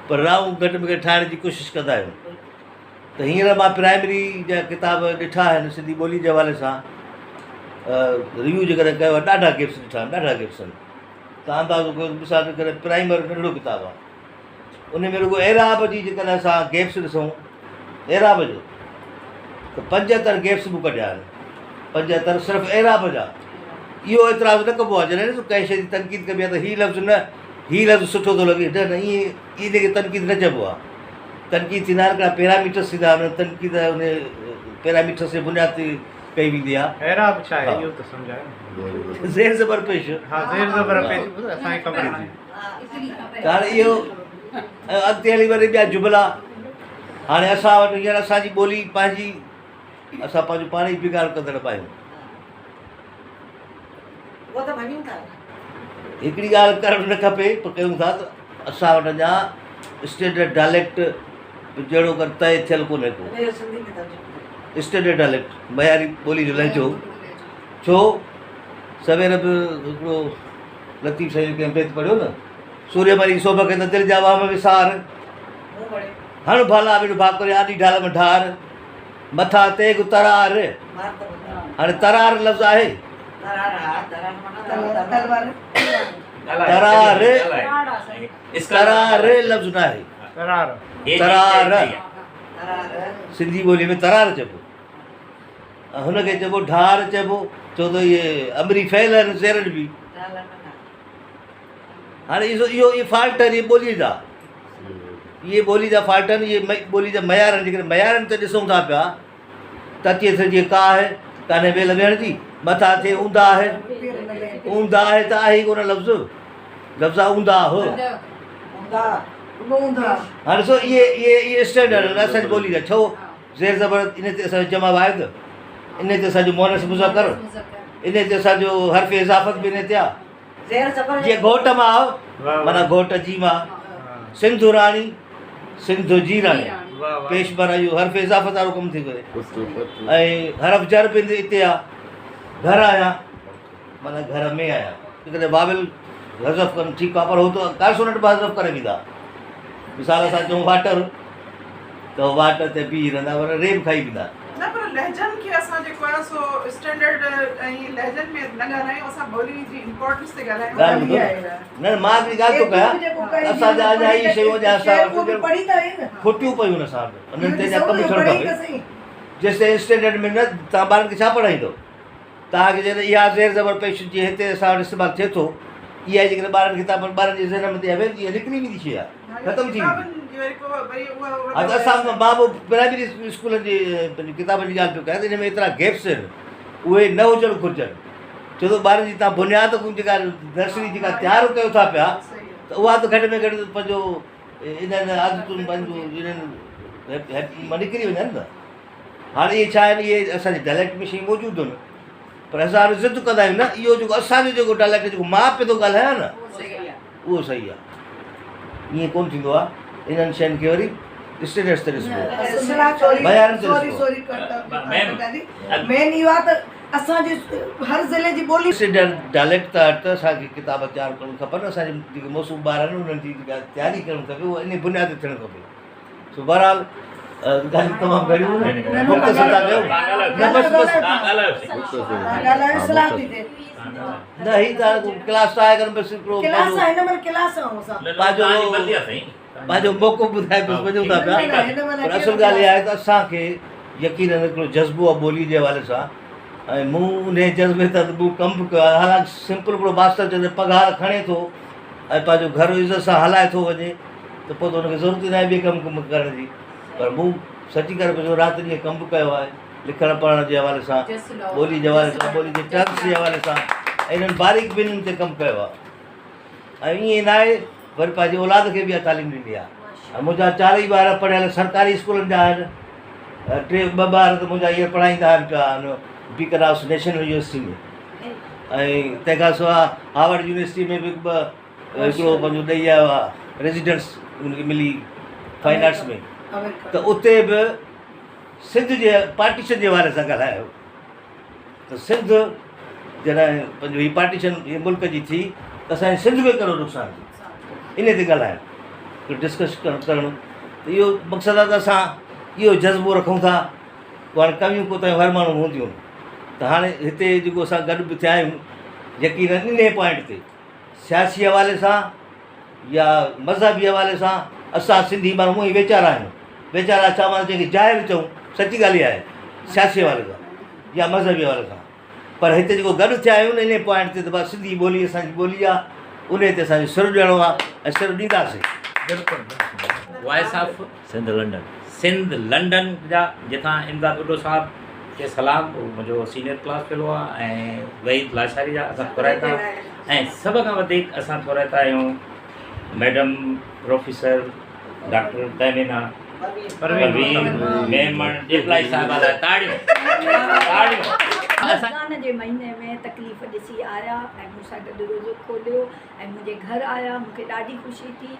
पर राऊं घटि में घटि ठाहिण जी कोशिशि कंदा आहियूं। त हींअर मां प्राइमरी जा किताब ॾिठा आहिनि सिंधी ॿोली जे हवाले सां रिव्यू जेकॾहिं कयो आहे, ॾाढा गिफ्ट्स ॾिठा आहिनि, ॾाढा गिफ्ट्स आहिनि। तव्हां अंदाज़ो कयो मिसाल करे प्राइमर नंढिड़ो किताबु आहे, उन में रुॻो एराब जी जेकॾहिं असां गेप्स ॾिसूं एराब जो त 75 गेप्स बि कढिया आहिनि, 75 सिर्फ़ु एराब जा। इहो एतिराज़ न कबो आहे जॾहिं कंहिं शइ जी तनक़ीद कबी आहे त हीउ लफ़्ज़ु न हीउ लफ़्ज़ु सुठो थो लॻे, न ईअं इनखे तनक़ीद न चइबो आहे। तनक़ीद थींदा आहिनि हिकिड़ा पैरामीटर्स थींदा आहिनि, तनक़ीद उन पैरामीटर्स जे बुनियाद ते कई वेंदी आहे। एराब छा आहे इहो त सम्झायो। ज़ेर ज़बर पेश हा ज़ेर ज़बर पेश असांखे ख़बर आहे। हाणे इहो अॻिते हली वरी ॿिया जुमिला हाणे असां वटि हींअर असांजी ॿोली पंहिंजी असां पंहिंजो पाण ई बिगाड़ कंदड़ पायूं। हिकिड़ी ॻाल्हि करणु न खपे पर कयूं था त असां वटि अञा स्टैंडर्ड डायलेक्ट जहिड़ो कर तय थियलु कोन्हे को स्टैंडर्ड डायलेक्ट मयारी ॿोली जो लहजो। छो सवेर बि हिकिड़ो लतीफ़ साईं कंहिं बेत पढ़ियो न, सूर्यमरी सोभ खे त दिलि जा वाम विसार हण भाला बिन भाकुरे आॾी ढाल में ढार मथां तेग तरार। हाणे तरार लफ़्ज़ु आहे तरार तरार लफ़्ज़ु न आहे, तरार सिंधी ॿोलीअ में तरार चइबो, हुनखे चइबो ढार चइबो। छो त इहे अमरी फैल आहिनि ज़ेरनि बि। हाणे इहो फॉल्ट आहिनि इहे ॿोलीअ जा, इहे ॿोली जा फॉल्ट आहिनि, इहे ॿोली जा मयार आहिनि। जेकॾहिं मयारनि ते ॾिसूं था पिया त अचे थो जीअं का आहे कान्हे वेल वेहण जी, मथां थिए ऊंदा आहे, ऊंदा आहे त आहे ई कोन लफ़्ज़ु, लफ़्ज़ आहे ऊंदा हो। हाणे ॾिसो इहे स्टैंडर्ड आहिनि असांजी ॿोली जा। छो ज़ेर ज़बर इन ते असांजो जमा वाहिद, इन ते असांजो मोनस मुज़कर, इन ते असांजो हर्फ़ इज़ाफ़त बि इन ते आहे। जीअं घोट मां माना घोट जी मां, सिंधु राणी सिंधु जी राणी, पेश पर इहो हर्फ़ इज़ाफ़त वारो कमु थी करे। ऐं हरफ़ जर बि हिते आहे, घर आहियां माना घर में आहियां। जेकॾहिं बाबिल हज़फ़ कनि ठीकु आहे, पर हो त कांसोनेंट बि हज़फ़ करे वेंदा। मिसाल असां चऊं वाटर त वाटर ते बीह रहंदा, पर रेम खाई वेंदा। न पर लहजनि खे असां जेको आहे सो स्टैंडर्ड ऐं लहजनि में न ॻाल्हायूं, असां ॿोली जी इम्पोर्टेंस ते ॻाल्हायूं। न मां हिकिड़ी ॻाल्हि थो कयां, असांजा अञा इहे शयूं खुटियूं पयूं आहिनि असां वटि, उन्हनि ते अञा कमु थियणु खपे। जेसिताईं स्टैंडर्ड में न तव्हां ॿारनि खे छा पढ़ाईंदो? तव्हांखे जॾहिं इहा ज़ेर ज़बर पेश जीअं हिते असां वटि इस्तेमालु थिए थो, इहा जेकॾहिं ॿारनि किताबनि ॿारनि जे ज़हन में वेंदी, इहा निकिरी वेंदी शइ आहे, ख़तमु थी वेंदी। हा त असां मां बि प्राइमरी स्कूलनि जी किताबनि जी ॻाल्हि पियो कयां त इन में एतिरा गेप्स आहिनि, उहे न हुजणु घुरिजनि। छो त ॿारनि जी तव्हां बुनियाद जेका नर्सरी जेका तयारु कयो था पिया, त उहा त घटि में घटि पंहिंजो इन्हनि आदतुनि पंहिंजो इन्हनि मां निकिरी वञनि न। हाणे इहे छा आहिनि, इहे असांजे डायलेक्ट में शयूं मौजूदु आहिनि, पर असां हाणे ज़िद कंदा आहियूं न, इहो जेको असांजो जेको डायलेक्ट जेको मां पियो थो ॻाल्हायां न, उहो सही आहे। ईअं कोन्ह थींदो आहे, इन्हनि शयुनि खे वरी स्टेटस ते ॾिसबो, मेन इहो आहे त असांजे हर ज़िले जी ॿोली डायलेक्ट त असांखे किताब तयारु करणु खपनि। असांजे जेके मौसूम ॿार आहिनि उन्हनि जी जेका तयारी करणु खपे, उहा इन बुनियाद ते थियणु खपे। सो बहरहाल ॻाल्हियूं तमामु घणियूं न, ही त क्लास ठाहे करे बसि हिकिड़ो पंहिंजो मौक़ो ॿुधाए बसि वञूं था पिया। पर असुलु ॻाल्हि इहा आहे त असांखे यकीननि हिकिड़ो जज़्बो आहे ॿोली जे हवाले सां ऐं मूं उन जज़्बे तहत मूं कमु बि कयो आहे। हालांकि सिंपल हिकिड़ो मास्टर जॾहिं पघार खणे थो ऐं पंहिंजो घर इज़त सां हलाए थो वञे त पोइ त हुनखे ज़रूरत ई न आहे ॿिए कमु करण जी। पर मूं सची करे पंहिंजो राति ॾींहुं कमु बि कयो आहे लिखण पढ़ण जे हवाले सां, ॿोली जे हवाले सां, ॿोली जे टर्म्स जे हवाले सां ऐं इन्हनि बारीक ॿिन्हिनि ते कमु कयो आहे। ऐं ईअं न आहे वरी पंहिंजी औलाद खे बि इहा तालीम ॾिनी आहे। ऐं मुंहिंजा 4 ई ॿार पढ़ियल सरकारी स्कूलनि जा आहिनि। 2 ॿार त मुंहिंजा हींअर पढ़ाईंदा आहिनि पिया बीकर हाउस नेशनल यूनिवर्सिटी में ऐं तंहिंखां सवाइ हार्वर्ड यूनिवर्सिटी में बि हिकिड़ो पंहिंजो ॾेई आयो आहे रेजिडेंस उनखे मिली फाइन आर्ट्स में। त उते बि सिंध जे पार्टीशन जे हवाले सां ॻाल्हायो त सिंध जॾहिं पंहिंजो हीअ पार्टीशन हीअ मुल्क जी थी त असांजे सिंध में कहिड़ो नुक़सानु थी इन ते ॻाल्हाइणु डिस्कस करणु त इहो मक़सदु आहे त असां इहो जज़्बो रखूं था। पोइ हाणे कमियूं कोताहियूं हर माण्हू हूंदियूं त हाणे हिते जेको असां गॾु बि थिया आहियूं यकीननि इन पॉइंट ते सियासी हवाले सां या मज़हबी हवाले सां असां सिंधी माण्हू हूअं ई वेचारा आहियूं। वेचारा छा मां जंहिंखे जाहिल चऊं सची ॻाल्हि इहा आहे सियासी हवाले सां या मज़हबी हवाले सां। पर हिते जेको गॾु थिया आहियूं न इन पॉइंट ते त बसि सिंधी ॿोली असांजी ॿोली आहे उन ते असांजो सिर ॾियणो आहे ऐं सिर ॾींदासीं। वॉइस ऑफ सिंध लंडन जा जितां इमदाद बुड्डो साहब खे सलाम। मुंहिंजो सीनियर क्लास फेलो आहे ऐं वहीद लाशारी जा असां थोराइता ऐं सभ खां वधीक असां थोराइता आहियूं madam professor doctor Tahmina Parveen Memon deploy साहिबा लाइ ताड़ियूं। रमज़ान जे महीने में तकलीफ़ ॾिसी आया ऐं मूंसां गॾु रोज़ो खोलियो ऐं मुंहिंजे घर आया। मूंखे ॾाढी ख़ुशी थी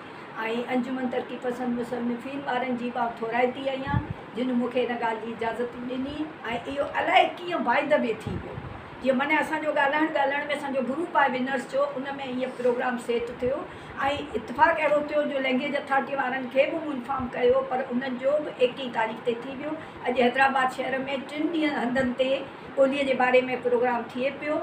ऐं अंजुमन तरक़ी पसंदि मुसलमिफ़ीन ॿारनि जी मां थोराइती आहियां जिन मूंखे हिन ॻाल्हि जी इजाज़त ॾिनी ऐं इहो अलाए कीअं बाय द वे थी वियो। जीअं माने असांजो ॻाल्हाइण में असांजो ग्रुप आहे विनर्स जो उन में हीअ प्रोग्राम सेट थियो ऐं इतफ़ाक़ अहिड़ो थियो जो लैंग्वेज अथॉरिटी वारनि खे बि मूं इंफॉर्म कयो पर उन्हनि जो बि 21 तारीख़ ते थी वियो। अॼु हैदराबाद शहर में 3 ॾींहं हंधनि ते ॿोलीअ जे बारे में प्रोग्राम थिए पियो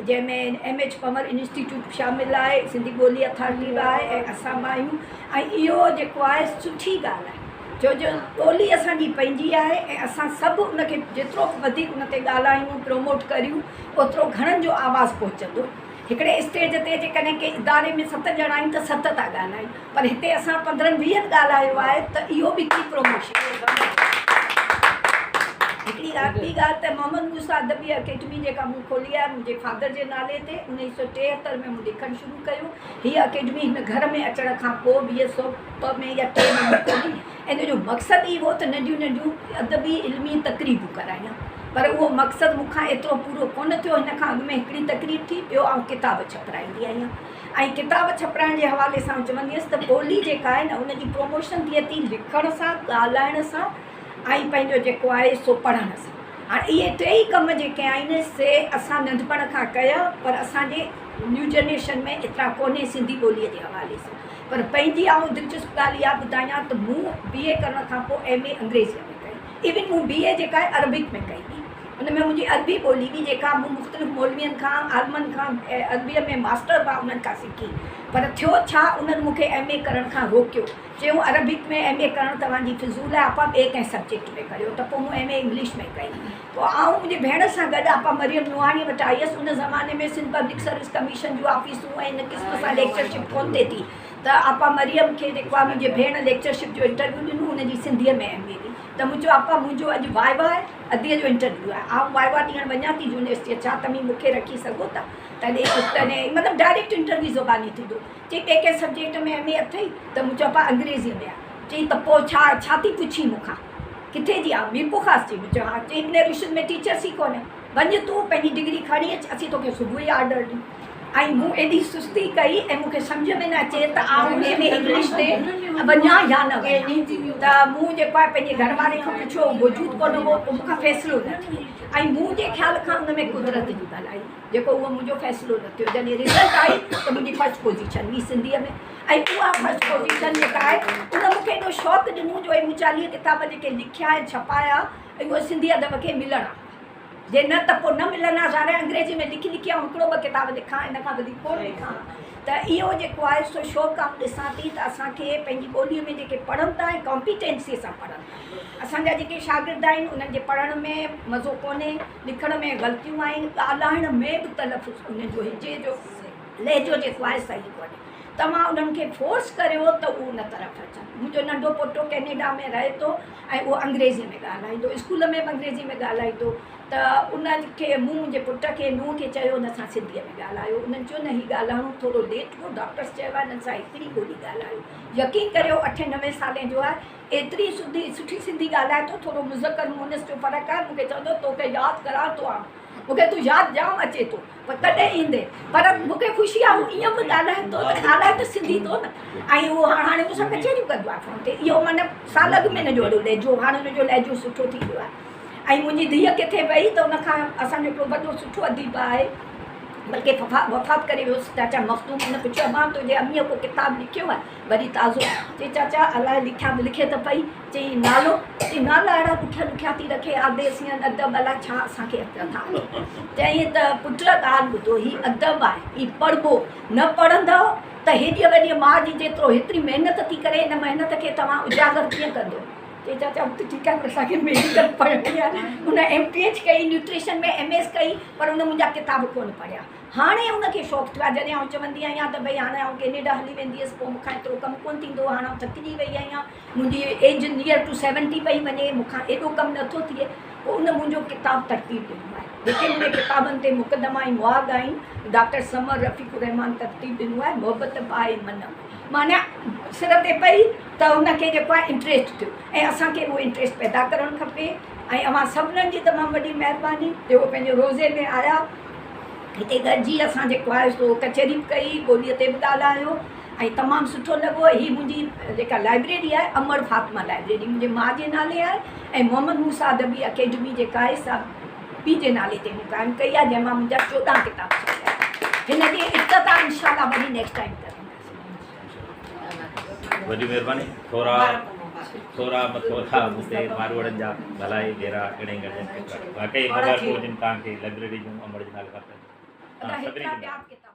जंहिंमें MH पमर इंस्टीट्यूट शामिलु आहे, सिंधी ॿोली अथॉरिटी बि आहे ऐं असां बि आहियूं। ऐं इहो जेको आहे सुठी ॻाल्हि आहे छो जो ॿोली असांजी पंहिंजी आहे ऐं असां सभु उनखे जेतिरो वधीक उन ते ॻाल्हायूं प्रमोट करियूं ओतिरो घणनि जो आवाज़ु पहुचंदो। हिकिड़े स्टेज ते जेकॾहिं कंहिं इदारे में 7 ॼणा आहियूं त 7 था ॻाल्हायूं पर हिते असां 15-20 ॻाल्हायो आहे त इहो बि की प्रमोशन। हिकिड़ी ॿी ॻाल्हि त मोहम्मद मूसा अदबी अकेडमी जेका मूं खोली आहे मुंहिंजे फादर जे नाले ते 1973 में मूं लिखणु शुरू कयो। हीअ अकेडमी हिन घर में अचण खां पोइ 2002 में या 3 में मूं खोली। इन जो मक़सदु इहो त नंढियूं नंढियूं अदबी इल्मी तक़रीबूं करायां पर उहो मक़सदु मूंखां एतिरो पूरो कोन थियो। हिन खां अॻु में हिकिड़ी तक़रीब थी ॿियो आउं किताब छपाईंदी आहियां ऐं किताब छपाइण जे हवाले सां चवंदी हुअसि त ॿोली जेका आहे न उनजी प्रमोशन थिए थी लिखण सां, ॻाल्हाइण सां ऐं पंहिंजो जेको आहे सो पढ़ण सां। हाणे इहे 3 कम जेके आहिनि से असां नंढपण खां कया पर असांजे न्यू जनरेशन में एतिरा कोन्हे सिंधी ॿोलीअ जे हवाले सां। पर पंहिंजी आउं दिलचस्प ॻाल्हि इहा ॿुधायां त मूं BA करण खां पोइ MA अंग्रेज़ीअ में कई। इवन मूं BA जेका आहे अरबिक में कई हुई। उन में मुंहिंजी अरबी ॿोली बि जेका मूं मुख़्तलिफ़ मौलवियुनि खां आलमनि खां अरबीअ में मास्टर बि उन्हनि खां सिखी पर थियो छा उन्हनि मूंखे MA करण खां रोकियो। चयूं अरबिक में MA करणु तव्हांजी फिज़ूल आहे आपा ॿिए कंहिं सब्जेक्ट में करियो त पोइ मूं MA इंग्लिश में कई। पोइ आउं मुंहिंजी भेण सां गॾु आपा मरियम नुहाणी वटि आई हुअसि। उन ज़माने में सिंध पब्लिक सर्विस कमीशन जूं ऑफिसूं ऐं इन क़िस्म सां लेक्चरशिप कोन थिए थी त आपा मरियम खे जेको आहे मुंहिंजी भेण लेक्चरशिप जो इंटरव्यू ॾिनो हुनजी सिंधीअ में MA ॾी त मुंहिंजो आपा मुंहिंजो अॼु वाइवा आहे अधीअ जो इंटरव्यू आहे आउं वाइवा ॾियणु वञा थी यूनिवर्सिटी छा तव्हीं मूंखे रखी सघो था तॾहिं मतिलबु डायरेक्ट इंटरव्यू ज़बानी थींदो। चई ॿिए कंहिं सब्जेक्ट में MA अथई त मुंहिंजो आपा अंग्रेज़ीअ में आहे। चई त पोइ छा थी पुछी मूंखां किथे जी आहे मीरपुर ख़ासि चई मुंहिंजो हा। चई इन रिश्ते में टीचर्स ई कोन्हे वञ तूं पंहिंजी डिग्री खणी अचु असीं तोखे सुबुह ई ऑर्डर ॾियूं। ऐं मूं एॾी सुस्ती कई ऐं मूंखे सम्झ में न अचे त आउं MA इंग्लिश ते वञा या न वञा त मूं जेको आहे पंहिंजे घर वारे खां पुछियो मौजूदु कोन हो पोइ मूंखां फ़ैसिलो न थियो ऐं मुंहिंजे ख़्याल खां हुन में कुदरत जी ॻाल्हि आई जेको उहो मुंहिंजो फ़ैसिलो न थियो। जॾहिं रिज़ल्ट आई त मुंहिंजी फर्स्ट पोजीशन हुई सिंधीअ में ऐं उहा फर्स्ट पोजीशन जेका आहे उन मूंखे एॾो शौक़ु ॾिनो जो 40 किताब जेके लिखिया ऐं छपाया ऐं उहे सिंधी अदब खे मिलणु जे न त पोइ न मिलंदा सारे अंग्रेजी में लिखी लिखी ऐं हिकिड़ो ॿ किताब लिखां इन खां वधीक कोन लिखां त इहो जेको आहे सो शौक़ु आउं ॾिसां थी त असांखे पंहिंजी ॿोलीअ में जेके पढ़नि था ऐं कॉम्पिटेंसीअ सां पढ़नि असांजा जेके शागिर्द आहिनि उन्हनि जे पढ़ण में मज़ो कोन्हे लिखण में ग़लतियूं आहिनि ॻाल्हाइण में बि तलफ़ुज़ उन जो हिजे जो लहजो जेको आहे सही कोन्हे तव्हां उन्हनि खे फोर्स करियो त उहो उन तरफ़ अचनि मुंहिंजो नंढो पुटु कैनेडा में रहे थो ऐं उहो अंग्रेज़ी में ॻाल्हाईंदो स्कूल में बि अंग्रेज़ी में ॻाल्हाईंदो त उनखे मूं मुंहिंजे पुट खे नुंहुं खे चयो हुन सां सिंधीअ में ॻाल्हायो उन्हनि चयो न हीउ ॻाल्हाइणो थोरो लेट हो डॉक्टर्स चयो आहे हिननि सां हिकिड़ी ॿोली ॻाल्हायो यकीन करियो 8-9 साले जो आहे एतिरी सुठी सिंधी ॻाल्हाए थो थोरो मुज़कर मुनस जो फ़र्क़ु आहे मूंखे चवंदो तोखे यादि करां थो आहे मूंखे तूं यादि जाम अचे थो पर तॾहिं ईंदे पर मूंखे ख़ुशी आहे उहो ईअं बि ॻाल्हाए थो त ॻाल्हाए त सिंधी थो न ऐं उहो हाणे मूंसां कचहरियूं कंदो आहे फ़ोन ते इहो माना साल अॻु में हिनजो वॾो लहजो हाणे हुनजो लहजो सुठो थी वियो आहे ऐं मुंहिंजी धीअ किथे वई त उनखां असांजो हिकिड़ो वॾो सुठो अदीब आहे बल्कि वफ़ात करे वियोसि चाचा मख़दूम हुन पुछियो मां तुंहिंजे अमीअ को किताबु लिखियो आहे वरी ताज़ो चई चाचा अलाए लिखे त पई चई नालो चई नाला अहिड़ा ॾुखिया थी रखे आदेस या अदब अलाए छा असांखे नथा चई त पुट ॻाल्हि ॿुधो हीउ अदब आहे हीउ पढ़बो न पढ़ंदव त हेॾी वॾी माउ जी जेतिरो हेतिरी महिनत थी करे हिन महिनत खे तव्हां उजागर कीअं कंदो चई चाचा त ठीकु आहे पर असांखे मेडिकल पढ़णी आहे हुन MPH कई न्यूट्रिशन में MS कई पर हुन मुंहिंजा किताब कोन पढ़िया हाणे हुनखे शौक़ु थियो आहे जॾहिं आउं चवंदी आहियां त भई हाणे आउं कैनेडा हली वेंदी हुअसि पोइ मूंखां एतिरो कमु कोन्ह थींदो हाणे आउं थकिजी वई आहियां मुंहिंजी एज नियर टू 70 पई वञे मूंखां एॾो कमु नथो थिए पोइ उन मुंहिंजो किताबु तरतीब ॾिनो आहे जेके मुंहिंजे किताबनि ते मुक़दमा ऐं मुआग आहिनि डॉक्टर समर रफ़ीक़ुर रहमान तरतीब ॾिनो आहे मोहबत पाए मन माना सिर ते पई त हुनखे जेको आहे इंट्रस्ट थियो ऐं असांखे उहो इंट्रस्ट पैदा करणु खपे ऐं अवां सभिनीनि जी तमामु वॾी महिरबानी जेको पंहिंजे रोज़े में आया हिते गॾिजी असां जेको आहे सो कचहरी बि कई ॿोलीअ ते बि ॻाल्हायो ऐं तमामु सुठो लॻो हीअ मुंहिंजी जेका लाइब्रेरी आहे अमर फ़ातिमा लाइब्रेरी मुंहिंजे माउ जे नाले आहे ऐं मोहम्मद मूसा अदबी अकेडमी जेका आहे सा पीउ जे नाले ते मूं क़ाइमु कई आहे जंहिंमां मुंहिंजा 14 किताब छपिया हिन जी इज़त आहे इंशाल्लाह वरी नेक्स्ट टाइम वॾी महिरबानी थोरा मथो था हुते मारवाड़नि जा भलाई भेरा अहिड़े घणे वाकई मोबाइल को जिन तव्हांखे लाइब्रेरी जूं अमर जे नाले खां